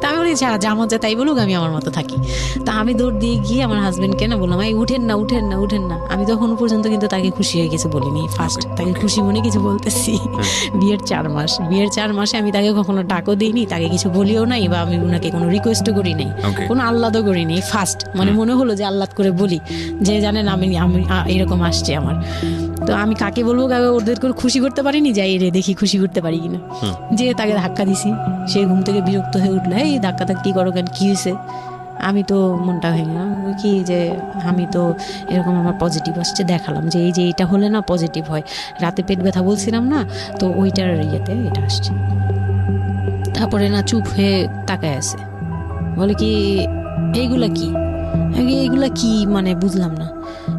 তা আমি বলি যা মজা তাই বলুক, আমি আমার মতো থাকি। তা আমি দৌড় দিয়ে গিয়ে আমার হাজবেন্ডকে না বললাম, এই উঠেন না। আমি তখন পর্যন্ত কিন্তু তাকে খুশি হয়ে কিছু বলিনি, ফার্স্ট তাকে খুশি মনে কিছু বলতেছি। বিয়ের 4 মাসে আমি তাকে কখনো ডাকও দিইনি, তাকে কিছু বলিও নাই, বা আমি ওনাকে কোনো রিকোয়েস্টও করি নাই, কোনো আহ্লাদও করিনি। ফার্স্ট মানে মনে হলো যে আহ্লাদ করে বলি যে জানেন আমি এরকম আসছে আমার। তো আমি কাকে বলবো, কাকে ওদের করে খুশি করতে পারিনি, যাই রে দেখি খুশি করতে পারি কিনা। যে তাকে ধাক্কা দিছি, সে ঘুম থেকে বিরক্ত হয়ে উঠলো, এই ধাক্কা কি করো কেন, কি হয়েছে? আমি তো মনটা ভেঙে গেলাম, কি যে আমি তো এরকম আমার পজিটিভ আসছে, দেখালাম যে এই যে এটা হলে না পজিটিভ হয়, রাতে পেট ব্যথা বলছিলাম না, তো ওইটার ইয়েতে এটা আসছে। তারপরে না চুপ হয়ে তাকায় আছে, বলে কি এইগুলা কি মানে বুঝলাম না।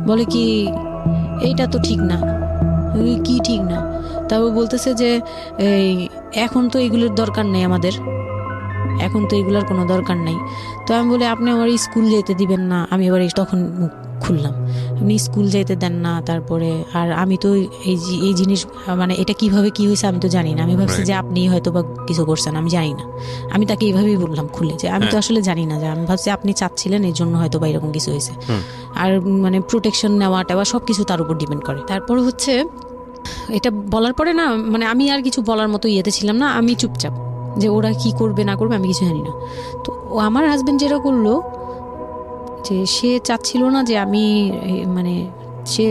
বলে কি এইটা তো ঠিক না। কি ঠিক না? তারপর বলতেছে যে এই এখন তো এগুলোর দরকার নেই, আমাদের এখন তো এগুলোর কোনো দরকার নেই। তো আমি বলি আপনি আমার স্কুল যেতে দিবেন না। আমি এবার তখন মুখ খুললাম, আপনি স্কুল যেতে দেন না, তারপরে আর আমি তো এই জিনিস মানে এটা কিভাবে কি হয়েছে আমি তো জানি না। আমি ভাবছি যে আপনি হয়তো বা কিছু করছেন, আমি জানি না। আমি তাকে এইভাবেই বললাম খুলে যে আমি তো আসলে জানি না, যে আমি ভাবছি আপনি চাচ্ছিলেন এই জন্য হয়তো বা এরকম কিছু হয়েছে। আর মানে প্রোটেকশন নেওয়া টেওয়া সব কিছু তার উপর ডিপেন্ড করে। তারপর হচ্ছে এটা বলার পরে না মানে আমি আর কিছু বলার মতো ইয়েতে ছিলাম না, আমি চুপচাপ, যে ওরা কি করবে না করবে আমি কিছু জানি না। তো আমার হাজবেন্ড যেটা করলো, যে সে চাচ্ছিল না যে আমি মানে সে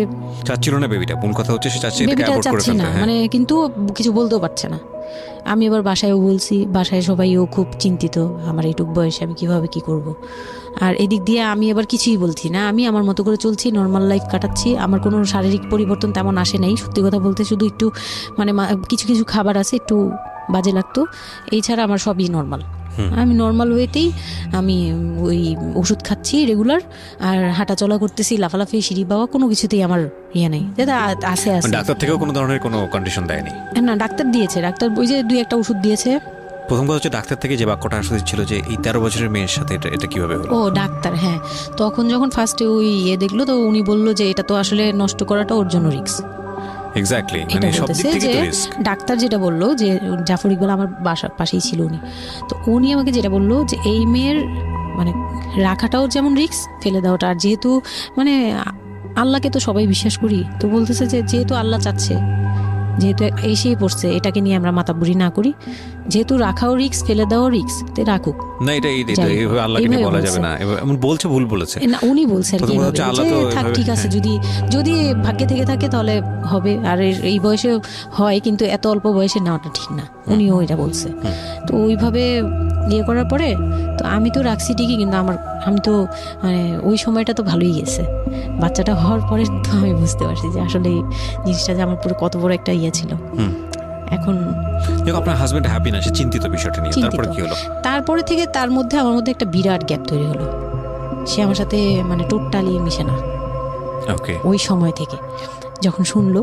চাচ্ছিল না বেবিটা, কোন কথা হচ্ছে সে চাচ্ছে বেবিটা চাচ্ছে না, মানে কিন্তু কিছু বলতেও পারছে না। আমি এবার বাসায়ও বলছি, বাসায় সবাইও খুব চিন্তিত আমার এইটুক বয়সে আমি কিভাবে কি করব। আর এদিক দিয়ে আমি এবার কিছুই বলছি না, আমি আমার মতো করে চলছি, নর্মাল লাইফ কাটাচ্ছি। আমার কোনো শারীরিক পরিবর্তন তেমন আসে নাই, সত্যি কথা বলতে শুধু একটু মানে কিছু খাবার আছে একটু বাজে লাগতো, এই ছাড়া আমার সবই নর্মাল। আমি নর্মাল ওয়েতেই আমি ওই ওষুধ খাচ্ছি রেগুলার, আর হাঁটাচলা করতেছি, লাফালাফি সিঁড়ি বাওয়া কোনো কিছুতেই আমার ইয়ে নেই। দাদা আছে ডাক্তার থেকেও কোনো ধরনের কোনো কন্ডিশন দেয়নি? না, ডাক্তার দিয়েছে, ডাক্তার ওই যে 2-1টা ওষুধ দিয়েছে। প্রথম কথা হচ্ছে ডাক্তার থেকে যে বাক্যটা আসলে ছিল যে এই 13 বছরের মেয়ের সাথে এটা কিভাবে হলো? ও ডাক্তার, হ্যাঁ। তখন যখন ফার্স্টে ওই দেখলো, তো উনি বললো যে এটা তো আসলে নষ্ট করাটা ওর জন্য রিস্ক। এক্স্যাক্টলি, মানে সব দিক থেকে তো রিস্ক। ডাক্তার যেটা বললো, যে জাফর ইকবাল আমার বাসার পাশেই ছিল উনি, তো উনি আমাকে যেটা বললো যে এই মেয়ের মানে রাখাটাও যেমন রিস্ক, ফেলে দেওয়াটা। আর যেহেতু মানে আল্লাহকে তো সবাই বিশ্বাস করি, তো বলতেছে যে যেহেতু আল্লাহ চাচ্ছে, যেহেতু এসেই পড়ছে, এটাকে নিয়ে আমরা মাতাবুরি না করি, যেহেতু রাখাও রিস্ক ফেলে দেওয়াও রিস্ক, তো রাখুক না। এটা এইভাবে আল্লাহকে নিয়ে বলা যাবে না, এমন বলছে, ভুল বলেছে না। উনি বলছে আর কি থাক ঠিক আছে, যদি ভাগ্যে থেকে থাকে তাহলে হবে। আর এই বয়সে হয়, কিন্তু এত অল্প বয়সে নেওয়াটা ঠিক না, উনিও এটা বলছে। তো ওইভাবে ইয়ে করার পরে তো আমি তো রাখছি ঠিকই, কিন্তু আমি তো মানে ওই সময়টা তো ভালোই গেছে। বাচ্চাটা হওয়ার পরে তো আমি বুঝতে পারছি যে আসলে এই জিনিসটা যে আমার পুরো কত বড় একটা ইয়ে ছিল। এখন আপনার হাজবেন্ড হ্যাপি না, সে চিন্তিত বিষয়টা নিয়ে। তারপরে কি হলো? তারপরে থেকে তার মধ্যে আমার মধ্যে একটা বিরাট গ্যাপ তৈরি হলো। সে আমার সাথে মানে টোটালি মিশে না। ওকে। ওই সময় থেকে যখন শুনলো,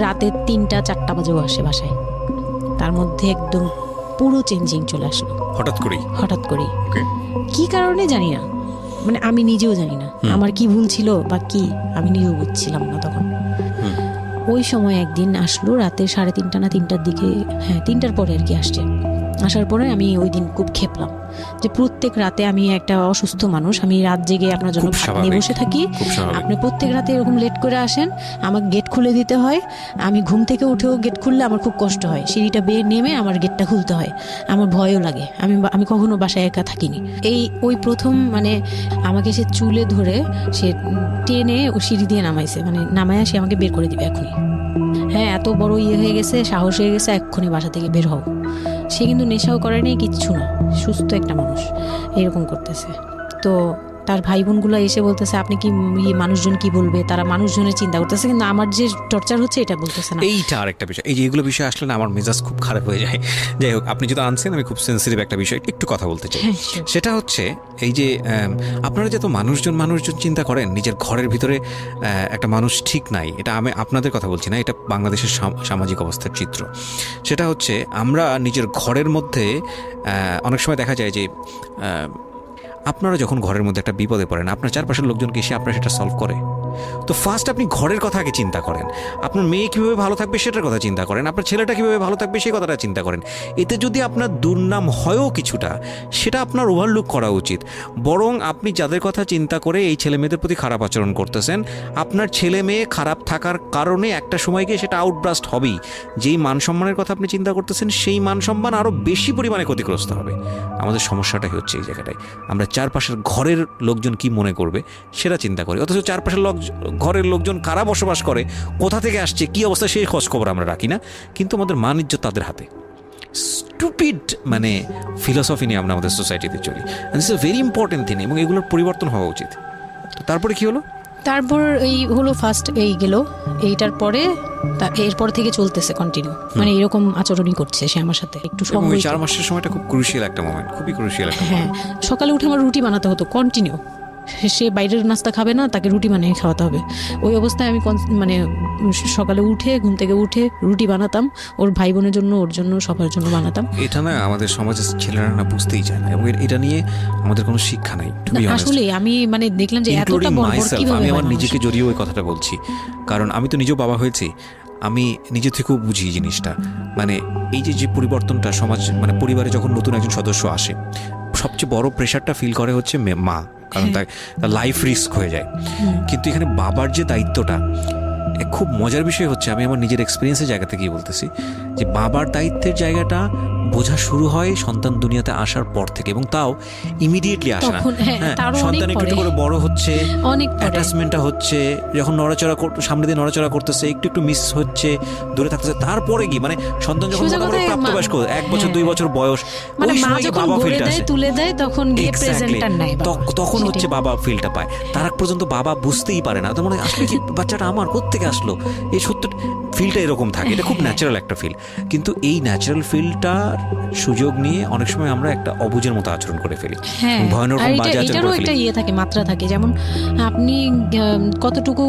রাতে 3টা-4টা বাজেও আসে বাসায়, তার মধ্যে একদম পুরো চেঞ্জিং চলে আসলো হঠাৎ করেই। কি কারণে জানি না, মানে আমি নিজেও জানি না আমার কি ভুল ছিল বা কি, আমি নিজেও বুঝছিলাম না তখন। ওই সময় একদিন আসলো রাতে 3:30 না 3টার দিকে, হ্যাঁ 3টার পরে আর কি আসছে। আসার পরে আমি ওই দিন খুব খেপলাম যে প্রত্যেক রাতে আমি একটা অসুস্থ মানুষ, আমি রাত জেগে আপনার জন্য ভাত নিয়ে বসে থাকি, আপনি প্রত্যেক রাতে এরকম লেট করে আসেন, আমাকে গেট খুলে দিতে হয়, আমি ঘুম থেকে উঠেও গেট খুললে আমার খুব কষ্ট হয়, সিঁড়িটা বেয়ে নেমে আমার গেটটা খুলতে হয়, আমার ভয়ও লাগে, আমি কখনো বাসায় একা থাকিনি। ওই প্রথম মানে আমাকে সে চুলে ধরে সে টেনে ও সিঁড়ি দিয়ে নামাইছে, মানে নামায় সে আমাকে বের করে দিবে এখনই। হ্যাঁ, এত বড় ইয়ে হয়ে গেছে, সাহস হয়ে গেছে, এক্ষুনি বাসা থেকে বের হও। সে কিন্তু নেশাও করে নেই, কিচ্ছু না, সুস্থ একটা মানুষ এরকম করতেছে। তো তার ভাই বোনগুলো এসে বলতেছে আপনি কি মানুষজন কি বলবে, তারা মানুষজনের চিন্তা করতেছে, কিন্তু আমার যে টর্চার হচ্ছে এটা বলতেছে না। এইটা আরেকটা বিষয়, এই যে এগুলো বিষয় আসলে না আমার মেজাজ খুব খারাপ হয়ে যায়। যাই হোক, আপনি যদি আনছেন, আমি খুব সেন্সিটিভ একটা বিষয় একটু কথা বলতে চাই। সেটা হচ্ছে এই যে আপনারা যত মানুষজন চিন্তা করেন, নিজের ঘরের ভিতরে একটা মানুষ ঠিক নাই, এটা আমি আপনাদের কথা বলছি না, এটা বাংলাদেশের সামাজিক অবস্থার চিত্র। সেটা হচ্ছে আমরা নিজের ঘরের মধ্যে অনেক সময় দেখা যায় যে আপনারা যখন ঘরের মধ্যে একটা বিপদে পড়েন, আপনার চারপাশের লোকজনকে এসে আপনারা সেটা সলভ করে। তো ফার্স্ট আপনি ঘরের কথা আগে চিন্তা করেন, আপনার মেয়ে কীভাবে ভালো থাকবে সেটার কথা চিন্তা করেন, আপনার ছেলেটা কীভাবে ভালো থাকবে সেই কথাটা চিন্তা করেন। এতে যদি আপনার দুর্নাম হয়ও কিছুটা, সেটা আপনার ওভারলুক করা উচিত। বরং আপনি যাদের কথা চিন্তা করে এই ছেলে মেয়েদের প্রতি খারাপ আচরণ করতেছেন, আপনার ছেলে মেয়ে খারাপ থাকার কারণে একটা সময় গিয়ে সেটা আউটব্রাস্ট হবেই। যেই মান সম্মানের কথা আপনি চিন্তা করতেছেন, সেই মান সম্মান আরও বেশি পরিমাণে ক্ষতিগ্রস্ত হবে। আমাদের সমস্যাটাই হচ্ছে এই জায়গাটায়, আমরা চারপাশের ঘরের লোকজন কি মনে করবে সেটা চিন্তা করি, অথচ চারপাশের ঘরের লোকজন কারা বসবাস করে, কোথা থেকে আসছে, কি অবস্থা, সেই খোঁজ খবর আমরা রাখি না। কিন্তু আমাদের মান ইজ্জত তাদের হাতে। স্টুপিড মানে ফিলসফি নিয়ে আমরা আমাদের সোসাইটিতে চলি। This is very important thing, এবং এগুলোর পরিবর্তন হওয়া উচিত। তো তারপরে কি হলো? তারপর এই হলো ফার্স্ট এই গেল, এইটার পরে এরপর থেকে চলতেছে কন্টিনিউ, মানে এরকম আচরণই করছে সে আমার সাথে। একটু সময় 4 মাসের সময়টা খুব ক্রুশিয়াল একটা মোমেন্ট, খুবই ক্রুশিয়াল একটা। হ্যাঁ, সকালে উঠে আমার রুটি বানাতে হতো কন্টিনিউ। সে বাইরের নাস্তা খাবে না, তাকে রুটি বানিয়ে খাওয়াতে হবে। ওই অবস্থায় আমি মানে সকালে উঠে ঘুম থেকে উঠে রুটি বানাতাম, ওর ভাই বোনের জন্য, ওর জন্য, সবার জন্য বানাতাম। এটা না আমাদের সমাজের ছেলেরা না বুঝতেই চায় না, এবং এটা নিয়ে আমাদের কোনো শিক্ষা নাই। আসলে আমি মানে দেখলাম যে এতটা বর্বর কিভাবে। আমি আমার নিজেকে জড়িয়ে ওই কথাটা বলছি, কারণ আমি তো নিজেও বাবা হয়েছি, আমি নিজে থেকেও বুঝি জিনিসটা। মানে এই যে পরিবর্তনটা সমাজ, মানে পরিবারে যখন নতুন একজন সদস্য আসে, সবচেয়ে বড় প্রেশারটা ফিল করে হচ্ছে মা, কারণ তার লাইফ রিস্ক হয়ে যায়। কিন্তু এখানে বাবার যে দায়িত্বটা, খুব মজার বিষয় হচ্ছে, আমি আমার নিজের এক্সপিরিয়েন্সের জায়গা থেকেই বলতেছি, যে বাবার দায়িত্বের জায়গাটা বোঝা শুরু হয় সন্তান দুনিয়াতে আসার পর থেকে, এবং তাও ইমিডিয়েটলি আসে না। সন্তান একটু করে বড় হচ্ছে, অ্যাটাচমেন্টটা হচ্ছে, যখন নড়াচড়া সামনে দিয়ে নড়াচড়া করতেছে, একটু মিস হচ্ছে, দূরে থাকতেছে, তারপরে কি মানে সন্তান যখন প্রাপ্তবয়স্ক 1 বছর 2 বছর বয়স, ওই সময় বাবা ফিলটা আসে, তুলে দেয়, তখন তখন হচ্ছে বাবা ফিলটা পায়। তার আগ পর্যন্ত বাবা বুঝতেই পারে না, তো মনে আসলে কি বাচ্চাটা আমার কোত্থেকে আসলো, এই সত্য ফিলটা এরকম থাকে। এটা খুব ন্যাচারাল একটা ফিল, কিন্তু এই ন্যাচারাল ফিলটার সুযোগ নিয়ে অনেক সময় আমরা একটা অবুঝের মতো আচরণ করে ফেলি, ভয়ানক বাজে আচরণ করে ফেলি। ইয়ে থাকে, মাত্রা থাকে, যেমন আপনি কতটুকু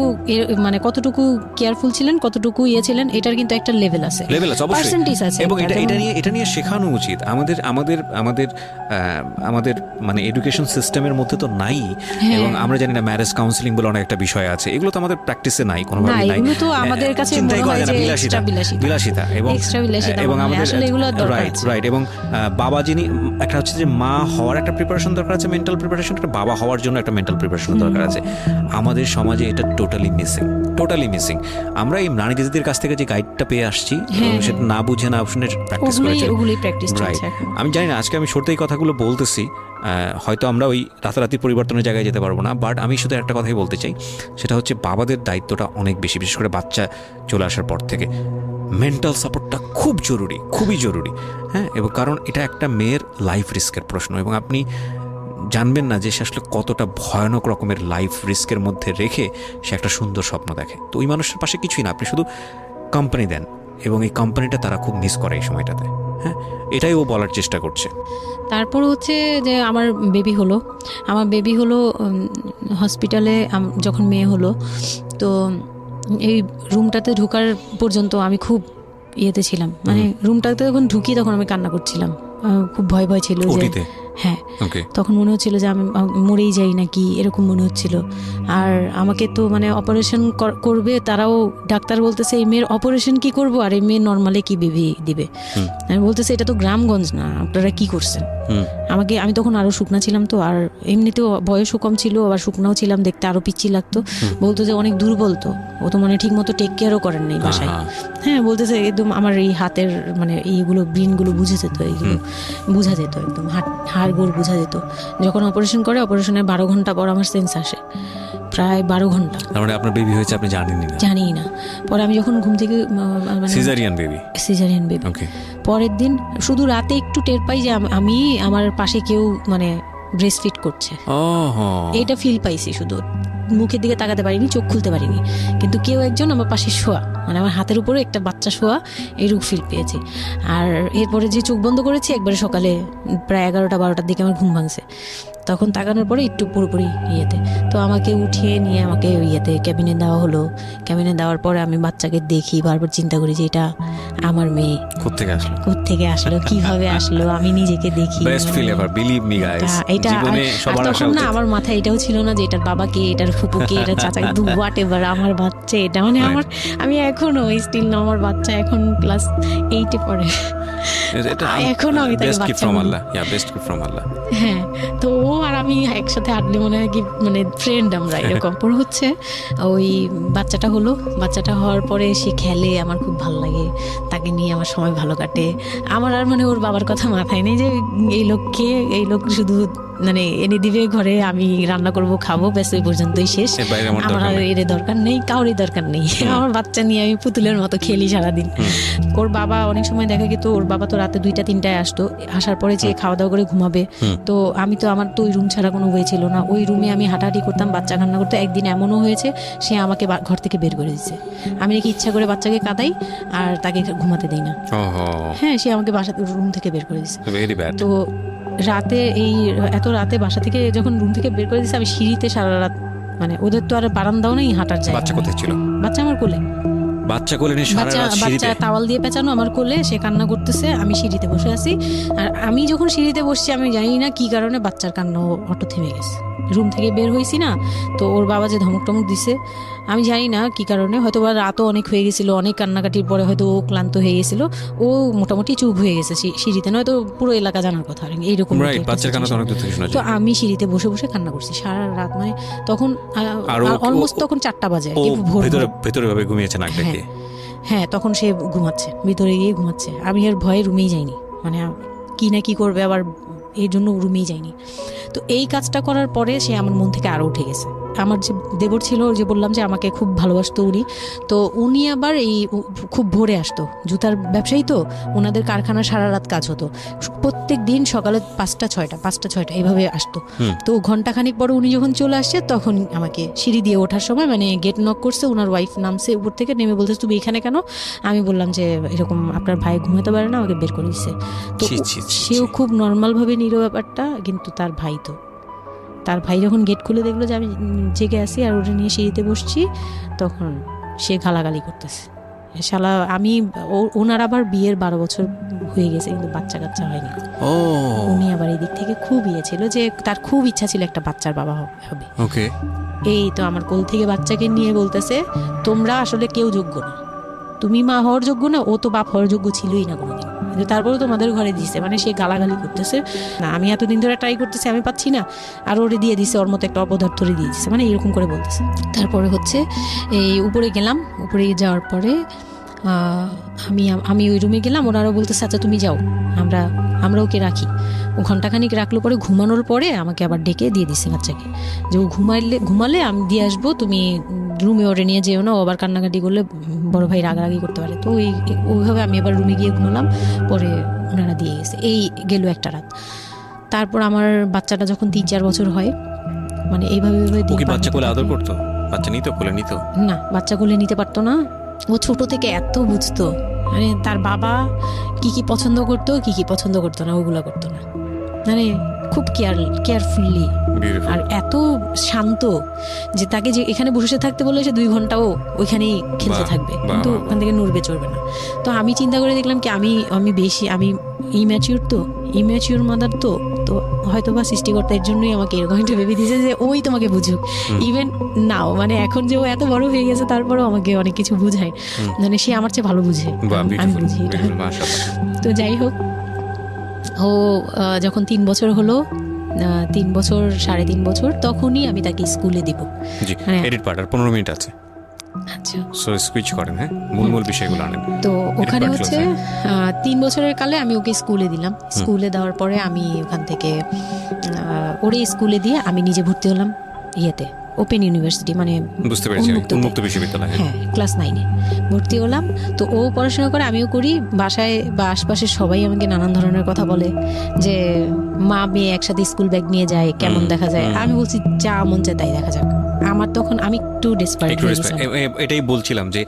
মানে কতটুকু কেয়ারফুল ছিলেন, কতটুকু ছিলেন, এটার কিন্তু একটা লেভেল আছে, পার্সেন্টেজ আছে, এবং এটা নিয়ে শেখানো উচিত আমাদের মানে এডুকেশন সিস্টেমের মধ্যে তো নাই। এবং আমরা জানি না ম্যারেজ কাউন্সিলিং বলে অনেক একটা বিষয় আছে, এগুলো তো আমাদের প্র্যাকটিসে নাই, কোনোভাবে নাই। এগুলো তো আমাদের কাছে চিন্তাই করে না, বিলাসিতা এবং আমাদের রাইট। এবং বাবা যিনি, একটা হচ্ছে যে মা হওয়ার একটা প্রিপারেশন দরকার আছে, মেন্টাল প্রিপারেশন, একটা বাবা হওয়ার জন্য একটা মেন্টাল প্রিপারেশন দরকার আছে। আমাদের সমাজে এটা টোটালি মিসিং। আমরা এই নারী দিদিদের কাছ থেকে যে গাইডটা পেয়ে আসছি, সেটা না বুঝে না শুনে প্র্যাকটিস করেছি। আমি জানি না, আজকে আমি সত্যি এই কথাগুলো বলতেছি, হয়তো আমরা ওই রাতারাতি পরিবর্তনের জায়গায় যেতে পারবো না, বাট আমি শুধু একটা কথাই বলতে চাই, সেটা হচ্ছে বাবাদের দায়িত্বটা অনেক বেশি, বিশেষ করে বাচ্চা চলে আসার পর থেকে মেন্টাল সাপোর্টটা খুব জরুরি, খুবই জরুরি। হ্যাঁ, এবং কারণ এটা একটা মেয়ের লাইফ রিস্কের প্রশ্ন, এবং আপনি জানবেন না যে সে আসলে কতটা ভয়ানক রকমের লাইফ রিস্কের মধ্যে রেখে সে একটা সুন্দর স্বপ্ন দেখে। তো ওই মানুষের পাশে কিছুই না, আপনি শুধু কোম্পানি দেন, এবং এই কোম্পানিটা তারা খুব মিস করে এই সময়টাতে। হ্যাঁ, এটাই ও বলার চেষ্টা করছে। তারপর হচ্ছে যে আমার বেবি হলো হসপিটালে যখন মেয়ে হলো, তো এই রুমটাতে ঢোকার পর্যন্ত আমি খুব ইয়েতে ছিলাম, মানে রুমটাতে যখন ঢুকি তখন আমি কান্না করছিলাম, খুব ভয় ছিল যে হ্যাঁ, তখন মনে হচ্ছিল যে আমি মরেই যাই নাকি, এরকম মনে হচ্ছিল। আর আমাকে তো মানে অপারেশন করবে, তারাও ডাক্তার বলতেছে এই মেয়ের অপারেশন কি করব, আর এই মেয়ে নর্মালে কি বেবি দিবে। আমি বলতেছে এটা তো গ্রামগঞ্জ না, আপনারা কি করছেন। আমি তখন আরো শুকনা ছিলাম, তো আর এমনিতেও বয়সও কম ছিল, আবার শুকনাও ছিলাম, দেখতে আরো পিচ্ছি লাগতো। বলতো যে অনেক দুর্বল, তো ও তো মানে ঠিক মতো টেক কেয়ারও করেন নাই বাসায়। হ্যাঁ, বলতেছে একদম আমার এই হাতের মানে এইগুলো ব্রেনগুলো বুঝে যেত, এইগুলো বোঝা যেত, একদম হাড়গোড় বোঝা যেত। যখন অপারেশন করে, অপারেশনের 12 ঘন্টা পর আমার সেন্স আসে, প্রায় 12 ঘন্টা। তার মানে আপনার বেবি হয়েছে আপনি জানি না। পরে আমি যখন ঘুম থেকে সিজারিয়ান বেবি, পরের দিন শুধু রাতে একটু টের পাই যে আমি আমার পাশে কেউ মানে ব্রেস্ট ফিড করছে। ওহো, এইটা ফিল পাইছি, শুধু মুখের দিকে তাকাতে পারিনি, চোখ খুলতে পারিনি, কিন্তু কেউ একজন আমার পাশে শোয়া, মানে আমার হাতের উপরে একটা বাচ্চা শোয়া, এইরূপ ফিল পেয়েছি। আর এরপরে যে চোখ বন্ধ করেছি, একবারে সকালে প্রায় 11টা-12টার দিকে আমার ঘুম ভাঙছে, তখন তাকানোর পরে একটু পুরোপুরি ইয়েতে, তো আমাকে উঠিয়ে নিয়ে আমাকে ইয়েতে ক্যাবিনে দেওয়া হলো। ক্যাবিনে দেওয়ার পরে আমি বাচ্চাকে দেখি, বারবার চিন্তা করি যে এটা আমার মেয়ে, কোত্থেকে আসলো, কিভাবে আসলো, আমি নিজেকে দেখি। Best feel ever, believe me guys, জীবনে সবার আশা তখন না উচিত। আমার মাথায় এটাও ছিল না যে এটার বাবাকে, এটার ফুপুকে, এটার চাচাকে, হোয়াট এভার, আমার বাচ্চা এটা, মানে আমার, আমি এখনো স্টিল না, আমার বাচ্চা এখন ক্লাস 8-এ পড়ে, এখনো আমি তাকে বাচ্চা বলি। হ্যাঁ, তো ও আর আমি একসাথে হাঁটলে মনে হয় কি, মানে ফ্রেন্ড আমরা এরকম। পরে হচ্ছে ওই বাচ্চাটা হলো, বাচ্চাটা হওয়ার পরে সে খেলে, আমার খুব ভালো লাগে, তাকে নিয়ে আমার সময় ভালো কাটে। আমার আর মানে ওর বাবার কথা মাথায় নেই যে এই লোক শুধু মানে এনে দিবে ঘরে, আমি রান্না করব, খাবো, ব্যাস ওই পর্যন্তই শেষ। আমার আর এর দরকার নেই, কাউরই দরকার নেই। আমার বাচ্চা নিয়ে আমি পুতুলের মতো খেলি সারাদিন। ওর বাবা অনেক সময় দেখা গেত, ওর বাবা তো রাতে 2টা-3টায় আসতো, আসার পরে যে খাওয়া দাওয়া করে ঘুমাবে, তো আমি তো, আমার তো ওই রুম ছাড়া কোনো ওয়ে ছিল না, ওই রুমে আমি হাঁটাহাঁটি করতাম, বাচ্চা কান্না করতো। একদিন এমনও হয়েছে সে আমাকে ঘর থেকে বের করে দিচ্ছে, আমি নাকি ইচ্ছা করে বাচ্চাকে কাঁদাই আর তাকে ঘুমাতে দেই না। হ্যাঁ, সে আমাকে রুম থেকে বের করে দিচ্ছে। তো রাতে, এত রাতে বাসা থেকে যখন রুম থেকে বের করে দিচ্ছে, আমি সিঁড়িতে সারা রাত, মানে ওদের তো আর বারান্দাও নেই হাঁটার জায়গা। বাচ্চা কোথায় ছিল? বাচ্চা আমার কোলে, বাচ্চা তাওয়াল দিয়ে পেঁচানো আমার কোলে, সে কান্না করতেছে, আমি সিঁড়িতে বসে আছি। আর আমি যখন সিঁড়িতে বসছি, আমি জানি না কি কারণে বাচ্চার কান্না অটো থেমে গেছে। রুম থেকে বের হয়েছি না, তো ওর বাবা যে ধমক টমক দিছে, আমি জানি না কি কারণে, হয়তো বা রাতও অনেক হয়ে গেছিল, অনেক কান্নাকাটির পরে হয়তো ও ক্লান্ত হয়ে গেছিল, ও মোটামুটি চুপ হয়ে গেছে সিঁড়িতে, নয়তো পুরো এলাকা জানার কথা এইরকম। তো আমি সিঁড়িতে বসে বসে কান্না করছি সারা রাত, মানে তখন অলমোস্ট তখন 4টা বাজে, ভেতরে ভাবে ঘুমিয়েছে নাক ডেকে। হ্যাঁ, তখন সে ঘুমাচ্ছে, ভিতরে গিয়ে ঘুমাচ্ছে। আমি এর ভয়ে রুমেই যাইনি, মানে কি না কি করবে আবার, এই জন্য রুমেই যাইনি। তো এই কাজটা করার পরে সে আমার মন থেকে আরও উঠে গেছে। আমার যে দেবর ছিল, যে বললাম যে আমাকে খুব ভালোবাসতো উনি, তো উনি আবার খুব ভোরে আসতো, জুতার ব্যবসায়ী তো, ওনাদের কারখানা সারা রাত কাজ হতো, প্রত্যেক দিন সকালে 5টা-6টা এইভাবে আসতো। তো ঘন্টাখানিক পরে উনি যখন চলে আসছে, তখন আমাকে সিঁড়ি দিয়ে ওঠার সময়, মানে গেট নক করছে, ওনার ওয়াইফ নামছে উপর থেকে, নেমে বলছে তুমি এখানে কেন? আমি বললাম যে এরকম আপনার ভাই ঘুমাতে পারে না, আমাকে বের করে দিচ্ছে। তো সেও খুব নর্মালভাবে নিল ব্যাপারটা, কিন্তু তার ভাই যখন গেট খুলে দেখলো যে আমি জেগে আছি আর ওটা নিয়ে সিঁড়িতে বসছি, তখন সে গালাগালি করতেছে, শালা আমি, ওনার আবার বিয়ের 12 বছর হয়ে গেছে, কিন্তু বাচ্চা কাচ্চা হয়নি। উনি আবার এই দিক থেকে খুব ছিল যে তার খুব ইচ্ছা ছিল একটা বাচ্চার বাবা হবে। এই তো আমার কোল থেকে বাচ্চাকে নিয়ে বলতেছে, তোমরা আসলে কেউ যোগ্য না, তুমি মা হওয়ার যোগ্য না, ও তো বাপ হওয়ার যোগ্য ছিলই না কোনোদিন, তারপরেও তোমাদের ঘরে দিছে। মানে সে গালাগালি করতেছে, না আমি এতদিন ধরে ট্রাই করতেছি, আমি পাচ্ছি না, আর ওরে দিয়ে দিছে, ওর মতো একটা অপদার্থরে দিয়ে দিছে, মানে এরকম করে বলতেছে। তারপরে হচ্ছে এই উপরে গেলাম, উপরে যাওয়ার পরে আমি ওই রুমে গেলাম, ওনারা বলতেছে আচ্ছা তুমি যাও, আমরা ওকে রাখি। ও ঘন্টাখানিক রাখলো, পরে ঘুমানোর পরে আমাকে আবার ডেকে দিয়ে দিচ্ছে বাচ্চাকে, যে ও ঘুমালে আমি দিয়ে আসবো, তুমি রুমে ওরে নিয়ে যেও না, ও আবার কান্নাকাটি করলে বড় ভাই রাগারাগি করতে পারে। তো ওইভাবে আমি আবার রুমে গিয়ে ঘুমালাম, পরে ওনারা দিয়ে গেছে। এই গেল একটা রাত। তারপর আমার বাচ্চাটা যখন 3-4 বছর হয়, মানে এইভাবে বাচ্চা কোলে আদর করতো, বাচ্চা নিত, কোলে নিত না, বাচ্চা কোলে নিতে পারতো না। ও ছোট থেকে এত বুঝতো, মানে তার বাবা কি পছন্দ করতো, কি পছন্দ করতো না, ওগুলা করতো না, মানে খুব কেয়ারফুলি, আর এত শান্ত যে তাকে যে এখানে বসে থাকতে বললে সে 2 ঘন্টাও ওইখানেই খেলতে থাকবে, কিন্তু ওখান থেকে নড়বে চড়বে না। তো আমি চিন্তা করে দেখলাম কি আমি ইম্যাচিউর মাদার, তো হয়তো বা সৃষ্টিকর্তা এর জন্যই আমাকে এরকম একটা ভেবে দিয়েছে যে ওই তোমাকে বুঝুক। ইভেন নাও, মানে এখন যে ও এত বড় হয়ে গেছে, তারপরেও আমাকে অনেক কিছু বুঝায়, মানে সে আমার চেয়ে ভালো বুঝে, আমি বুঝি। তো যাই হোক, ও যখন 3 বছর হলো, 3 বছর 3.5 বছর, তখনই আমি তাকে স্কুলে দিব। এডিট পার্ট আর 15 মিনিট আছে। আচ্ছা, সো সুইচ করেন, হ্যাঁ, মূল বিষয়গুলো আনেন। তো ওখানে হচ্ছে 3 বছরের কালে আমি ওকে স্কুলে দিলাম। স্কুলে দেওয়ার পরে আমি ওখান থেকে ওরে স্কুলে দিয়ে আমি নিজে ভর্তি হলাম ওপেন ইউনিভার্সিটি, মানে বুঝতে পেরেছি, উন্মুক্ত বিশ্ববিদ্যালয়। হ্যাঁ, ক্লাস 9-এ ভর্তি হলাম। তো ও পড়াশোনা করে, আমিও করি। বাসায় বা আশপাশের সবাই আমাকে নানান ধরনের কথা বলে যে মা মেয়ে একসাথে স্কুল ব্যাগ নিয়ে যায়, কেমন দেখা যায়। আমি বলছি যা মন চায় তাই দেখা যাক। আমার তখন আমি একটু ডেসপারেট হয়ে গেছিলাম। এটাই বলছিলাম যে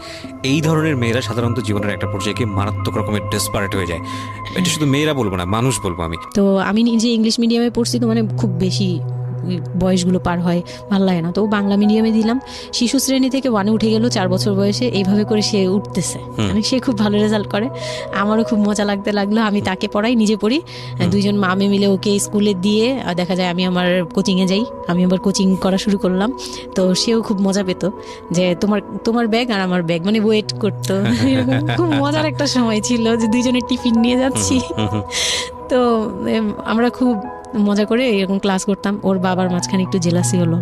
এই ধরনের মেয়েরা সাধারণত জীবনের একটা পর্যায়ে গিয়ে মারাত্মক রকমের ডেসপারেট হয়ে যায়। এটা শুধু মেয়েরা বলবো না, মানুষ বলবো আমি। তো আমি নিজে ইংলিশ মিডিয়ামে পড়ছি, তো মানে খুব বেশি বয়সগুলো পার হয়, ভালো লাগে না। তো বাংলা মিডিয়ামে দিলাম। শিশু শ্রেণী থেকে 1-এ উঠে গেল 4 বছর বয়সে। এইভাবে করে সে উঠতেছে, মানে সে খুব ভালো রেজাল্ট করে। আমারও খুব মজা লাগতে লাগলো। আমি তাকে পড়াই, নিজে পড়ি। দুইজন মামে মিলে ওকে স্কুলে দিয়ে দেখা যায় আমি আমার কোচিংয়ে যাই। আমি আবার কোচিং করা শুরু করলাম। তো সেও খুব মজা পেত যে তোমার ব্যাগ আর আমার ব্যাগ, মানে ওয়েট করতো। খুব মজার একটা সময় ছিল যে দুইজনের টিফিন নিয়ে যাচ্ছি। তো আমরা খুব মজা করে এরকম ক্লাস করতাম। ওর বাবার মাঝখানে একটু জেলাসি হলো,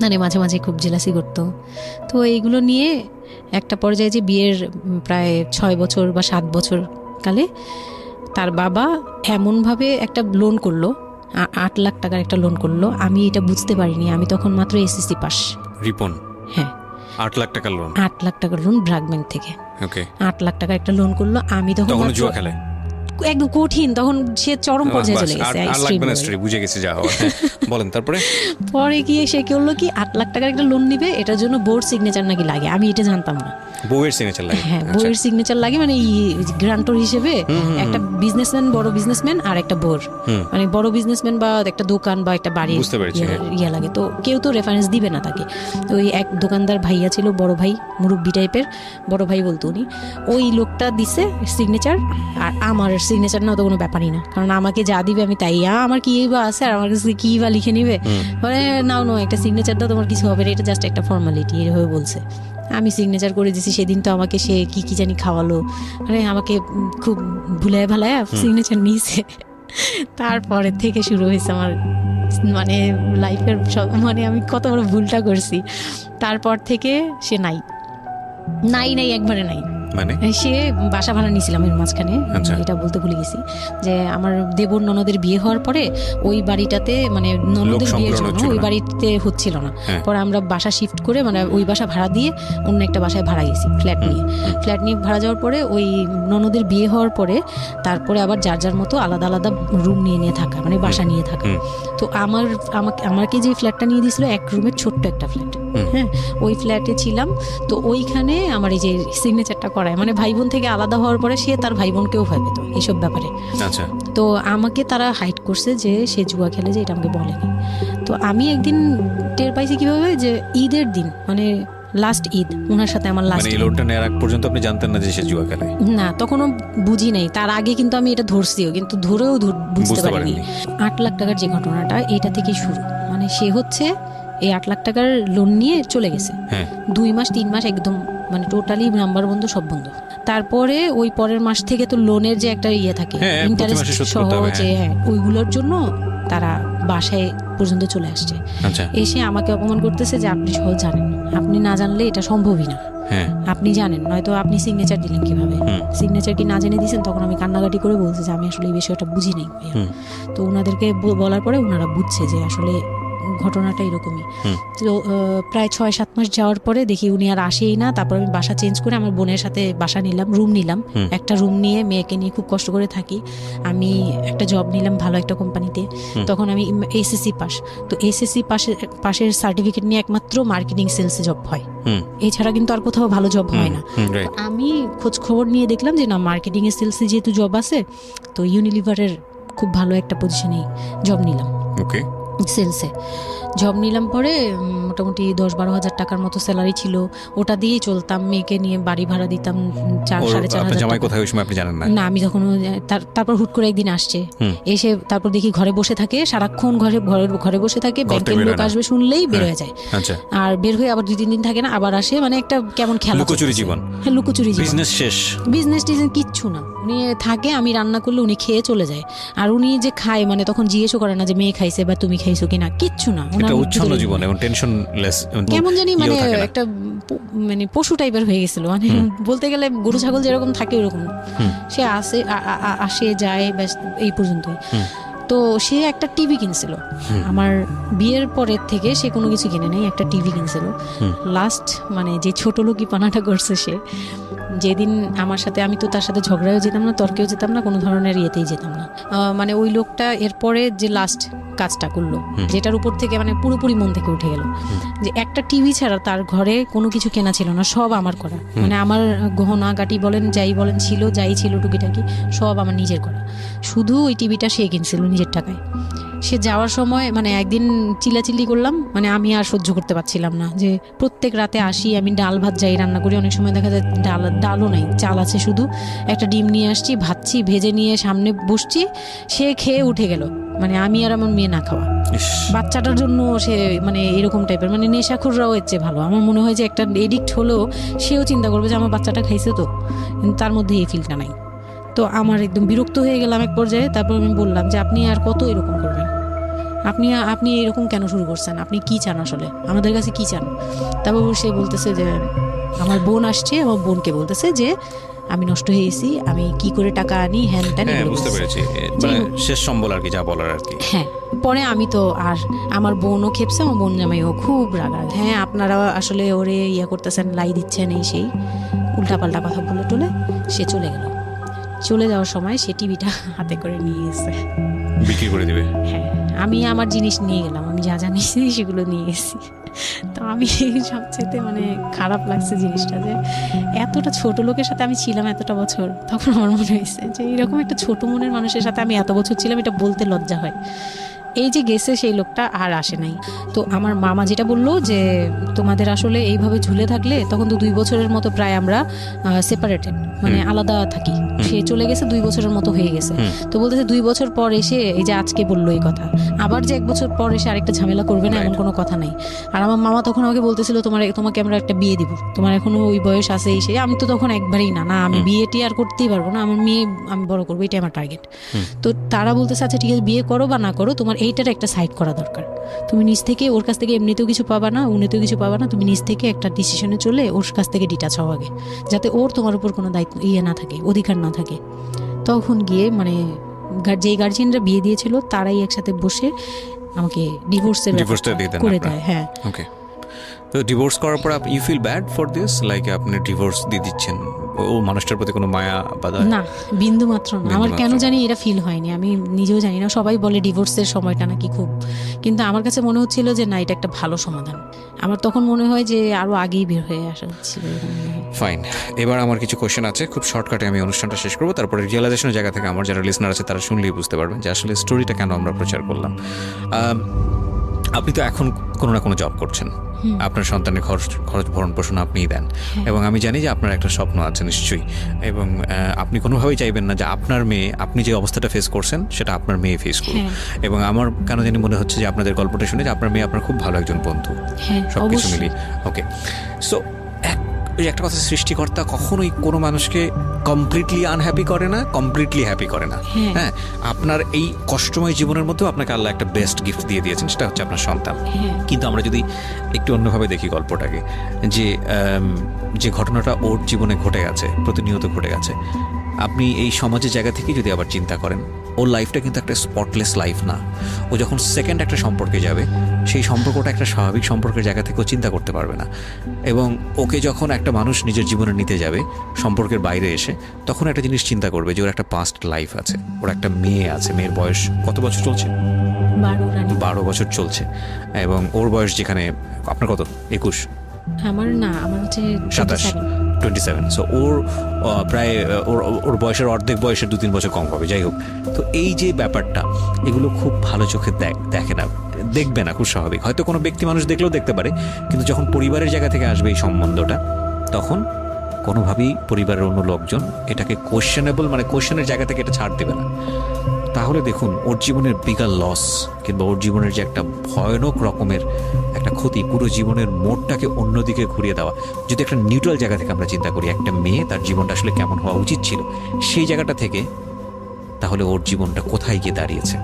মানে মাঝে মাঝে খুব জেলাসি করতো। তো এইগুলো নিয়ে একটা পর্যায়ে যে বিয়ের প্রায় 6 বছর বা 7 বছর কালে তার বাবা এমনভাবে একটা লোন করলো, 8 লাখ টাকার একটা লোন করলো। আমি এটা বুঝতে পারিনি, আমি তখন মাত্র এসএসসি পাস। রিপন? হ্যাঁ, 8 লাখ টাকার লোন। 8 লাখ টাকার লোন ব্র্যাক ব্যাংক থেকে। ওকে, 8 লাখ টাকার একটা লোন করলো। আমি তখন জুয়া খেলে একদম কঠিন, তখন সে চরম পর্যায়ে চলে গেছে। বুঝে গেছে যা হওয়ার। বলেন তারপরে? পরে গিয়ে সে করলো কি, 8 লাখ টাকার একটা লোন নিবে, এটার জন্য বোর্ড সিগনেচার নাকি লাগে। আমি এটা জানতাম না। বউয়ের সিগনেচার লাগে? হ্যাঁ, বউয়ের সিগনেচার লাগে, মানে গ্রান্টর হিসেবে একটা বিজনেসম্যান, বড় বিজনেসম্যান আর একটা বোর, মানে বড় বিজনেসম্যান বা একটা দোকান বা একটা বাড়ি ইয়ে লাগে। তো কেউ তো রেফারেন্স দিবে না তাকে। তো ওই এক দোকানদার ভাইয়া ছিল, বড় ভাই, মুরব্বি টাইপের, বড় ভাই বলতো উনি। ওই লোকটা দিছে সিগনেচার, আর আমার সিগনেচার না তো কোনো ব্যাপারই না, কারণ আমাকে যা দিবে আমি তাই। আমার কি বা আছে, আর আমার কাছে কি বা লিখে নিবে, মানে নাও একটা সিগনেচার দাও, তোমার কিছু হবে না, এটা জাস্ট একটা ফর্মালিটি, এভাবে বলছে। আমি সিগনেচার করে দিছি। সেদিন তো আমাকে সে কি জানি খাওয়ালো, মানে আমাকে খুব ভুলায় ভালায় সিগনেচার নিয়েছে। তারপরে থেকে শুরু হয়েছে আমার মানে লাইফের সব, মানে আমি কত বড় ভুলটা করছি। তারপর থেকে সে নাই একবারে নাই। মানে সে বাসা ভাড়া নিয়েছিলাম এর মাঝখানে, এটা বলতে ভুলে গেছি যে আমার দেবর ননদের বিয়ে হওয়ার পরে ওই বাড়িটাতে, মানে ননদের বিয়ের জন্য ওই বাড়িতে হচ্ছিল না। পরে আমরা বাসা শিফট করে, মানে ওই বাসা ভাড়া দিয়ে অন্য একটা বাসায় ভাড়া গেছি, ফ্ল্যাট নিয়ে ভাড়া যাওয়ার পরে ওই ননদের বিয়ে হওয়ার পরে তারপরে আবার যার মতো আলাদা আলাদা রুম নিয়ে থাকা, মানে বাসা নিয়ে থাকা। তো আমাকে যে ফ্ল্যাটটা নিয়ে দিয়েছিল, 1 রুমের ছোট্ট একটা ফ্ল্যাট, হ্যাঁ, ওই ফ্ল্যাটে ছিলাম। তো ওইখানে আমার এই যে সিগনেচারটা করায়, মানে ভাই বোন থেকে আলাদা হওয়ার পরে সে তার ভাই বোনকেও ভয় পেত এইসব ব্যাপারে। আচ্ছা। তো আমাকে তারা হাইড করছে যে সে জুয়া খেলে, যে এটা আমাকে বলেনি। তো আমি একদিন টের পাইছি কিভাবে, যে ঈদের দিন, মানে লাস্ট ঈদ, ওনার সাথে আমার লাস্ট, মানে লোনটা নেওয়ার আগ পর্যন্ত আপনি জানতেন না যে সে জুয়া খেলে? না, তখনও বুঝি নাই। তার আগে কিন্তু আমি এটা ধরছিও, কিন্তু ধরেও বুঝতে পারিনি। 8 লাখ টাকার যে ঘটনাটা, এটা থেকে শুরু। মানে সে হচ্ছে এই 8 লাখ টাকার লোন নিয়ে চলে গেছে। 2 মাস 3 মাস একদম, মানে টোটালি নাম্বার বন্ধ, সব বন্ধ। তারপরে ওই পরের মাস থেকে তো লোনের যে একটা ইয়ে থাকে, ইন্টারেস্ট সহ, যে ওইগুলোর জন্য তারা বাসায় পর্যন্ত চলে আসছে। এসে আমাকে অপমান করতেছে যে আপনি সহজ জানেন, আপনি না জানলে এটা সম্ভবই না, আপনি জানেন, নয়তো আপনি সিগনেচার দিলেন কিভাবে, সিগনেচার কি না জেনে দিয়েছেন। তখন আমি কান্নাকাটি করে বলছি যে আমি আসলে এই বিষয়টা বুঝি নাই। তো ওনাদেরকে বলার পরে ওনারা বুঝছে যে আসলে ঘটনাটা এরকমই। তো প্রায় 6-7 মাস যাওয়ার পরে দেখি উনি আর আসেই না। তারপর আমি বাসা চেঞ্জ করে আমার বোনের সাথে বাসা নিলাম, রুম নিলাম। একটা রুম নিয়ে মেয়েকে নিয়ে খুব কষ্ট করে থাকি। আমি একটা জব নিলাম ভালো একটা কোম্পানিতে। তখন আমি এসএসসি পাস। তো এসএসসি পাশের সার্টিফিকেট নিয়ে একমাত্র মার্কেটিং সেলসে জব হয়, এছাড়া কিন্তু আর কোথাও ভালো জব হয় না। আমি খোঁজ খবর নিয়ে দেখলাম যে না, মার্কেটিং এর সেলসে যেহেতু জব আছে, তো ইউনিলিভারের খুব ভালো একটা পজিশনে জব নিলাম। ওকে, সেলসে জব নিলাম। পরে মোটামুটি 10-12 হাজার টাকার মতো স্যালারি ছিল, ওটা দিয়েই চলতাম। মেয়েকে নিয়ে বাড়ি ভাড়া দিতাম 4-4.5 হাজার। না, আমি তখন তারপর হুট করে একদিন আসছে, এসে তারপর দেখি ঘরে বসে থাকে, সারাক্ষণ ঘরে বসে থাকে। ব্যাংকের লোক আসবে শুনলেই বের হয়ে যায়, আর বের হয়ে আবার 2-3 দিন থাকে না, আবার আসে। মানে একটা কেমন খেলা, লুকোচুরি জীবন। হ্যাঁ, লুকোচুরি জীবন, বিজনেস শেষ, বিজনেস টিজনেস কিচ্ছু না। উনি থাকে, আমি রান্না করলে উনি খেয়ে চলে যায়। আর উনি যে খায়, মানে তখন জিজ্ঞেসও করে না যে মেয়ে খাইছে বা তুমি খাইছো কিনা, কিচ্ছু না। কেমন জানি মানে একটা মানে পশু টাইপের হয়ে গেছিল, মানে বলতে গেলে গরু ছাগল যেরকম থাকে ওরকম। সে আসে যায়, ব্যাস এই পর্যন্তই। তো সে একটা টিভি কিনছিল, আমার বিয়ের পরের থেকে সে কোনো কিছু কিনে নেই, একটা টিভি কিনছিল। লাস্ট মানে যে ছোট লোকি পানাটা করছে সে, যেদিন আমার সাথে, আমি তো তার সাথে ঝগড়াও যেতাম না, তর্কেও যেতাম না, কোনো ধরনের ইয়েতেই যেতাম না, মানে ওই লোকটা এরপরে যে লাস্ট কাজটা করলো, যেটার উপর থেকে মানে পুরোপুরি মন থেকে উঠে গেল, যে একটা টিভি ছাড়া তার ঘরে কোনো কিছু কেনা ছিল না, সব আমার করা, মানে আমার গহনা গাটি বলেন যাই বলেন ছিল, যাই ছিল টুকিটাকি সব আমার নিজের করা, শুধু ওই টিভিটা সে কিনছিল নিজের টাকায়। সে যাওয়ার সময় মানে একদিন চিল্লাচিল্লি করলাম, মানে আমি আর সহ্য করতে পারছিলাম না, যে প্রত্যেক রাতে আসি, আমি ডাল ভাত যাই রান্না করি, অনেক সময় দেখা যায় ডালও নাই, চাল আছে শুধু, একটা ডিম নিয়ে আসছি, ভাজছি, ভেজে নিয়ে সামনে বসছি, সে খেয়ে উঠে গেল, মানে আমি আর আমার মেয়ে না খাওয়া, বাচ্চাটার জন্য সে মানে এরকম টাইপের, মানে নেশাখোররাও এর চেয়ে ভালো। আমার মনে হয় যে একটা এডিক্ট হলেও সেও চিন্তা করবে যে আমার বাচ্চাটা খাইছে তো, কিন্তু তার মধ্যে এই ফিলটা নাই। তো আমার একদম বিরক্ত হয়ে গেলাম এক পর্যায়ে। তারপর আমি বললাম যে আপনি আর কত এরকম করবেন, আপনি এরকম কেন শুরু করছেন, আপনি কি চান আসলে, আমাদের কাছে কি চান? তারপর সে বলতেছে যে আমার বোন আসছে, আমার বোনকে বলতেছে যে আমি নষ্ট হয়ে গেছি, আমি কি করে টাকা আনি, হ্যান ত্যান। বুঝতে পেরেছি, মানে শেষ সম্বল আর কি, যা বলার আর কি। হ্যাঁ, পরে আমি তো আর আমার বোনও খেপছে, আমার বোন জামাইও খুব রাগারাগ, হ্যাঁ আপনারা আসলে ওরে ইয়া করতেছেন, লাই দিচ্ছেন, এই সেই উল্টাপাল্টা কথা বলে টলে সে চলে গেল। চলে যাওয়ার সময় সে টিভিটা হাতে করে নিয়ে গেছে, বিক্রি করে দিবে। হ্যাঁ, আমি আমার জিনিস নিয়ে গেলাম, আমি যা যা নিয়েছি সেগুলো নিয়ে গেছি। তো আমি সবচেয়ে মানে খারাপ লাগছে জিনিসটা, যে এতটা ছোট লোকের সাথে আমি ছিলাম এতটা বছর, তখন আমার মনে হয়েছে যে এরকম একটা ছোট মনের মানুষের সাথে আমি এত বছর ছিলাম, এটা বলতে লজ্জা হয়। এই যে গেছে সেই লোকটা আর আসে নাই। তো আমার মামা যেটা বললো যে তোমাদের আসলে এইভাবে ঝুলে থাকলে, তখন তো 2 বছরের মতো প্রায় আমরা সেপারেটেড, মানে আলাদা থাকি, সে চলে গেছে 2 বছরের মতো হয়ে গেছে। তো বলতেছে 2 বছর পর এসে, এই যে আজকে বললো এই কথা, আবার যে 1 বছর পর এসে আরেকটা ঝামেলা করবে না, এমন কোনো কথা নাই। আর আমার মামা তখন আমাকে বলতেছিল তোমাকে আমরা একটা বিয়ে দিব, তোমার এখনো ওই বয়স আছে এই সেই। আমি তো তখন একবারেই না আমি বিয়েটি আর করতেই পারবো না, আমার মেয়ে আমি বড় করবো, এটাই আমার টার্গেট। তো তারা বলতেছে আচ্ছা ঠিক আছে, বিয়ে করো বা না করো, তোমার এইটার একটা সাইড করা দরকার, তুমি নিজ থেকে ওর কাছ থেকে এমনিতেও কিছু পাবা না, উনিতেও কিছু পাবা না, তুমি নিজ থেকে একটা ডিসিশনে চলে ওর কাছ থেকে ডিটাচ হও আগে, যাতে ওর তোমার উপর কোনো দায়িত্ব না থাকে, অধিকার না থাকে। তখন গিয়ে মানে যেই গার্জিয়ানরা বিয়ে দিয়েছিল তারাই একসাথে বসে আমাকে ডিভোর্সের করে দেয়। হ্যাঁ, ওকে। তো ডিভোর্স করার পর you feel bad for this, like আপনি ডিভোর্স দিয়ে দিচ্ছেন, ও মানুষটার প্রতি কোনো মায়া বা না, বিন্দু মাত্র না। আমার কেন জানি এটা ফিল হয়নি, আমি নিজেও জানি না। সবাই বলে ডিভোর্সের সময়টা নাকি খুব, কিন্তু আমার কাছে মনে হচ্ছিল যে না, এটা একটা ভালো সমাধান। আমার তখন মনে হয় যে আরো আগেই বের হয়ে আসা হচ্ছিল। ফাইন, এবার আমার কিছু কোশ্চেন আছে, খুব শর্টকাটে আমি অনুষ্ঠানটা শেষ করবো, তারপরে রিয়েলাইজেশনের জায়গা থেকে আমার যারা লিসনার আছে তারা শুনলেই বুঝতে পারবেন যে আসলে স্টোরিটা কেন আমরা প্রচার করলাম। আপনি তো এখন কোনো না কোনো জব করছেন, আপনার সন্তানের খরচ ভরণ পোষণ আপনিই দেন, এবং আমি জানি যে আপনার একটা স্বপ্ন আছে নিশ্চয়ই, এবং আপনি কোনোভাবেই চাইবেন না যে আপনার মেয়ে, আপনি যে অবস্থাটা ফেস করছেন সেটা আপনার মেয়ে ফেস করুক। এবং আমার কেন জানি মনে হচ্ছে যে আপনাদের গল্পটা শুনে যে আপনার মেয়ে আপনার খুব ভালো একজন বন্ধু, সব কিছু মিলিয়ে। ওকে, সো ওই একটা কথা, সৃষ্টিকর্তা কখনোই কোনো মানুষকে কমপ্লিটলি আনহ্যাপি করে না, কমপ্লিটলি হ্যাপি করে না। হ্যাঁ, আপনার এই কষ্টময় জীবনের মধ্যেও আপনাকে আল্লাহ একটা বেস্ট গিফট দিয়ে দিয়েছেন, সেটা হচ্ছে আপনার সন্তান। কিন্তু আমরা যদি একটু অন্যভাবে দেখি গল্পটাকে, যে ঘটনাটা ওর জীবনে ঘটে গেছে, প্রতিনিয়ত ঘটে গেছে, আপনি এই সমাজের জায়গা থেকে যদি আবার চিন্তা করেন, ওর লাইফটা কিন্তু একটা স্পটলেস লাইফ না। ও যখন সেকেন্ড একটা সম্পর্কে যাবে, সেই সম্পর্কটা একটা স্বাভাবিক সম্পর্কের জায়গা থেকে ও চিন্তা করতে পারবে না। এবং ওকে যখন একটা মানুষ নিজের জীবনে নিতে যাবে সম্পর্কের বাইরে এসে, তখন একটা জিনিস চিন্তা করবে যে ওর একটা পাস্ট লাইফ আছে, ওর একটা মেয়ে আছে, মেয়ের বয়স কত বছর চলছে? 12 বছর চলছে। এবং ওর বয়স যেখানে, আপনার কত? 21? আমার না, আমার হচ্ছে 27। সো ওর প্রায় ওর বয়সের অর্ধেক বয়সের 2-3 বছর কম হবে, যাই হোক। তো এই যে ব্যাপারটা, এগুলো খুব ভালো চোখে দেখে না, দেখবে না, খুব স্বাভাবিক। হয়তো কোনো ব্যক্তি মানুষ দেখলেও দেখতে পারে, কিন্তু যখন পরিবারের জায়গা থেকে আসবে এই সম্বন্ধটা, তখন কোনোভাবেই পরিবারের অন্য লোকজন এটাকে কোয়েশ্চেনেবল, মানে কোয়েশ্চেনের জায়গা থেকে এটা ছাড় দেবে না। তাহলে দেখুন, ওর জীবনের বিগার লস কিংবা ওর জীবনের যে একটা ভয়ানক রকমের একটা ক্ষতি, পুরো জীবনের মোড়টাকে অন্যদিকে ঘুরিয়ে দেওয়া। যদি একটা নিউট্রাল জায়গা থেকে আমরা চিন্তা করি, একটা মেয়ে তার জীবনটা আসলে কেমন হওয়া উচিত ছিল, সেই জায়গাটা থেকে, তাহলে ওর জীবনটা কোথায় গিয়ে দাঁড়িয়েছে।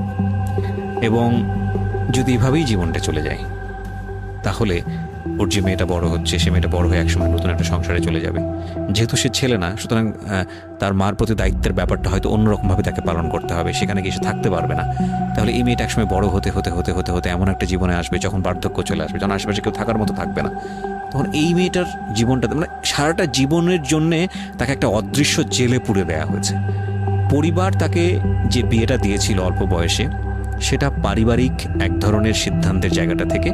এবং যদি এভাবেই জীবনটা চলে যায়, তাহলে ওর যে মেয়েটা বড় হচ্ছে, সে মেয়েটা বড় হয়ে একসময় নতুন একটা সংসারে চলে যাবে। যেহেতু সে ছেলে না, সুতরাং তার মার প্রতি দায়িত্বের ব্যাপারটা হয়তো অন্যরকমভাবে তাকে পালন করতে হবে, সেখানে গিয়ে সে থাকতে পারবে না। তাহলে এই মেয়েটা একসময় বড় হতে হতে হতে হতে হতে এমন একটা জীবনে আসবে যখন বার্ধক্য চলে আসবে, যখন আশেপাশে কেউ থাকার মতো থাকবে না, তখন এই মেয়েটার জীবনটা মানে সারাটা জীবনের জন্যে তাকে একটা অদৃশ্য জেলে পুরে দেওয়া হয়েছে। পরিবার তাকে যে বিয়েটা দিয়েছিল অল্প বয়সে, সেটা পারিবারিক এক ধরনের সিদ্ধান্তের জায়গাটা থেকে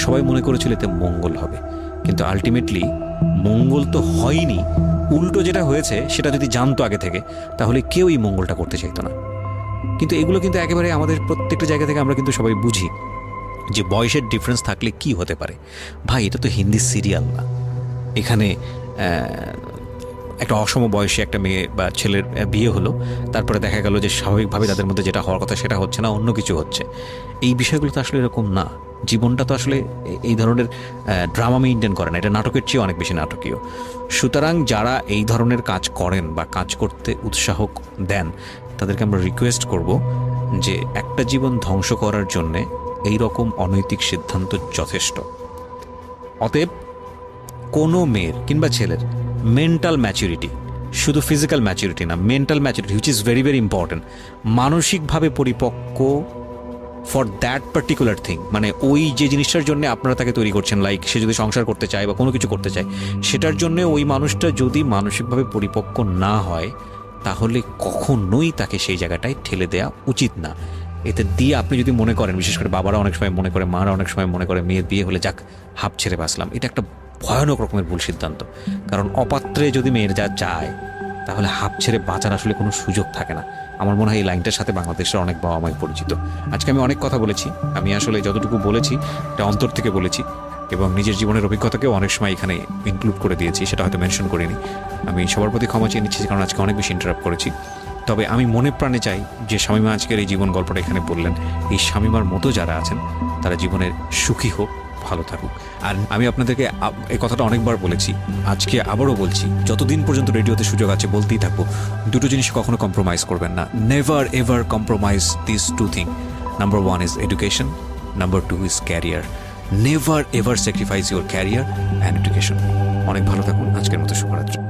সবাই মনে করেছিল এতে মঙ্গল হবে, কিন্তু আলটিমেটলি মঙ্গল তো হয়নি। উল্টো যেটা হয়েছে সেটা যদি জানতো আগে থেকে, তাহলে কেউ এই মঙ্গলটা করতে চাইতো না। কিন্তু এগুলো কিন্তু একেবারে আমাদের প্রত্যেকটা জায়গা থেকে আমরা কিন্তু সবাই বুঝি যে বয়সের ডিফারেন্স থাকলে কি হতে পারে। ভাই, এটা তো হিন্দি সিরিয়াল না। এখানে একটা অসম বয়সে একটা মেয়ে বা ছেলের বিয়ে হলো, তারপরে দেখা গেল যে স্বাভাবিকভাবে তাদের মধ্যে যেটা হওয়ার কথা সেটা হচ্ছে না, অন্য কিছু হচ্ছে। এই বিষয়গুলো তো আসলে এরকম না। জীবনটা তো আসলে এই ধরনের ড্রামা মেইনটেন করে না, এটা নাটকের চেয়ে অনেক বেশি নাটকীয়। সুতরাং যারা এই ধরনের কাজ করেন বা কাজ করতে উৎসাহ দেন, তাদেরকে আমরা রিকোয়েস্ট করব যে একটা জীবন ধ্বংস করার জন্যে এই রকম অনৈতিক সিদ্ধান্ত যথেষ্ট। অতএব কোনো মেয়ের কিংবা ছেলের মেন্টাল ম্যাচুরিটি, শুধু ফিজিক্যাল ম্যাচুরিটি না, mental maturity which is very very important, মানসিকভাবে পরিপক্ক ফর দ্যাট পার্টিকুলার থিং, মানে ওই যে জিনিসটার জন্য আপনারা তাকে তৈরি করছেন, লাইক সে যদি সংসার করতে চায় বা কোনো কিছু করতে চায়, সেটার জন্য ওই মানুষটা যদি মানসিকভাবে পরিপক্ক না হয়, তাহলে কখনোই তাকে সেই জায়গাটায় ঠেলে দেওয়া উচিত না। এতে দিয়ে আপনি যদি মনে করেন, বিশেষ করে বাবারা অনেক সময় মনে করে, মারা অনেক সময় মনে করে মেয়ের বিয়ে হলে যাক হাঁপ ছেড়ে বাঁচলাম, এটা একটা ভয়ানক রকমের ভুল সিদ্ধান্ত। কারণ অপাত্রে যদি মেয়ের যা যায়, তাহলে হাঁপ ছেড়ে বাঁচার আসলে কোনো সুযোগ থাকে না। আমার মনে হয় এই লাইনটার সাথে বাংলাদেশের অনেক বাবা মাই পরিচিত। আজকে আমি অনেক কথা বলেছি, আমি আসলে যতটুকু বলেছি এটা অন্তর থেকে বলেছি, এবং নিজের জীবনের অভিজ্ঞতাকেও অনেক সময় এখানে ইনক্লুড করে দিয়েছি, সেটা হয়তো মেনশন করিনি। আমি সবার প্রতি ক্ষমা চেয়ে নিচ্ছি, কারণ আজকে অনেক বেশি ইন্টারাপ্ট করেছি। তবে আমি মনে প্রাণে চাই যে শামীমা আজকের এই জীবন গল্পটা এখানে বললেন, এই শামীমার মতো যারা আছেন তারা জীবনের সুখী হোক, ভালো থাকুক। আর আমি আপনাদেরকে এই কথাটা অনেকবার বলেছি, আজকে আবারও বলছি, যতদিন পর্যন্ত রেডিওতে সুযোগ আছে বলতেই থাকবো, দুটো জিনিস কখনো কম্প্রোমাইজ করবেন না। Never ever compromise this two thing. Number 1 is education, number 2 is career. Never ever sacrifice your career and education. অনেক ভালো থাকুন। আজকের মতো শুভরাত্রি।